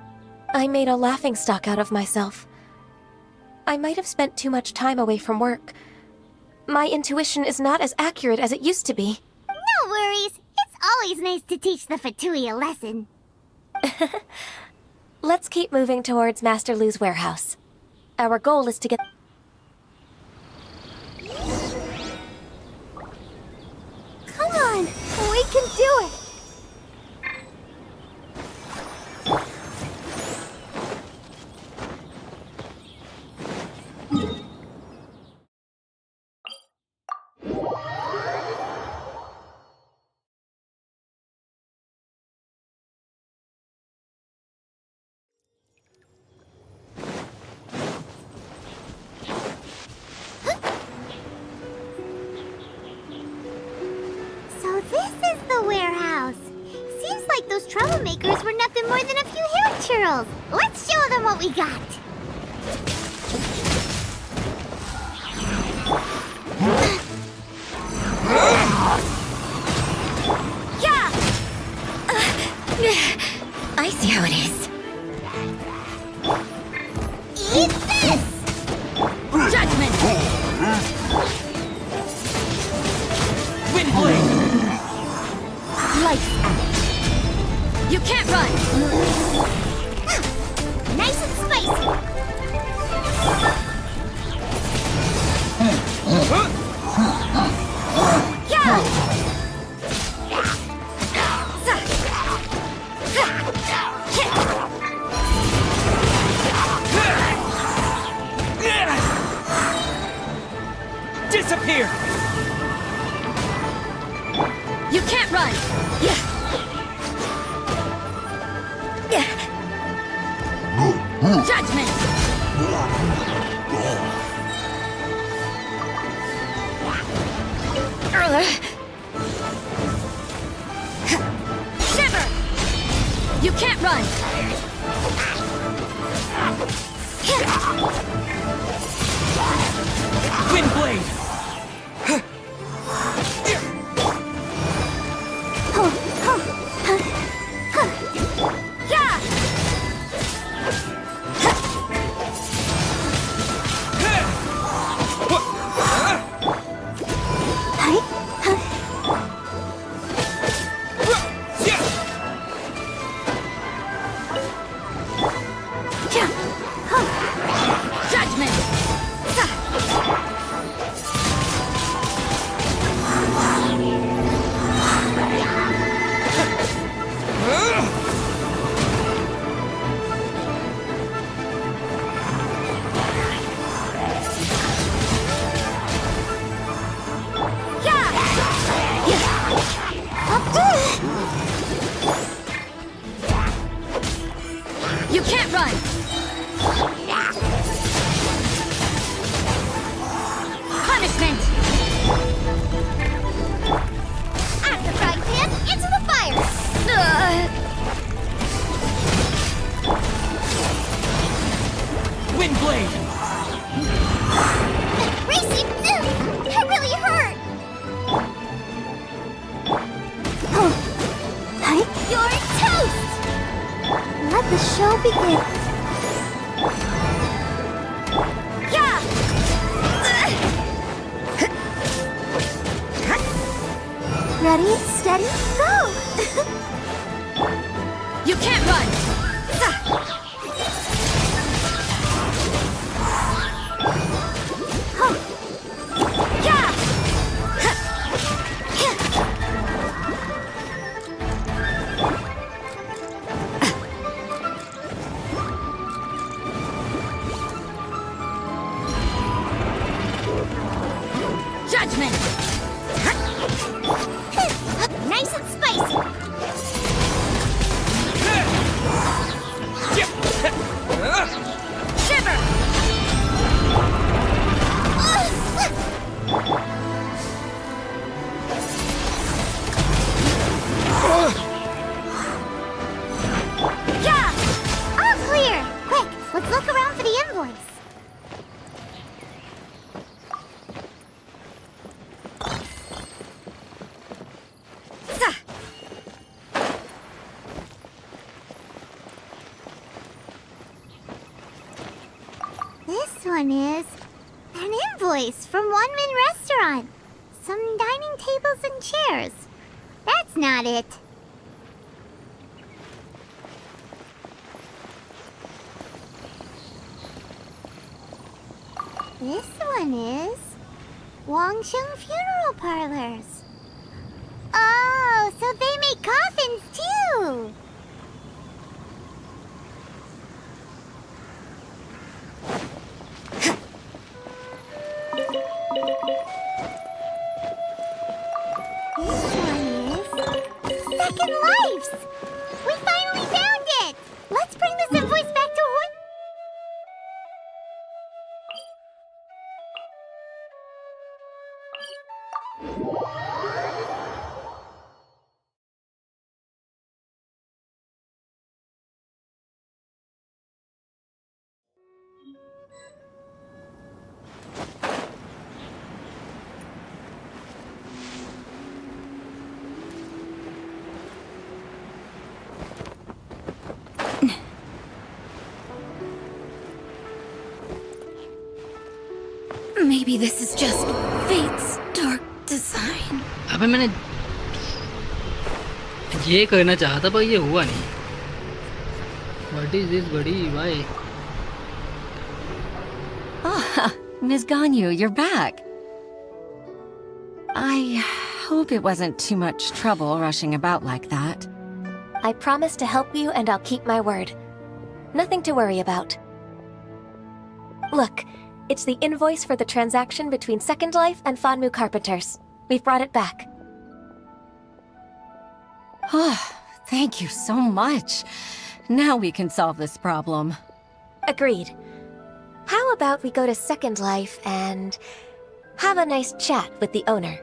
I made a laughingstock out of myself. I might have spent too much time away from work. My intuition is not as accurate as it used to be. No worries. It's always nice to teach the Fatui a lesson. Let's keep moving towards Master Lu's warehouse. Our goal is to get... Come on, we can do it. So this is the warehouse. Seems like those troublemakers were nothing more than a few hair churls. Let's show them what we got. Yeah! I see how it is. Eat this! Judgment! Wind blade! Lights out. You can't run! Nice and spicy! Yeah! Disappear! You can't run! Yeah! Judgment! Shiver! You can't run! Wind blade! Yeah! You can't run! Punishment! Out of the frying pan, into the fire! Wind blade! Racy! That really hurt! You're toast! Let the show begin. Yeah! Ready, steady, go! You can't run! Yeah! Judgment! Nice and spicy! Shiver! Yeah! All clear! Quick, let's look around for the invoice. This one is an invoice from One Man Restaurant. Some dining tables and chairs. That's not it. This one is Wangsheng Funeral Parlors. Oh, so they make coffins too. Second Lives! We finally found it! Let's bring this invoice back to Maybe this is just fate's dark design. अबे मैंने ये करना चाहा था पर ये हुआ नहीं. What is this, buddy? Why? Ah, Ms. Ganyu, you're back. I hope it wasn't too much trouble rushing about like that. I promise to help you and I'll keep my word. Nothing to worry about. Look, it's the invoice for the transaction between Second Life and Fanmu Carpenters. We've brought it back. Oh, thank you so much. Now we can solve this problem. Agreed. How about we go to Second Life and have a nice chat with the owner?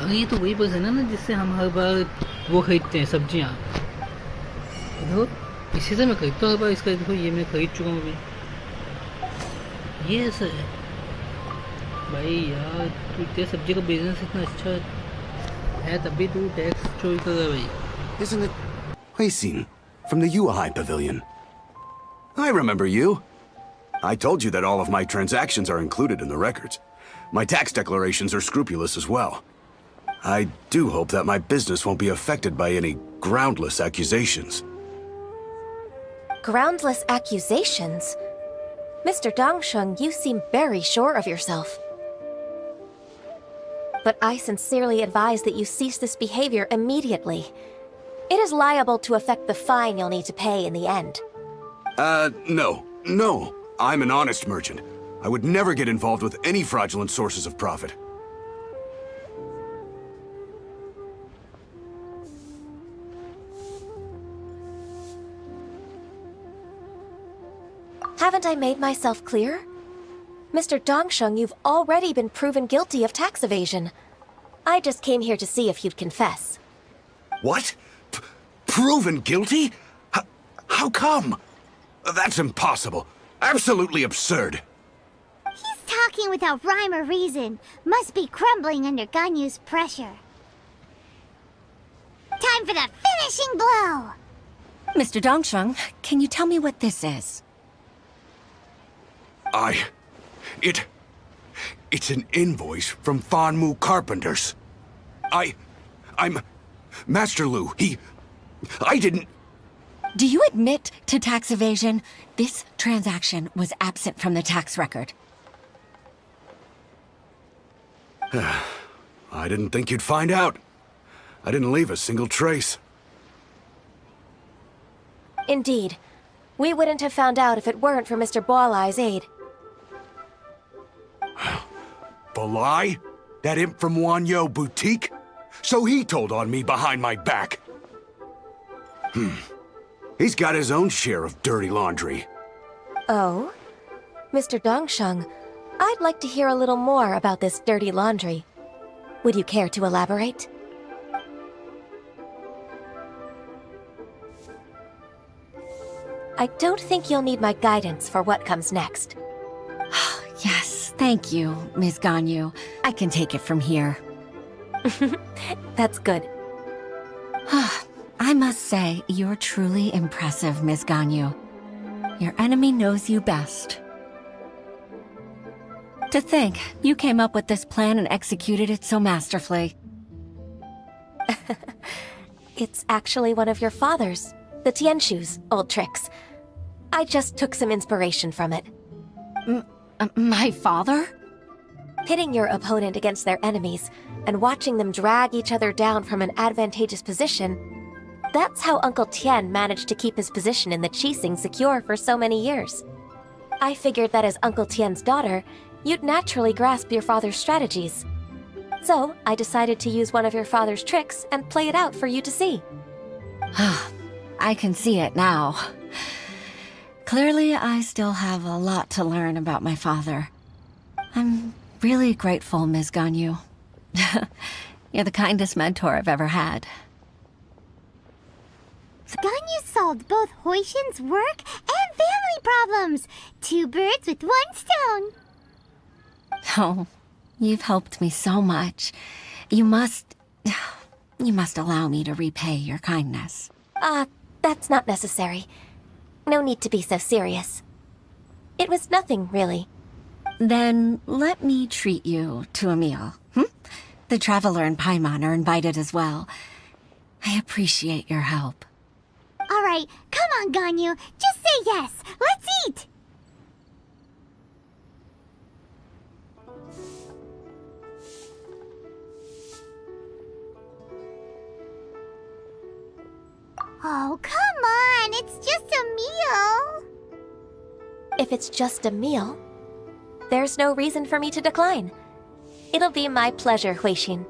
ये तो वही person है ना जिससे हम हर बार वो खरीदते हैं सब्जियाँ. देखो इसी से मैं खरीदता हूँ हर बार इसका. देखो ये मैं खरीद चुका हूँ अभी. ये ऐसा है भाई यार. तू तेरा सब्जी का बिजनेस इतना अच्छा है तभी तू टैक्स चोरी कर रहा है भाई. Isn't it Huixin from the UI Pavilion? I remember you. I told you that all of my transactions are included in the records. My tax declarations are scrupulous as well. I do hope that my business won't be affected by any groundless accusations. Groundless accusations? Mr. Dongsheng, you seem very sure of yourself. But I sincerely advise that you cease this behavior immediately. It is liable to affect the fine you'll need to pay in the end. No. I'm an honest merchant. I would never get involved with any fraudulent sources of profit. Haven't I made myself clear? Mr. Dongsheng, you've already been proven guilty of tax evasion. I just came here to see if you'd confess. What? Proven guilty? How come? That's impossible. Absolutely absurd. He's talking without rhyme or reason. Must be crumbling under Ganyu's pressure. Time for the finishing blow! Mr. Dongsheng, can you tell me what this is? It's an invoice from Fanmu Carpenters. I'm Master Lu. I didn't... Do you admit to tax evasion? This transaction was absent from the tax record. I didn't think you'd find out. I didn't leave a single trace. Indeed. We wouldn't have found out if it weren't for Mr. Boalai's aid. Balai? That imp from Wanyo Boutique? So he told on me behind my back. He's got his own share of dirty laundry. Oh? Mr. Dongsheng, I'd like to hear a little more about this dirty laundry. Would you care to elaborate? I don't think you'll need my guidance for what comes next. Yes, thank you, Ms. Ganyu. I can take it from here. That's good. I must say, you're truly impressive, Ms. Ganyu. Your enemy knows you best. To think, you came up with this plan and executed it so masterfully. It's actually one of your father's, the Tianshu's, old tricks. I just took some inspiration from it. My father? Pitting your opponent against their enemies and watching them drag each other down from an advantageous position. That's how Uncle Tien managed to keep his position in the Qixing secure for so many years. I figured that as Uncle Tien's daughter, you'd naturally grasp your father's strategies. So, I decided to use one of your father's tricks and play it out for you to see. I can see it now. Clearly, I still have a lot to learn about my father. I'm really grateful, Ms. Ganyu. You're the kindest mentor I've ever had. Ganyu solved both Huixin's work and family problems. 2 birds with 1 stone. Oh, you've helped me so much. You must allow me to repay your kindness. That's not necessary. No need to be so serious. It was nothing, really. Then let me treat you to a meal. The Traveler and Paimon are invited as well. I appreciate your help. All right, come on, Ganyu. Just say yes. Let's eat. Oh, come on. It's just a meal. If it's just a meal, there's no reason for me to decline. It'll be my pleasure, Huixin.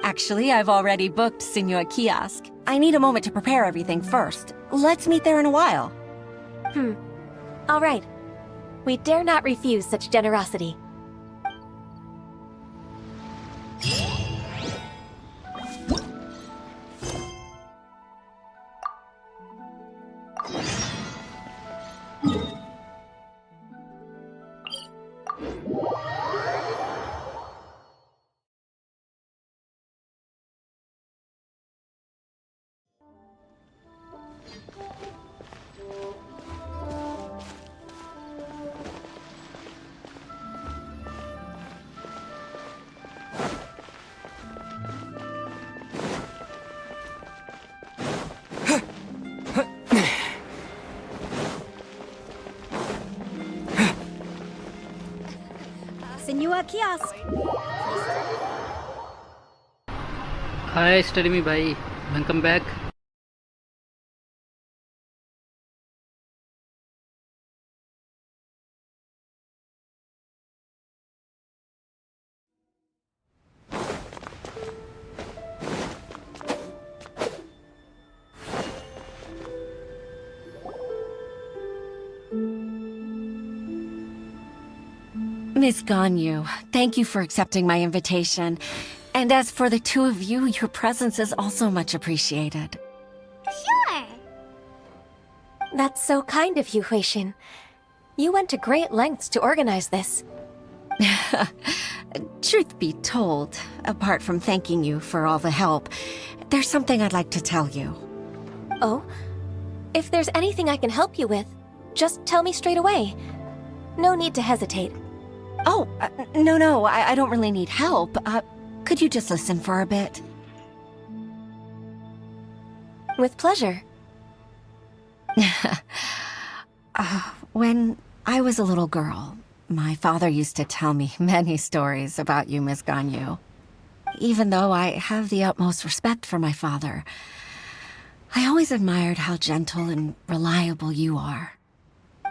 Actually, I've already booked Senor Kiosk. I need a moment to prepare everything first. Let's meet there in a while. All right. We dare not refuse such generosity. Senor Kiosk. Hi, study me, bhai. Welcome back. Miss Ganyu, thank you for accepting my invitation. And as for the 2 of you, your presence is also much appreciated. Sure. That's so kind of you, Huixin. You went to great lengths to organize this. Truth be told, apart from thanking you for all the help, there's something I'd like to tell you. Oh? If there's anything I can help you with, just tell me straight away. No need to hesitate. Oh, no, I don't really need help. Could you just listen for a bit? With pleasure. When I was a little girl, my father used to tell me many stories about you, Miss Ganyu. Even though I have the utmost respect for my father, I always admired how gentle and reliable you are.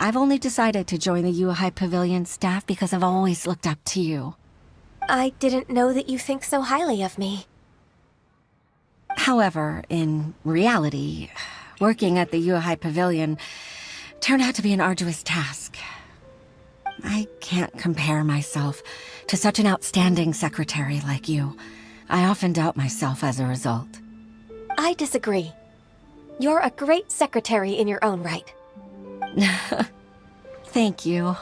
I've only decided to join the Yuhai Pavilion staff because I've always looked up to you. I didn't know that you think so highly of me. However, in reality, working at the Yuhai Pavilion turned out to be an arduous task. I can't compare myself to such an outstanding secretary like you. I often doubt myself as a result. I disagree. You're a great secretary in your own right. Thank you.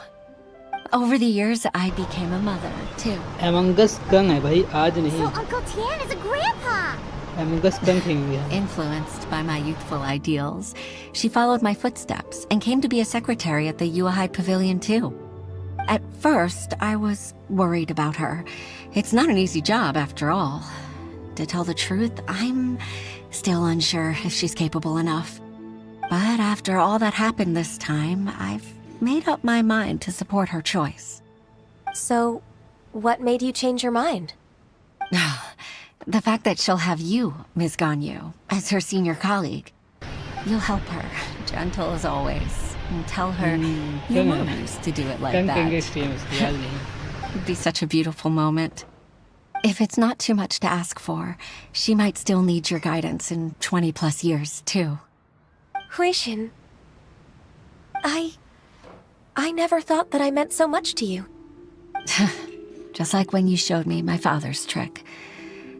Over the years, I became a mother, too. Among Us कहाँ है भाई आज So नहीं Uncle Tian is a grandpa! Among Us कहाँ थी हुई है Influenced by my youthful ideals, she followed my footsteps and came to be a secretary at the Yuahai Pavilion, too. At first, I was worried about her. It's not an easy job, after all. To tell the truth, I'm still unsure if she's capable enough. But after all that happened this time, I've made up my mind to support her choice. So, what made you change your mind? The fact that she'll have you, Ms. Ganyu, as her senior colleague. You'll help her, gentle as always, and tell her your mom used to do it like that. It'd be such a beautiful moment. If it's not too much to ask for, she might still need your guidance in 20+ years, too. Huixin, I never thought that I meant so much to you. Just like when you showed me my father's trick.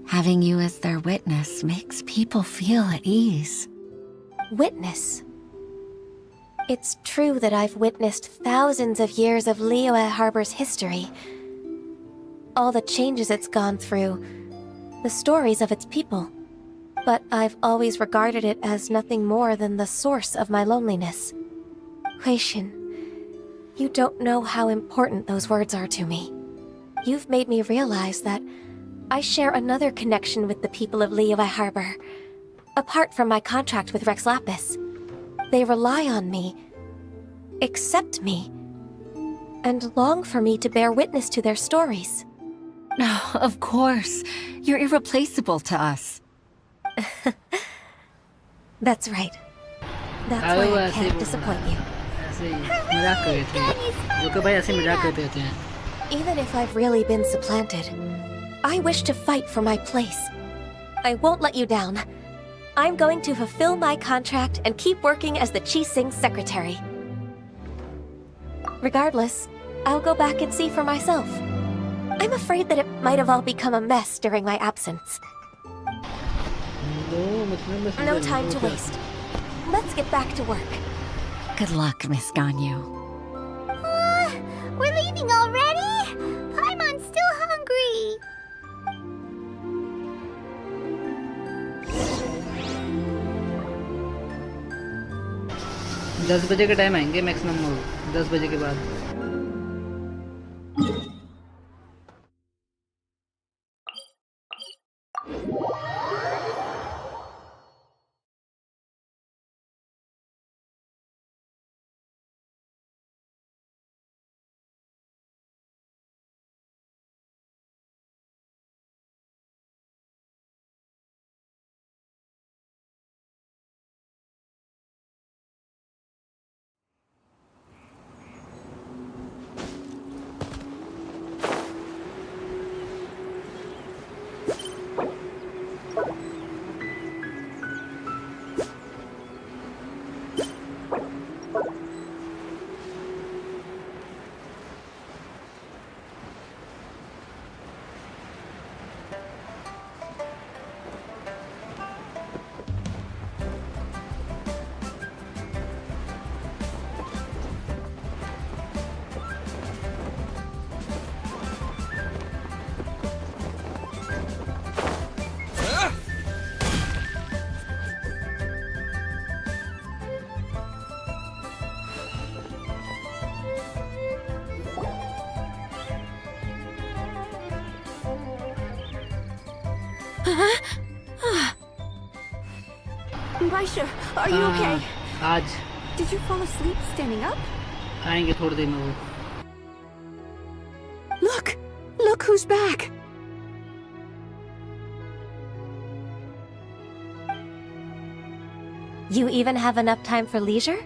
Having you as their witness makes people feel at ease. Witness? It's true that I've witnessed thousands of years of Liyue Harbor's history. All the changes it's gone through, the stories of its people. But I've always regarded it as nothing more than the source of my loneliness. Huixin, you don't know how important those words are to me. You've made me realize that I share another connection with the people of Liyue Harbor. Apart from my contract with Rex Lapis, they rely on me, accept me, and long for me to bear witness to their stories. Oh, of course. You're irreplaceable to us. That's right. That's why I can't disappoint you. मजाक कर रहे थे जो कि भाई ऐसे मजाक करते रहते हैं Even if I've really been supplanted, I wish to fight for my place. I won't let you down. I'm going to fulfill my contract and keep working as the Qixing secretary. Regardless, I'll go back and see for myself. I'm afraid that it might have all become a mess during my absence. No time to waste. Let's get back to work. Good luck, Miss Ganyu. We're leaving already? Paimon's still hungry. दस बजे के time आएंगे maximum 10 बजे के बाद Baisha, are you okay? आज Did you fall asleep standing up? आएंगे थोड़ी देर में वो Look! Look who's back! You even have enough time for leisure?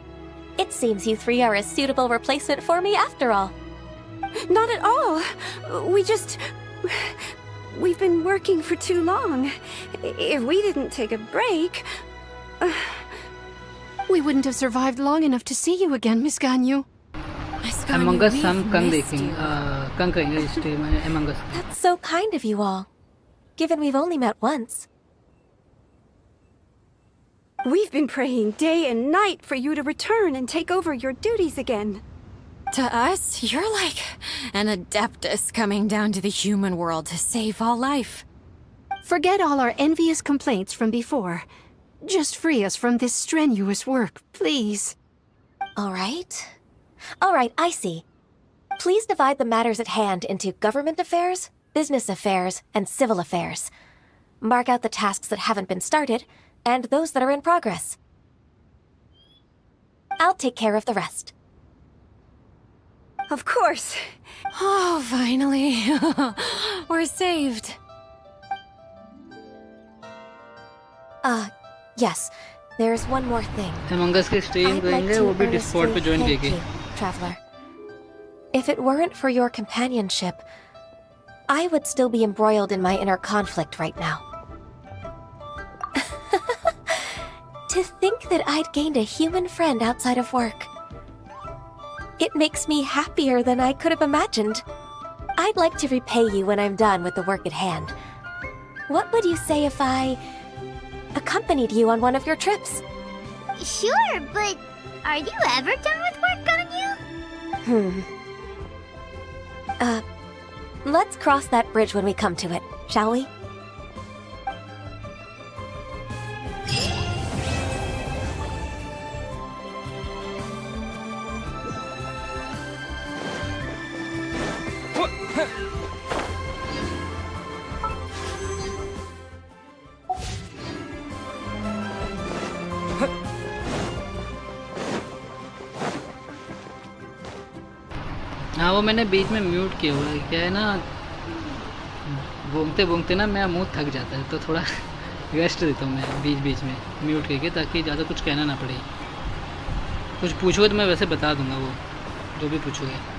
It seems you three are a suitable replacement for me after all. Not at all! We've been working for too long. If we didn't take a break... We wouldn't have survived long enough to see you again, Miss Ganyu. Among Us हम कल देखेंगे कल करेंगे stream Among Us That's so kind of you all, given we've only met once. We've been praying day and night for you to return and take over your duties again. To us, you're like an adeptus coming down to the human world to save all life. Forget all our envious complaints from before. Just free us from this strenuous work, please. All right. All right, I see. Please divide the matters at hand into government affairs, business affairs, and civil affairs. Mark out the tasks that haven't been started, and those that are in progress. I'll take care of the rest. Of course. Oh, finally. We're saved. Yes. There's one more thing. Among Us के stream करेंगे वो भी Discord पे join Thank कीजिए. you, Traveler. If it weren't for your companionship, I would still be embroiled in my inner conflict right now. To think that I'd gained a human friend outside of work. It makes me happier than I could have imagined. I'd like to repay you when I'm done with the work at hand. What would you say if I accompanied you on one of your trips? Sure, but are you ever done with work on you? Let's cross that bridge when we come to it, shall we? हाँ वो मैंने बीच में mute किया हुआ है. क्या है ना, बोलते बोलते ना मेरा मुंह थक जाता है, तो थोड़ा रेस्ट देता हूँ मैं बीच बीच में म्यूट करके, ताकि ज़्यादा कुछ कहना ना पड़े. कुछ पूछोगे तो मैं वैसे बता दूंगा, वो जो भी पूछोगे.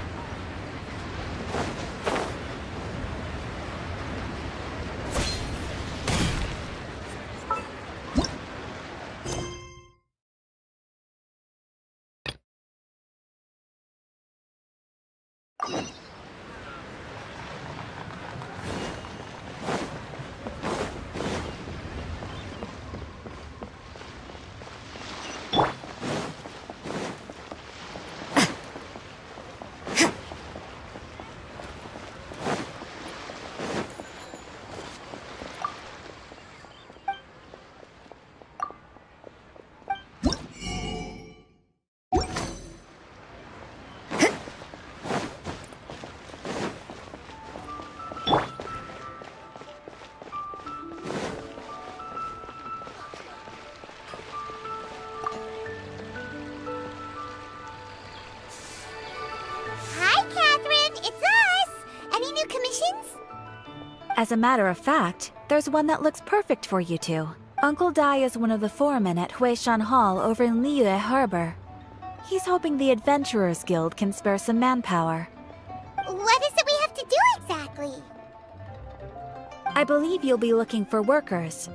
As a matter of fact, there's one that looks perfect for you two. Uncle Dai is one of the foremen at Huishan Hall over in Liyue Harbor. He's hoping the Adventurers Guild can spare some manpower. What is it we have to do exactly? I believe you'll be looking for workers.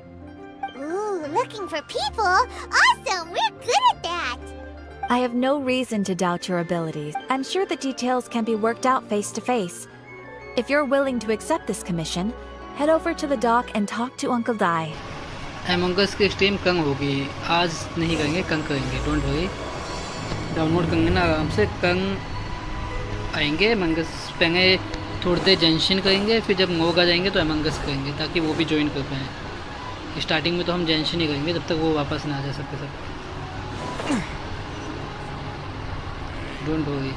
Ooh, looking for people? Awesome! We're good at that! I have no reason to doubt your abilities. I'm sure the details can be worked out face to face. If you're willing to accept this commission, head over to the dock and talk to Uncle Dai. Among Us की stream कल होगी, आज नहीं करेंगे, कल करेंगे. Don't worry, download करेंगे ना आराम से. कल आएंगे Among Us, पहले थोड़ी देर जेंशिन करेंगे, फिर जब मोग आ जाएंगे तो Among Us करेंगे, ताकि वो भी ज्वाइन कर पाएँ. स्टार्टिंग में तो हम जेंशिन ही करेंगे जब तक वो वापस ना आ जाए सबके सब. Don't worry.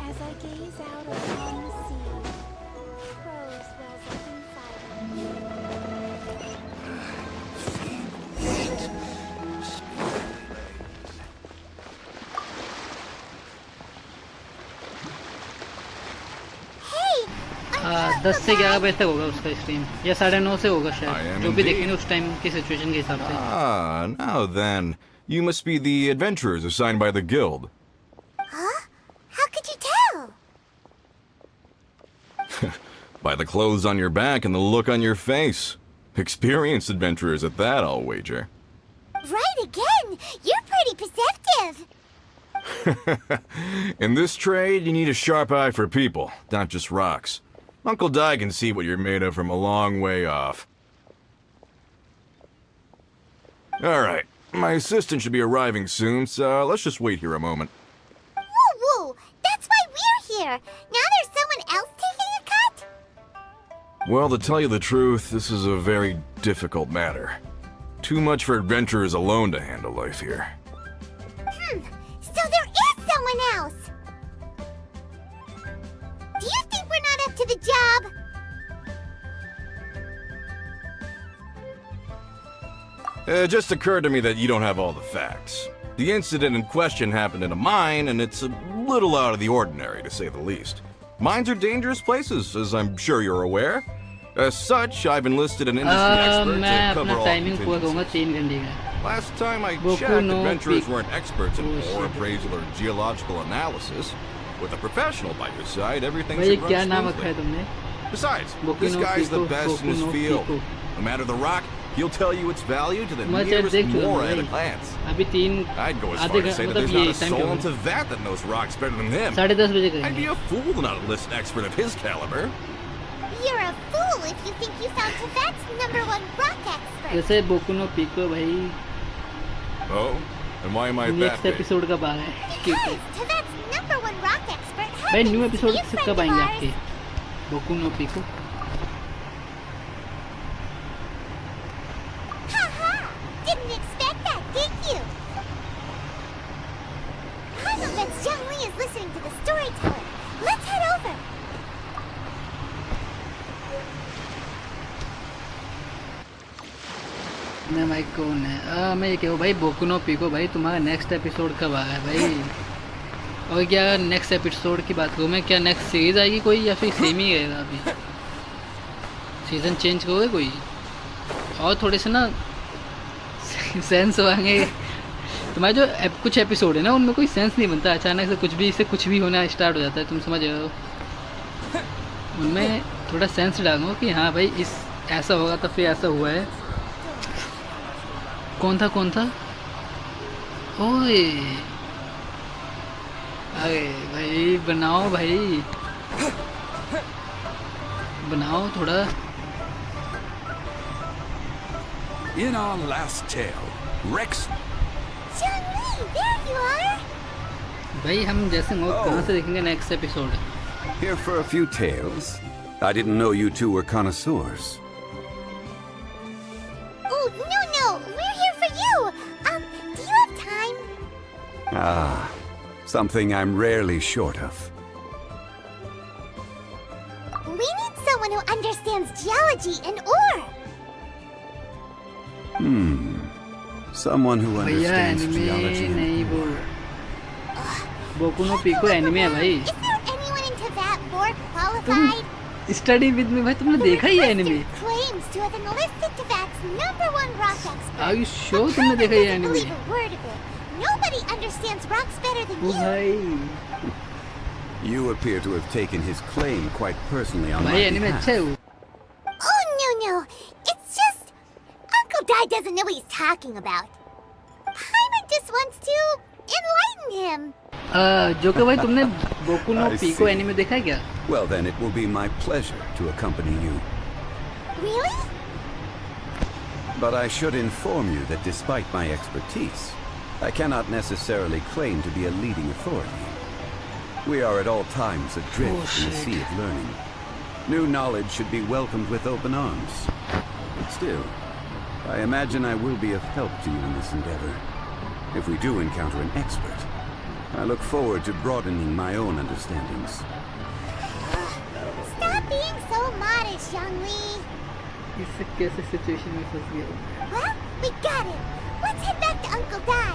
As I gaze out upon the sea, prose wells up inside me. Hey! 10 से 11 बजे तक होगा उसका स्ट्रीम, या 9:30 से होगा शायद, जो भी देखेंगे उस टाइम की सिचुएशन के हिसाब से. Ah, now then. You must be the adventurers assigned by the guild. Huh? How could you tell? By the clothes on your back and the look on your face. Experienced adventurers at that, I'll wager. Right again! You're pretty perceptive! In this trade, you need a sharp eye for people, not just rocks. Uncle Di can see what you're made of from a long way off. Alright, my assistant should be arriving soon, so let's just wait here a moment. Woo-woo! That's why we're here! Now there's someone else taking a cut? Well, to tell you the truth, this is a very difficult matter. Too much for adventurers alone to handle life here. So there is someone else! Do you think we're not up to the job? It just occurred to me that you don't have all the facts. The incident in question happened in a mine, and it's a little out of the ordinary, to say the least. Mines are dangerous places, as I'm sure you're aware. As such, I've enlisted an industry expert to cover all contingencies. Last time I checked, adventurers weren't experts in ore appraisal or geological analysis. With a professional by your side, everything should run smoothly. Besides, this guy's the best in his field. No matter the rock, he'll tell you its value to the nearest more at a glance. I'd go as far to say that there's not a soul in Teyvat that knows rocks better than him. I'd be a fool to not enlist an expert of his caliber. You're a fool if you think you found Teyvat's #1 rock expert. जैसे बोकू no pico भाई. Oh, and why am I that next big? episode का भाग है. Because Teyvat's #1 rock expert भाई happens new to be episode a friend कब of आएंगे ours. आपके? Boku no Pico. Haha! Didn't expect that, did you? I know that Zhongli is listening to the storyteller. Let's head over. मैं भाई कौन है? मैं ये कहूँ भाई बोकू नो पीको भाई तुम्हारा नेक्स्ट एपिसोड कब आ है भाई? और क्या नेक्स्ट एपिसोड की बात करूँ मैं, क्या नेक्स्ट सीरीज आएगी कोई या फिर सेम ही रहेगा? अभी सीजन चेंज करोगे कोई? और थोड़े से ना सेंस होंगे तुम्हारे जो कुछ एपिसोड है ना उनमें कोई सेंस नहीं बनता, अचानक से कुछ भी होना स्टार्ट हो जाता है, तुम समझ रहे हो? उनमें थोड़ा सेंस डालो कि हाँ भाई इस ऐसा होगा तो फिर ऐसा हुआ है. कौन था? ओए अरे भाई बनाओ थोड़ा. In our last tale, Rex. Zhongli, there you are. भाई हम जैसे हो कहाँ से देखेंगे next episode? Here for a few tales. I didn't know you two were connoisseurs. Oh, no, we're here for you. Do you have time? Ah, something I'm rarely short of. We need someone who understands geology and ore. Someone who भैया understands anime geology and नहीं बोल. बोकू no pico anime है भाई. Is there anyone in Teyvat more qualified? Study with में भाई तुमने देखा ही है anime? Claims to have enlisted Teyvat's #1 rock expert. Are you sure तुमने देखा ही है I anime? believe a word of it. Nobody understands rocks better than oh you. भाई You appear to have taken his claim quite personally on my भाई anime behalf. अच्छा है वो. Oh, no. It's just... Uncle Dai doesn't know what he's talking about. Paimon just wants to enlighten him. जो कि भाई तुमने Boku no I Pico see. Anime देखा है क्या? Well, then it will be my pleasure to accompany you. Really? But I should inform you that despite my expertise, I cannot necessarily claim to be a leading authority. We are at all times adrift in a sea of learning. New knowledge should be welcomed with open arms. Still, I imagine I will be of help to you in this endeavor. If we do encounter an expert, I look forward to broadening my own understandings. Stop being so modest, Zhongli. इससे कैसे situation में फंस गया? Well, we got it. Let's head back to Uncle Dai.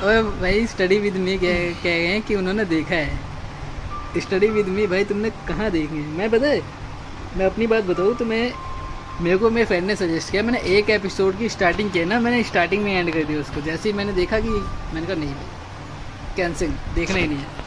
और भाई study with me कह गए हैं कि उन्होंने देखा है। स्टडी विद मी भाई तुमने कहाँ देखी है? मैं पता है, मैं अपनी बात बताऊँ तो मेरे को मेरे फ्रेंड ने सजेस्ट किया, मैंने एक एपिसोड की स्टार्टिंग किया ना, मैंने स्टार्टिंग में एंड कर दिया उसको। जैसे ही मैंने देखा कि मैंने कहा नहीं कैंसिल, देखना ही नहीं है।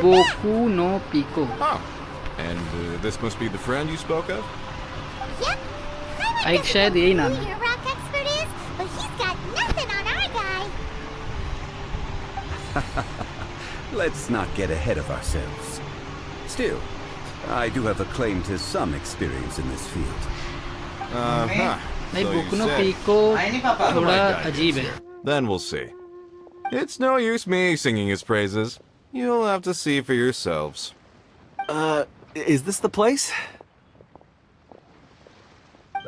Boku no Pico. Oh, and this must be the friend you spoke of? Yep. I शायद यही नाम है। Your rock expert is, but he's got nothing on our guy. Let's not get ahead of ourselves. Still, I do have a claim to some experience in this field. भाई बोकू no pico थोड़ा अजीब है। Then we'll see. It's no use me singing his praises. You'll have to see for yourselves. Is this the place?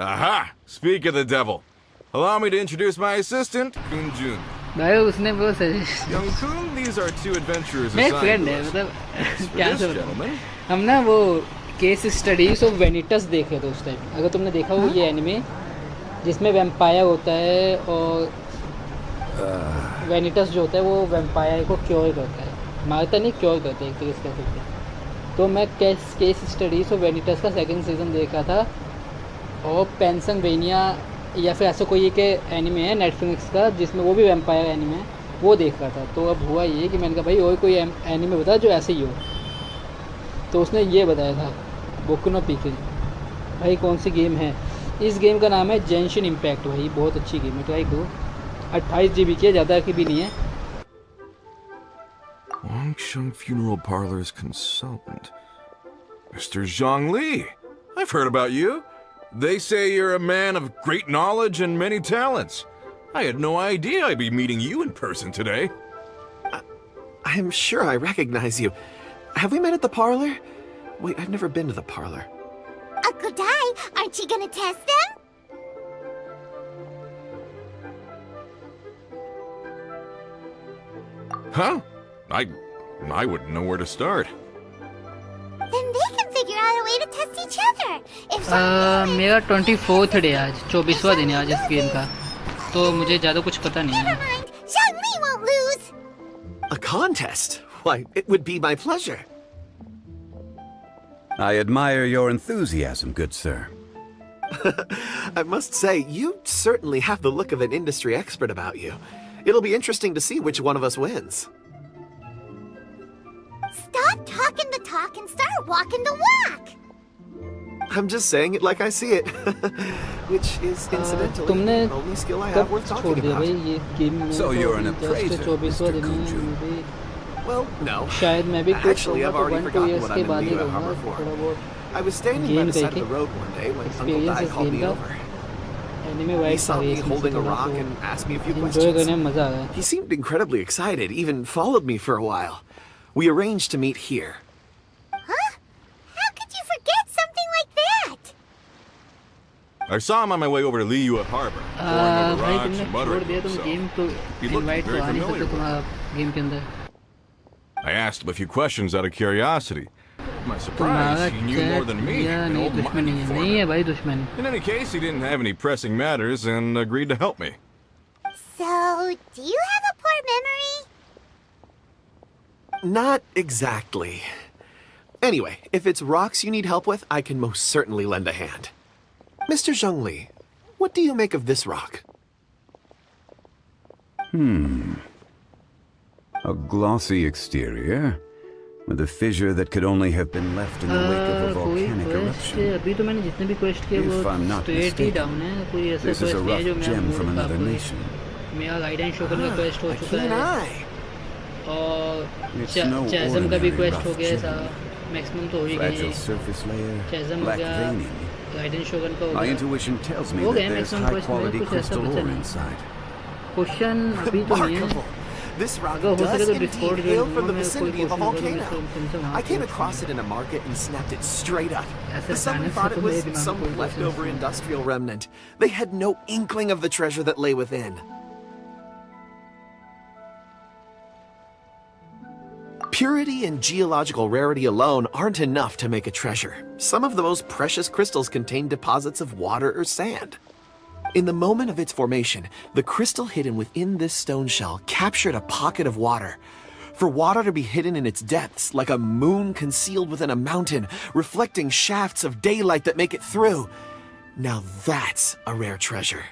Aha! Speak of the devil. Allow me to introduce my assistant, Kunjun. भाई उसने वो suggest Young Kun, these are two adventurers मेरे assigned friend है, to us. मतलब As for क्या this सब gentleman, हम ना वो केस स्टडीज ऑफ वेनिटस देखे थे उस टाइम। अगर तुमने देखा हो ये एनिमे जिसमें वैम्पायर होता है और वेनिटस जो होता है वो वैम्पायर को क्योर करता है, मारता नहीं क्योर करता है एक तरीके से कह सकते हैं। तो मैं केस स्टडीज ऑफ वेनिटस का सेकंड सीज़न देखा था और पेंसिल्वेनिया या फिर ऐसा कोई एक एनिमे है नेटफ्लिक्स का जिसमें वो भी वैम्पायर एनिमे है, वो देख रहा था। तो अब हुआ ये कि मैंने कहा भाई और कोई एनिमे बता जो ऐसे ही हो, तो उसने ये बताया था बोकू नो पिको। भाई कौन सी गेम है? इस गेम का नाम है जेंशिन इम्पैक्ट। भाई बहुत अच्छी गेम है, ट्राई करो। 28 GB की है, ज़्यादा की भी नहीं है। Wangsheng Funeral Parlor's consultant. Mr. Zhongli, I've heard about you. They say you're a man of great knowledge and many talents. I had no idea I'd be meeting you in person today. I'm sure I recognize you. Have we met at the parlor? Wait, I've never been to the parlor. Uncle Dai, aren't you gonna test them? Huh? I wouldn't know where to start. Then they can figure out a way to test each other. If मेरा 24th day आज, 24वां दिन है आज इस game का, तो मुझे ज़्यादा कुछ पता नहीं है। Zhongli won't lose. A contest? Why, it would be my pleasure. I admire your enthusiasm, good sir. I must say, you certainly have the look of an industry expert about you. It'll be interesting to see which one of us wins. Stop talking the talk and start walking the walk. I'm just saying it like I see it. Which is incidentally the only skill I have worth talking about. So you're an appraiser, Mr. Kunju. Well, no. Actually, I've already forgotten what I've been at Harbor for. I was standing by the side of the road one day when Uncle Dai called me over. He saw me holding a rock and asked me a few questions. He seemed incredibly excited, even followed me for a while. We arranged to meet here. Huh? How could you forget something like that? I saw him on my way over to Liyue Harbor, pouring over rocks and muttering to himself. He looked very familiar with me. I asked him a few questions out of curiosity. To my surprise, he knew more than me, an old mining informant. In any case, he didn't have any pressing matters and agreed to help me. So, do you have a poor memory? Not exactly. Anyway, if it's rocks you need help with, I can most certainly lend a hand. Mr. Zhongli, what do you make of this rock? A glossy exterior, with a fissure that could only have been left in the wake of a volcanic eruption. If I'm not mistaken, this is a rough gem from another nation. A keen eye. It's no ordinary rough gem. Fragile surface layer, black veining. My intuition tells me that there's high-quality crystal ore inside. Question अभी तो नहीं है। This rock does indeed hail from the vicinity of a volcano. I came across it in a market and snapped it straight up. Someone thought it was some leftover industrial remnant. They had no inkling of the treasure that lay within. Purity and geological rarity alone aren't enough to make a treasure. Some of the most precious crystals contain deposits of water or sand. In the moment of its formation, the crystal hidden within this stone shell captured a pocket of water. For water to be hidden in its depths, like a moon concealed within a mountain, reflecting shafts of daylight that make it through. Now that's a rare treasure.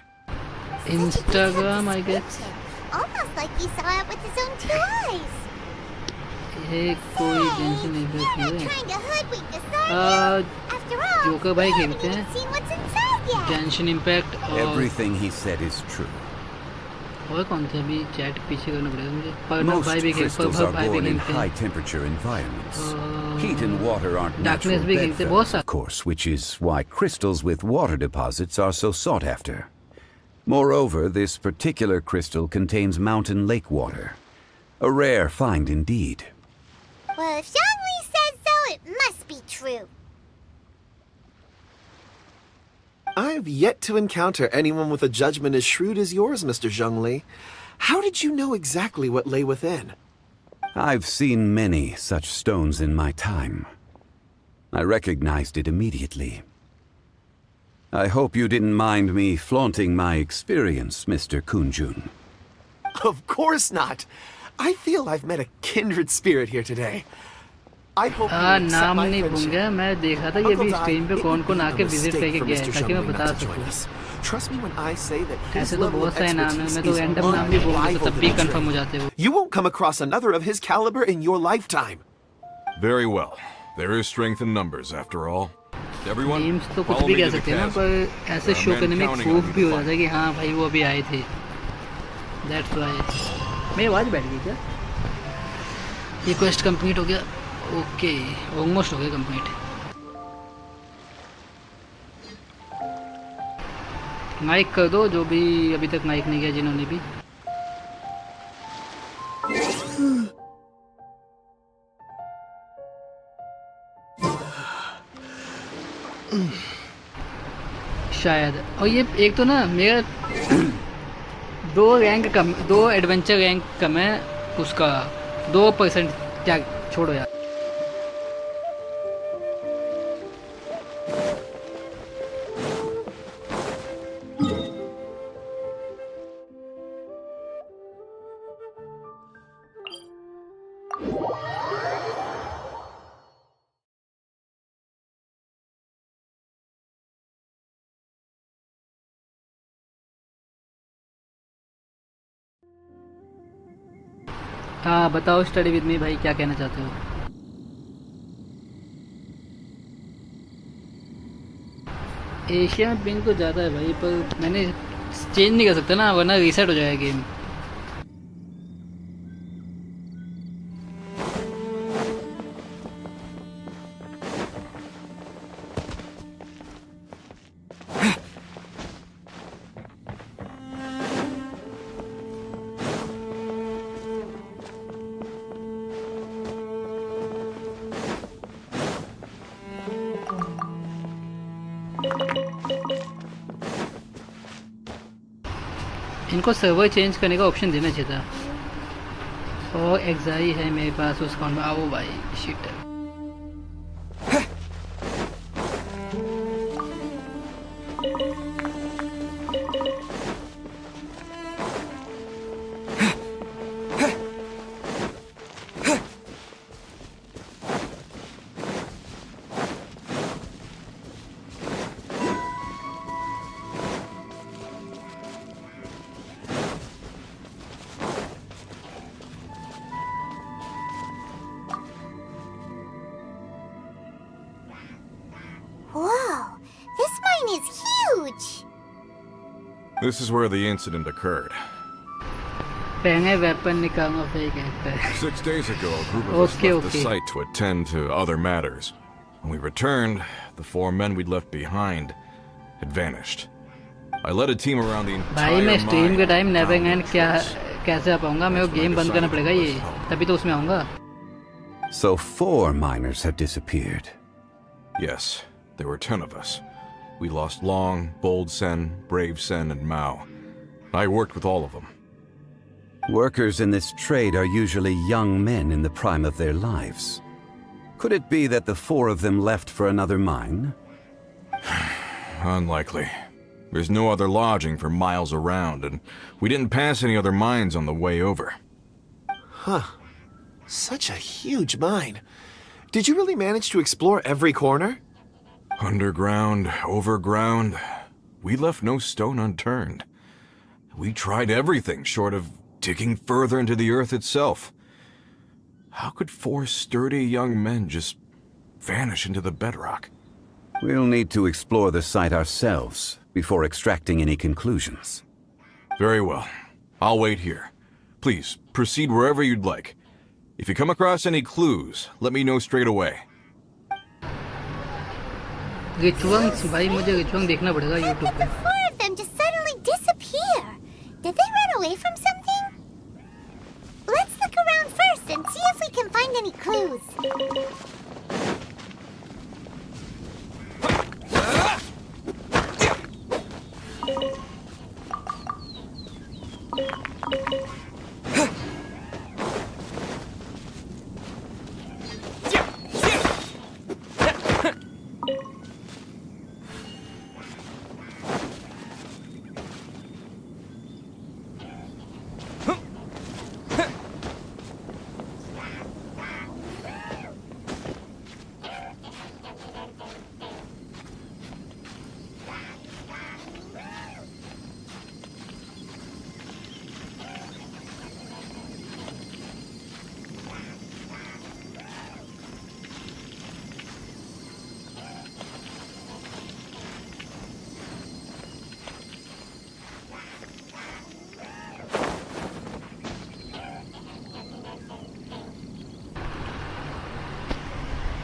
Instagram, I guess. Almost like he saw it with his own 2 eyes. ये कोई Genshin Impact You're not है। trying to hoodwink us, are you? After all, joker भाई we haven't खेलते even हैं seen what's inside yet. Genshin Impact और Everything he said is true. और कौन सा अभी चैट पीछे करना पड़ेगा मुझे पर Most भाई भी crystals are भाई भी born in खेलते हैं high-temperature environments. Heat and water aren't Darkness natural भी खेलते हैं बहुत bedfellows, of course, which is why crystals with water deposits are so sought after. Moreover, this particular crystal contains mountain lake water. A rare find indeed. Well, if Zhongli says so, it must be true. I've yet to encounter anyone with a judgment as shrewd as yours, Mr. Zhongli. How did you know exactly what lay within? I've seen many such stones in my time. I recognized it immediately. I hope you didn't mind me flaunting my experience, Mr. Kunjun. Of course not. I feel I've met a kindred spirit here today. I hope you accept नाम my नहीं friendship. दूंगा मैं देखा था ये Uncle भी Dai, stream पे it कौन would कौन be आके a विजिट mistake करके for गया है Mr. ताकि मैं Zhongli बता not to join सकूं us. Trust me when I say that his ऐसे तो level बहुत of सारे नाम हैं expertise मैं तो is रैंडम नाम भी बोल दूंगा unrivaled तब भी in the कंफर्म हो trade. जाते हो You won't come across another of his caliber in your lifetime. Very well. There is strength in numbers, after all. Everyone, memes तो कुछ follow भी me कह to the सकते हैं ना chasm. पर ऐसे There are शो men करने में counting on प्रूफ you भी to हो find जाता है कि हाँ भाई वो अभी आए थे दैट्स व्हाई मेरी आवाज़ बैठ गई क्या ये क्वेस्ट कंप्लीट हो गया ओके ऑलमोस्ट हो गया कंप्लीट माइक कर दो जो भी अभी तक माइक नहीं किया जिन्होंने भी शायद और ये एक तो ना मेरा 2 एडवेंचर रैंक कम है उसका 2% क्या छोड़ो यार हाँ बताओ स्टडी विद मी भाई क्या कहना चाहते हो एशिया में पिंग तो ज़्यादा है भाई पर मैंने चेंज नहीं कर सकता ना वरना रीसेट हो जाएगा गेम इनको सर्वर चेंज करने का ऑप्शन देना चाहिए था और एग्जाई है मेरे पास उस अकाउंट में आओ भाई shit Whoa, this mine is huge. This is where the incident occurred. पहले वेपन निकालना फेंक है 6 days ago, a group of us left the site to attend to other matters. When we returned, the 4 men we'd left behind had vanished. I led a team around the भाई entire मैं stream के mine. Time नेविंग and क्या कैसे आ पाऊंगा? मेरे को game बंद करना पड़ेगा ये, तभी तो उसमें आऊंगा. So 4 miners have disappeared. Yes, there were 10 of us. We lost Long, Bold Sen, Brave Sen, and Mao. I worked with all of them. Workers in this trade are usually young men in the prime of their lives. Could it be that the 4 of them left for another mine? Unlikely. There's no other lodging for miles around, and we didn't pass any other mines on the way over. Huh. Such a huge mine. Did you really manage to explore every corner? Underground, overground, we left no stone unturned. We tried everything short of digging further into the earth itself. How could 4 sturdy young men just vanish into the bedrock? We'll need to explore the site ourselves before extracting any conclusions. Very well. I'll wait here. Please, proceed wherever you'd like. If you come across any clues, let me know straight away. Rituals भाई, मुझे ritual देखना पड़ेगा YouTube पे. 4 of them just suddenly disappear. Did they run away from something? Let's look around first and see if we can find any clues.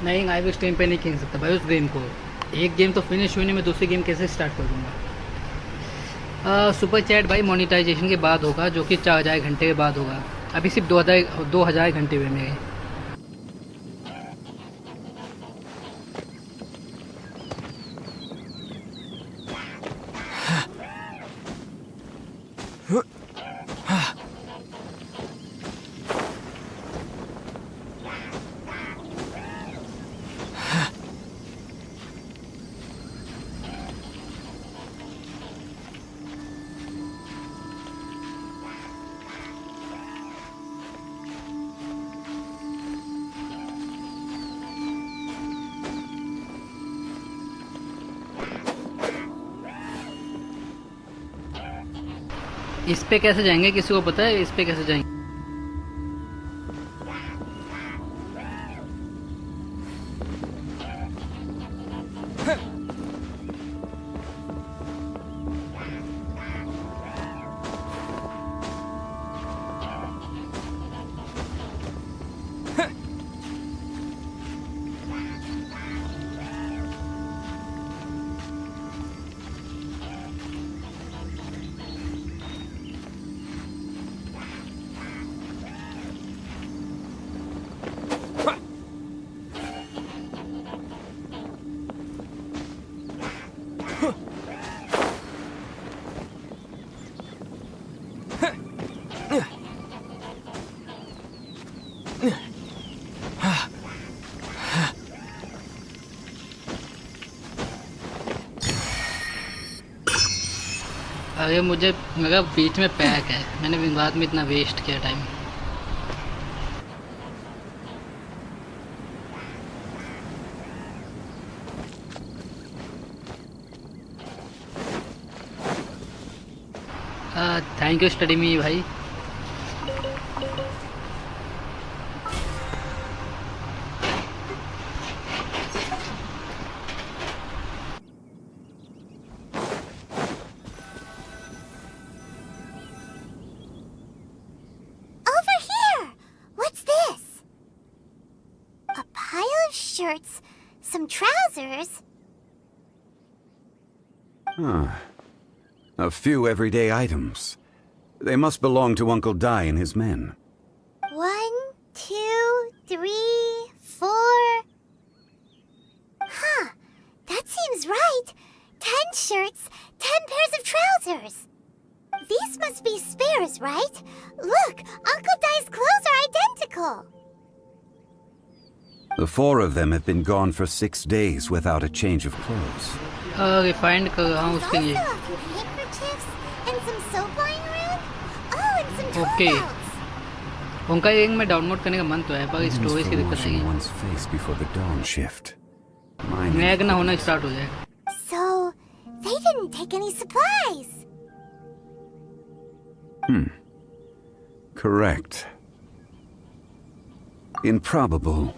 नहीं, I will stream पे नहीं खेल सकता भाई उस गेम को. एक गेम तो फिनिश हुई नहीं, मैं दूसरी गेम कैसे स्टार्ट कर दूंगा? सुपर चैट भाई मोनेटाइजेशन के बाद होगा, जो कि 4000 घंटे के बाद होगा. अभी सिर्फ 2000 घंटे हुए मेरे. इस पे कैसे जाएंगे? किसी को पता है इस पे कैसे जाएंगे? अरे मुझे मेरा बीच में पैक है, मैंने बाद में इतना वेस्ट किया time. Thank you study me भाई. Some trousers? A few everyday items. They must belong to Uncle Dai and his men. 1, 2, 3, 4. Huh. That seems right. 10 shirts, 10 pairs of trousers. These must be spares, right? Look, Uncle Dai's clothes are identical. The 4 of them have been gone for 6 days without a change of clothes. Refined कर रहा हूँ उसके लिए. Handkerchiefs and some soap lying around. Oh, and some tool Okay. belts. उनका एक में download करने का मन तो है पर स्टोरेज की दिक्कत Washing नहीं. one's face before the dawn shift. Mine lag ना होना स्टार्ट हो जाएगा. So, they didn't take any supplies. Correct. Improbable.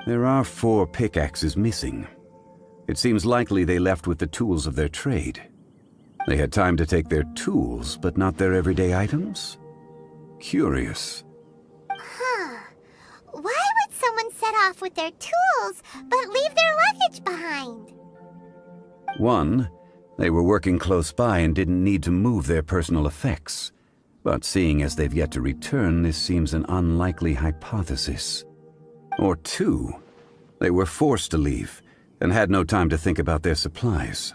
There are 4 pickaxes missing. It seems likely they left with the tools of their trade. They had time to take their tools, but not their everyday items? Curious. Huh. Why would someone set off with their tools, but leave their luggage behind? 1, they were working close by and didn't need to move their personal effects. But seeing as they've yet to return, this seems an unlikely hypothesis. Or 2, they were forced to leave and had no time to think about their supplies.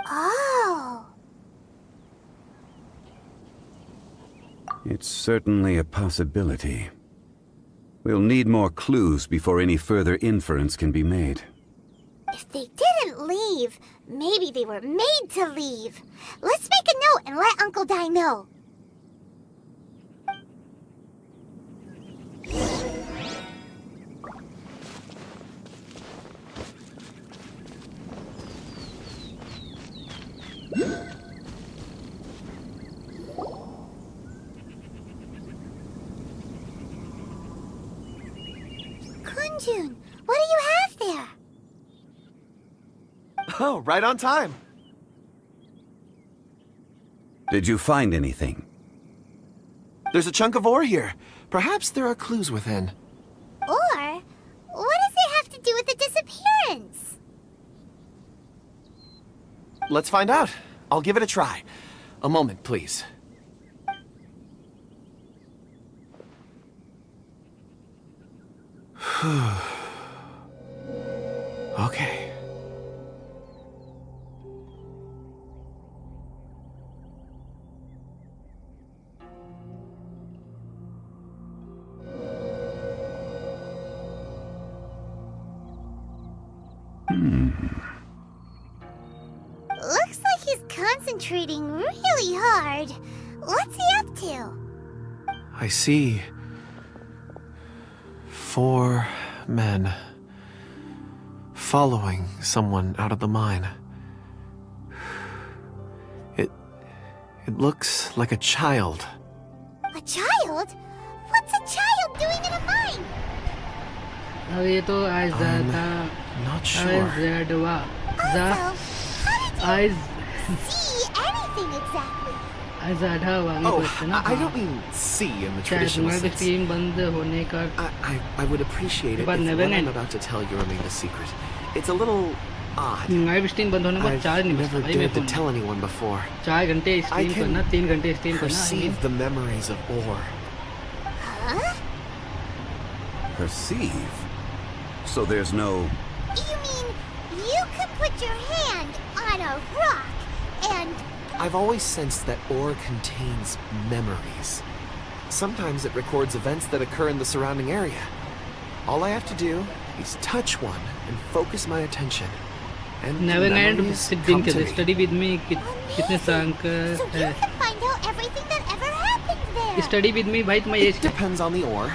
Oh. It's certainly a possibility. We'll need more clues before any further inference can be made. If they didn't leave, maybe they were made to leave. Let's make a note and let Uncle Dai know. Kunjun, what do you have there? Oh, right on time. Did you find anything? There's a chunk of ore here. Perhaps there are clues within. Or, what does it have to do with the disappearance? Let's find out. I'll give it a try. A moment, please. Okay. Looks like he's concentrating really hard. What's he up to? I see 4 men following someone out of the mine. It looks like a child. A child? What's a child doing in a mine? अब ये तो आज ज़्यादा not sure. आज See anything exactly? आज ज़्यादा वाली Oh, question है. I don't mean see in the शायद traditional तुम्हारी sense. स्ट्रीम बंद होने का. I would appreciate it But if never what I'm mind. about to tell you remained a secret. It's a little odd. Live stream बंद होने के बाद charge नहीं बचता Never भाई मेरे dared to phone. tell anyone before. 4 घंटे I stream can करना, 3 घंटे स्ट्रीम करना. perceive the memories of ore. Huh? Perceive? So there's no... You mean you could put your hand on a rock and... I've always sensed that ore contains memories. Sometimes it records events that occur in the surrounding area. All I have to do is touch one and focus my attention. And Never mind. memories Sit come दिन to के me. Study with me कितने सांक So you है. can find out everything that ever happened there. Study with me भाई तुम्हारी It depends on the ore.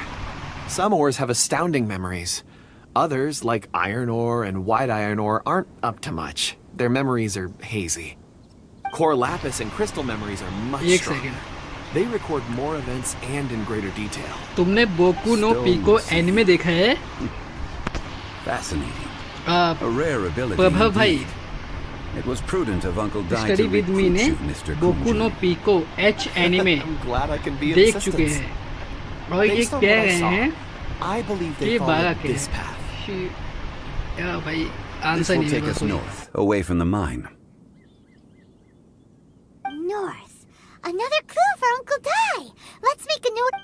Some ores have astounding memories. Others, like iron ore and white iron ore, aren't up to much. Their memories are hazy. Core lapis and crystal memories are much एक stronger. Second. They record more events and in greater detail. तुमने Boku no pico anime देखा है? Fascinating. A rare ability प्रभव भाई. indeed. It was prudent of Uncle Dai study to with me recruit ने you, Mr. Boku no Pico H anime I'm glad I can be of देख चुके assistance. हैं और ये Based on कह what I रहे saw, हैं I believe कि they ये followed बागा के this path. हैं. या भाई This आंसर will नहीं take है us कोई. north, away from the mine. Another clue for Uncle Dai. Let's make a note.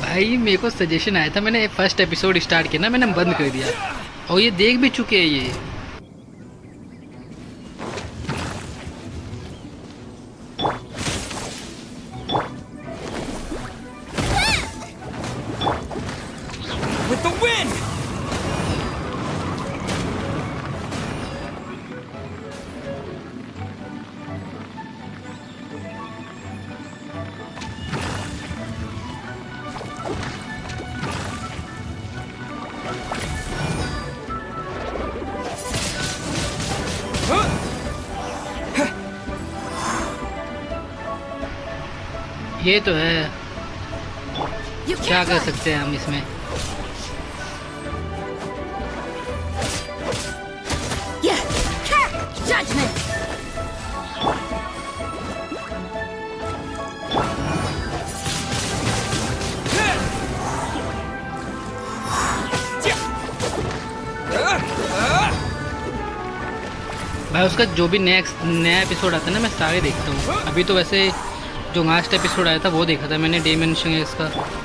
भाई मेरे को सजेशन आया था, मैंने फर्स्ट एपिसोड स्टार्ट किया ना, मैंने बंद कर दिया और ये देख भी चुके हैं ये। With the wind! ये तो है, क्या कर सकते हैं हम इसमें। Judgment. भाई उसका जो भी नया एपिसोड आता है ना, मैं सारे देखता हूँ। अभी तो वैसे जो लास्ट एपिसोड आया था वो देखा था मैंने, डायमेंशन इसका।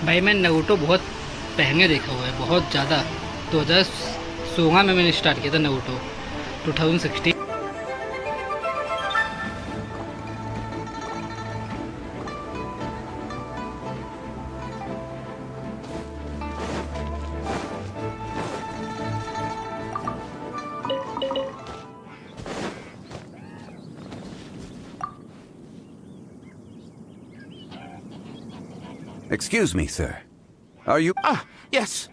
भाई मैं नारुतो बहुत पहले देखा हुआ है, बहुत ज़्यादा। 2016 में मैंने स्टार्ट किया था Naruto, 2016। Excuse me, sir. Are you... Ah, yes.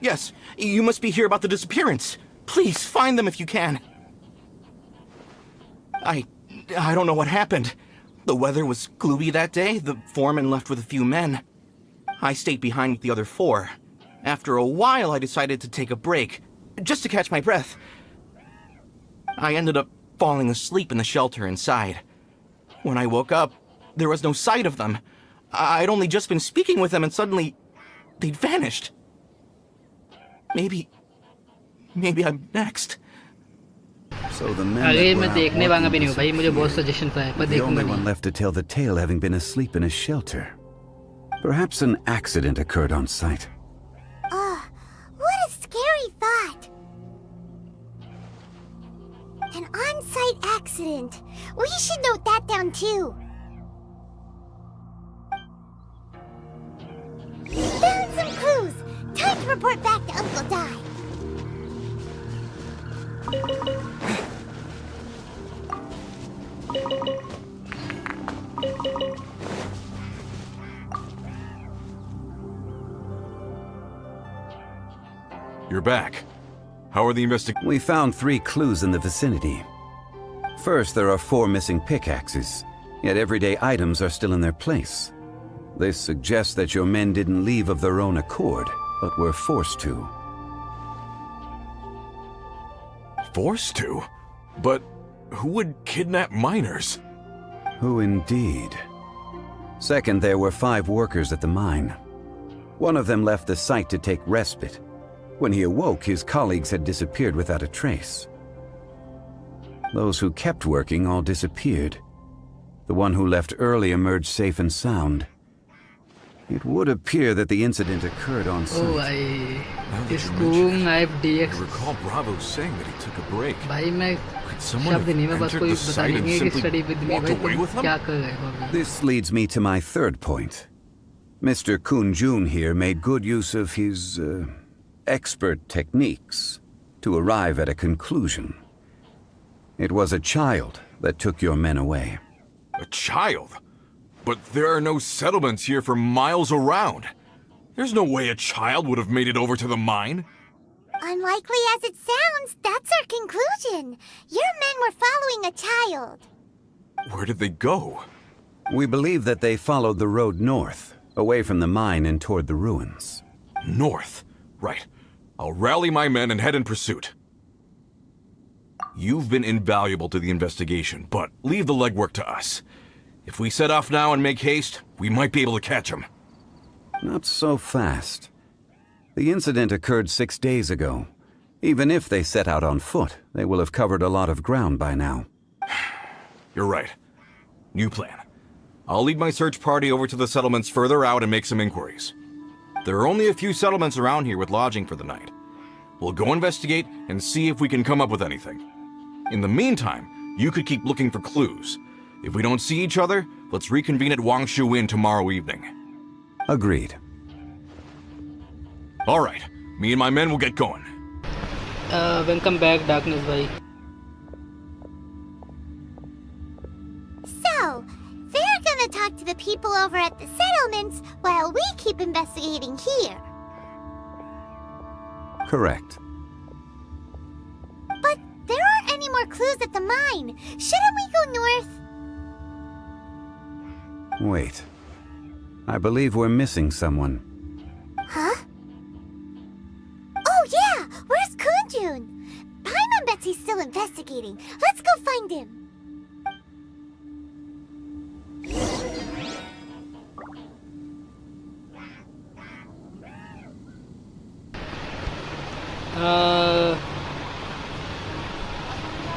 You must be here about the disappearance. Please, find them if you can. I don't know what happened. The weather was gloomy that day. The foreman left with a few men. I stayed behind with the other 4. After a while, I decided to take a break, just to catch my breath. I ended up falling asleep in the shelter inside. When I woke up, there was no sight of them. I'd only just been speaking with them and suddenly they'd vanished. Maybe I'm next. So the men that were देखने वाला भी नहीं हूँ भाई, मुझे बहुत suggestion था पर the only देखूंगा one नहीं। left to tell the tale having been asleep in a shelter. Perhaps an accident occurred on site. What a scary thought. An on-site accident. We should note that down too. Found some clues. Time to report back to Uncle Dai. You're back. How are the investigations? We found 3 clues in the vicinity. First, there are 4 missing pickaxes, yet everyday items are still in their place. This suggests that your men didn't leave of their own accord, but were forced to. Forced to? But who would kidnap miners? Who indeed? Second, there were 5 workers at the mine. One of them left the site to take respite. When he awoke, his colleagues had disappeared without a trace. Those who kept working all disappeared. The one who left early emerged safe and sound. It would appear that the incident occurred on site. Oh, I recall Bravo saying that he took a break. भाई मैं शब्द नहीं मैं बस कोई बता देंगे कि स्टडी विद मी भाई तुम क्या कर रहे हो अभी. This leads me to my third point. Mr. Kun-jun here made good use of his expert techniques to arrive at a conclusion. It was a child that took your men away. A child? But there are no settlements here for miles around. There's no way a child would have made it over to the mine. Unlikely as it sounds, that's our conclusion. Your men were following a child. Where did they go? We believe that they followed the road north, away from the mine and toward the ruins. North? Right. I'll rally my men and head in pursuit. You've been invaluable to the investigation, but leave the legwork to us. If we set off now and make haste, we might be able to catch him. Not so fast. The incident occurred 6 days ago. Even if they set out on foot, they will have covered a lot of ground by now. You're right. New plan. I'll lead my search party over to the settlements further out and make some inquiries. There are only a few settlements around here with lodging for the night. We'll go investigate and see if we can come up with anything. In the meantime, you could keep looking for clues. If we don't see each other, let's reconvene at Wangshu Inn tomorrow evening. Agreed. All right. Me and my men will get going. Welcome back, Darkness bhai. So, they're gonna talk to the people over at the settlements while we keep investigating here. Correct. But there aren't any more clues at the mine. Shouldn't we go north? Wait. I believe we're missing someone. Huh? Oh yeah! Where's Kun-jun? Paimon bets he's still investigating. Let's go find him.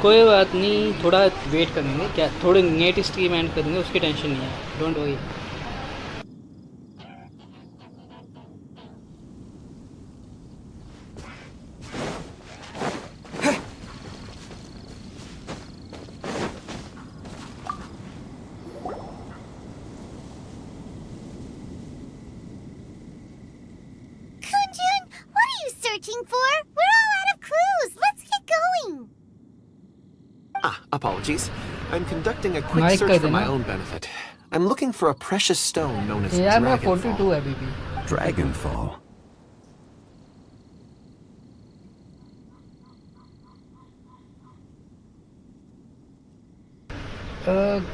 कोई बात नहीं, थोड़ा wait करेंगे क्या, थोड़े net stream and करेंगे, उसकी tension नहीं है, don't worry. Apologies. I'm conducting a quick search for my own benefit. I'm looking for a precious stone known as Dragonfall. Dragonfall?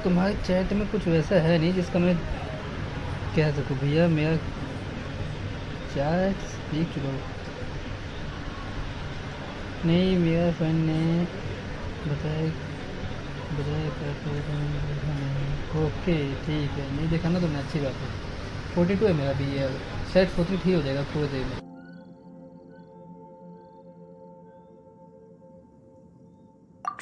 तुम्हारे चैट में कुछ वैसा है नहीं जिसका मैं कह सकूं. भैया मेरा चैट स्पीक चुका नहीं, मेरा फ्रेंड ने बताया. ओके ठीक है, नहीं देखा ना तुमने, अच्छी बात है. 42 है मेरा भी, है शायद 43 हो जाएगा पूरे दिन में.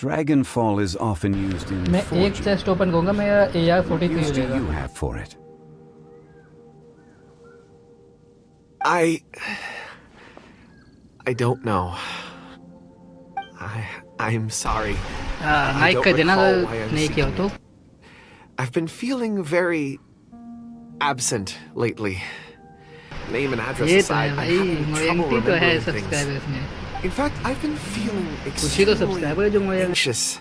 Dragonfall is often used in मैं एक चेस्ट ओपन करूंगा, मेरा AR 43 हो जाएगा. you have for it? I don't know. I'm sorry. I don't recall why I'm seeking it. I've been feeling very absent lately. Name and address aside, I'm having trouble remembering things. In fact, I've been feeling extremely anxious.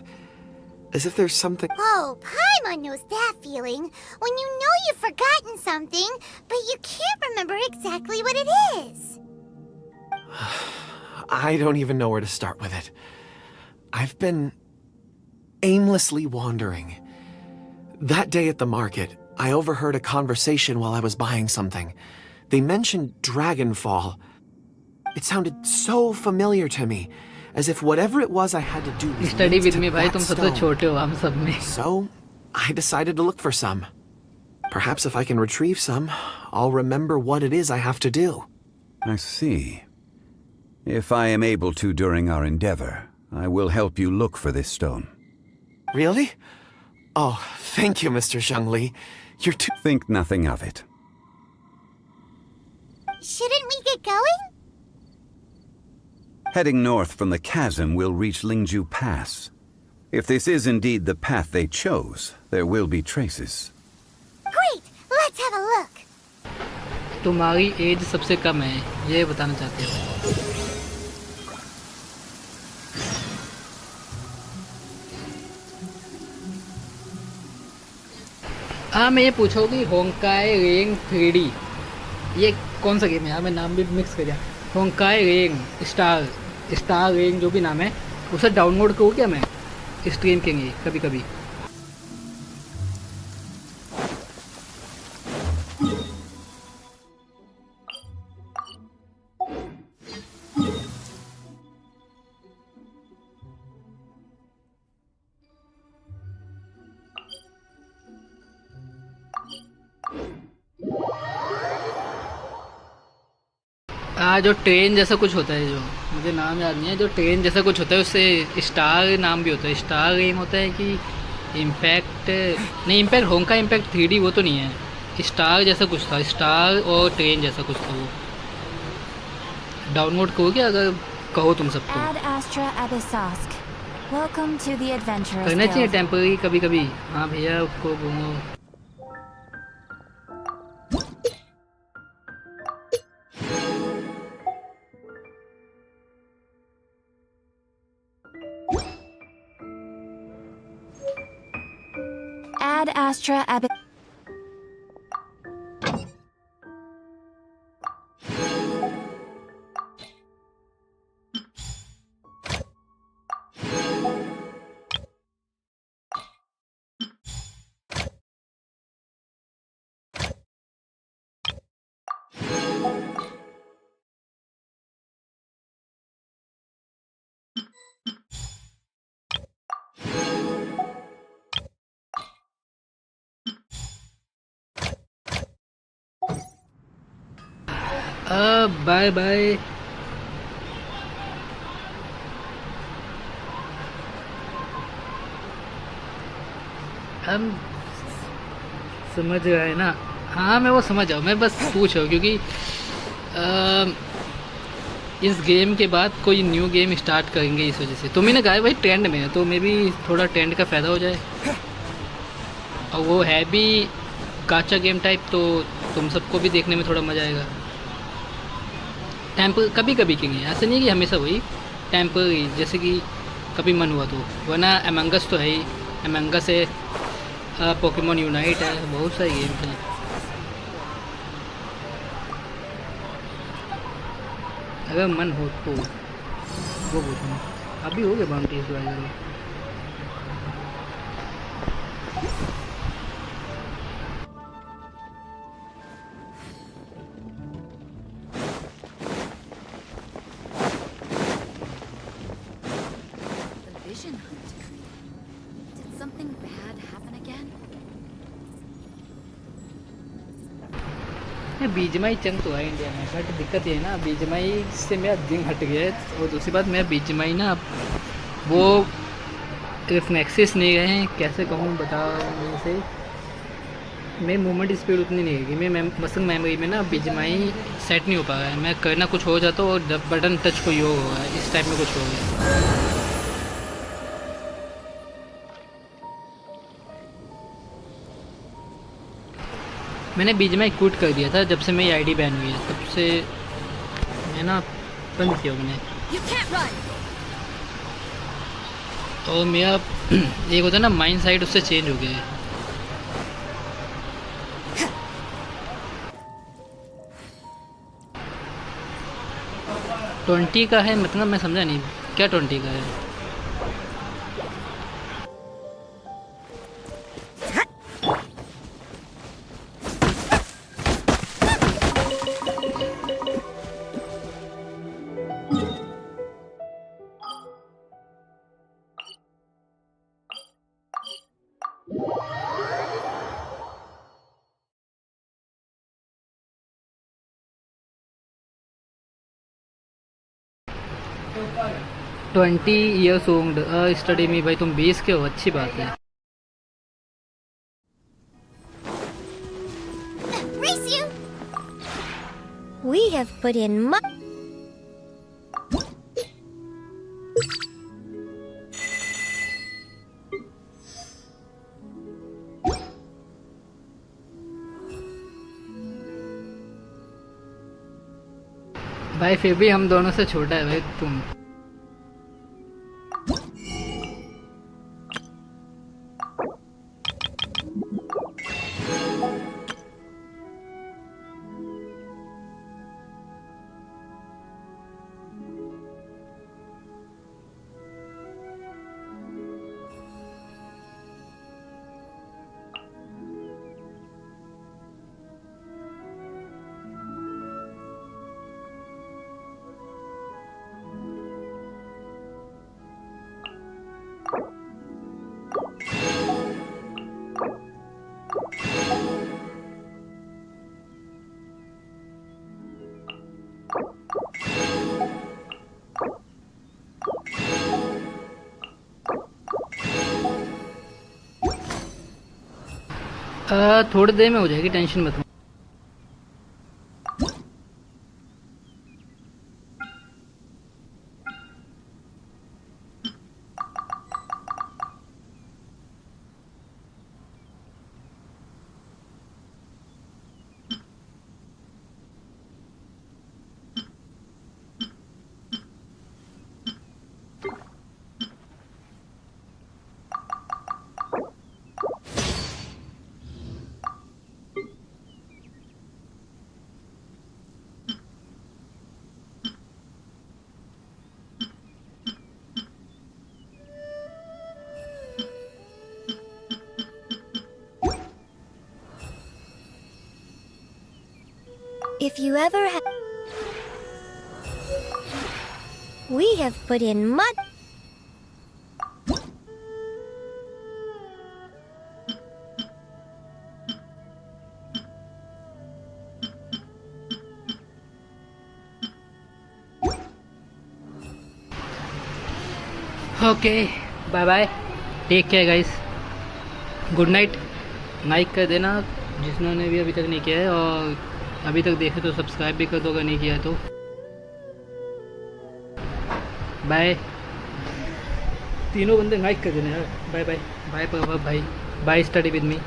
As if there's something... Oh, Paimon knows that feeling. When you know you've forgotten something, but you can't remember exactly what it is. I don't even know where to start with it. I've been aimlessly wandering. That day at the market, I overheard a conversation while I was buying something. They mentioned Dragonfall. It sounded so familiar to me, as if whatever it was I had to do was study with me, bhai. that तुम सबसे छोटे हो हम सब में. So, I decided to look for some. Perhaps if I can retrieve some, I'll remember what it is I have to do. I see. If I am able to during our endeavor, I will help you look for this stone. Really? Oh, thank you, Mr. Zhengli. You're too... Think nothing of it. Shouldn't we get going? Heading north from the chasm, we'll reach Lingju Pass. If this is indeed the path they chose, there will be traces. Great! Let's have a look. तुम्हारी as सबसे कम है, ये बताना चाहते हो? हाँ, मैं ये पूछा कि होंकाई रेंग 3D ये कौन सा गेम है? मैं नाम भी मिक्स कर दिया। होंकाई रेंग स्टार रेंग जो भी नाम है, उसे डाउनलोड करूँ क्या मैं स्ट्रीम के लिए कभी कभी? जो ट्रेन जैसा कुछ होता है, जो मुझे नाम याद नहीं है, जो ट्रेन जैसा कुछ होता है उससे स्टार नाम भी होता है। स्टार गेम होता है कि इम्पैक्ट? नहीं, इम्पैक्ट होंका इम्पैक्ट 3D वो तो नहीं है। स्टार जैसा कुछ था, स्टार और ट्रेन जैसा कुछ था। वो डाउनलोड करोगे अगर कहो तुम सबको? करना चाहिए टेम्पररी कभी कभी। हाँ भैया, उसको घूमो। Ad Astra Ab. Bye bye. हम समझ रहे ना? हाँ, मैं वो समझ जाऊँ, मैं बस पूछ रहा हूँ क्योंकि इस गेम के बाद कोई न्यू गेम स्टार्ट करेंगे, इस वजह से। तो मैंने कहा भाई ट्रेंड में है, तो मे भी थोड़ा ट्रेंड का फ़ायदा हो जाए। और वो है भी गाचा गेम टाइप, तो तुम सबको भी देखने में थोड़ा मज़ा आएगा। टेम्पर कभी कभी किंग, ऐसा नहीं कि हमेशा वही टेम्पर, जैसे कि कभी मन हुआ तो। वरना एमंगस तो है ही, एमंगस है, पोकेमॉन यूनाइट है, बहुत सारे गेम्स हैं। अगर मन हो तो वो पूछूँ। अभी हो गए बाउंटी इस बार। बीजमाई चंग तो है इंडिया में, बट दिक्कत ये है ना, बीजमाई से मेरा दिन हट गया है। और दूसरी बात, मेरा बीजमाई ना वो रिफ्लेक्सेस नहीं गए हैं, कैसे कहूँ बताओ। से मेरी मूवमेंट स्पीड उतनी नहीं रहेगी। मैं मसल मेमोरी में ना बीजमाई सेट नहीं हो पा रहा है। मैं करना कुछ हो जाता और बटन टच कोई हो गया, इस टाइप में कुछ हो गया। मैंने बीच में क्विट कर दिया था जब से मेरी आईडी बैन हुई है, तब से मैं ना बंद किया मैंने। और मेरा एक होता है ना माइंड साइड, उससे चेंज हो गया है। ट्वेंटी का है मतलब, मैं समझा नहीं क्या 20 का है। ट्वेंटी ईयर्स ओल्ड स्टडी में। भाई तुम 20 के हो, अच्छी बात है। We have put in much. भाई फिर भी हम दोनों से छोटा है भाई तुम। थोड़ी देर में हो जाएगी, टेंशन मत लो। If you ever have... We have put in much... okay bye bye, take care guys, good night. Like कर देना जिन्होंने भी अभी तक नहीं किया है, और अभी तक देखे तो सब्सक्राइब भी कर दो अगर नहीं किया है तो। बाय, तीनों बंदे लाइक कर देना यार। बाय बाय बाय भाई, बाय स्टडी विद मी।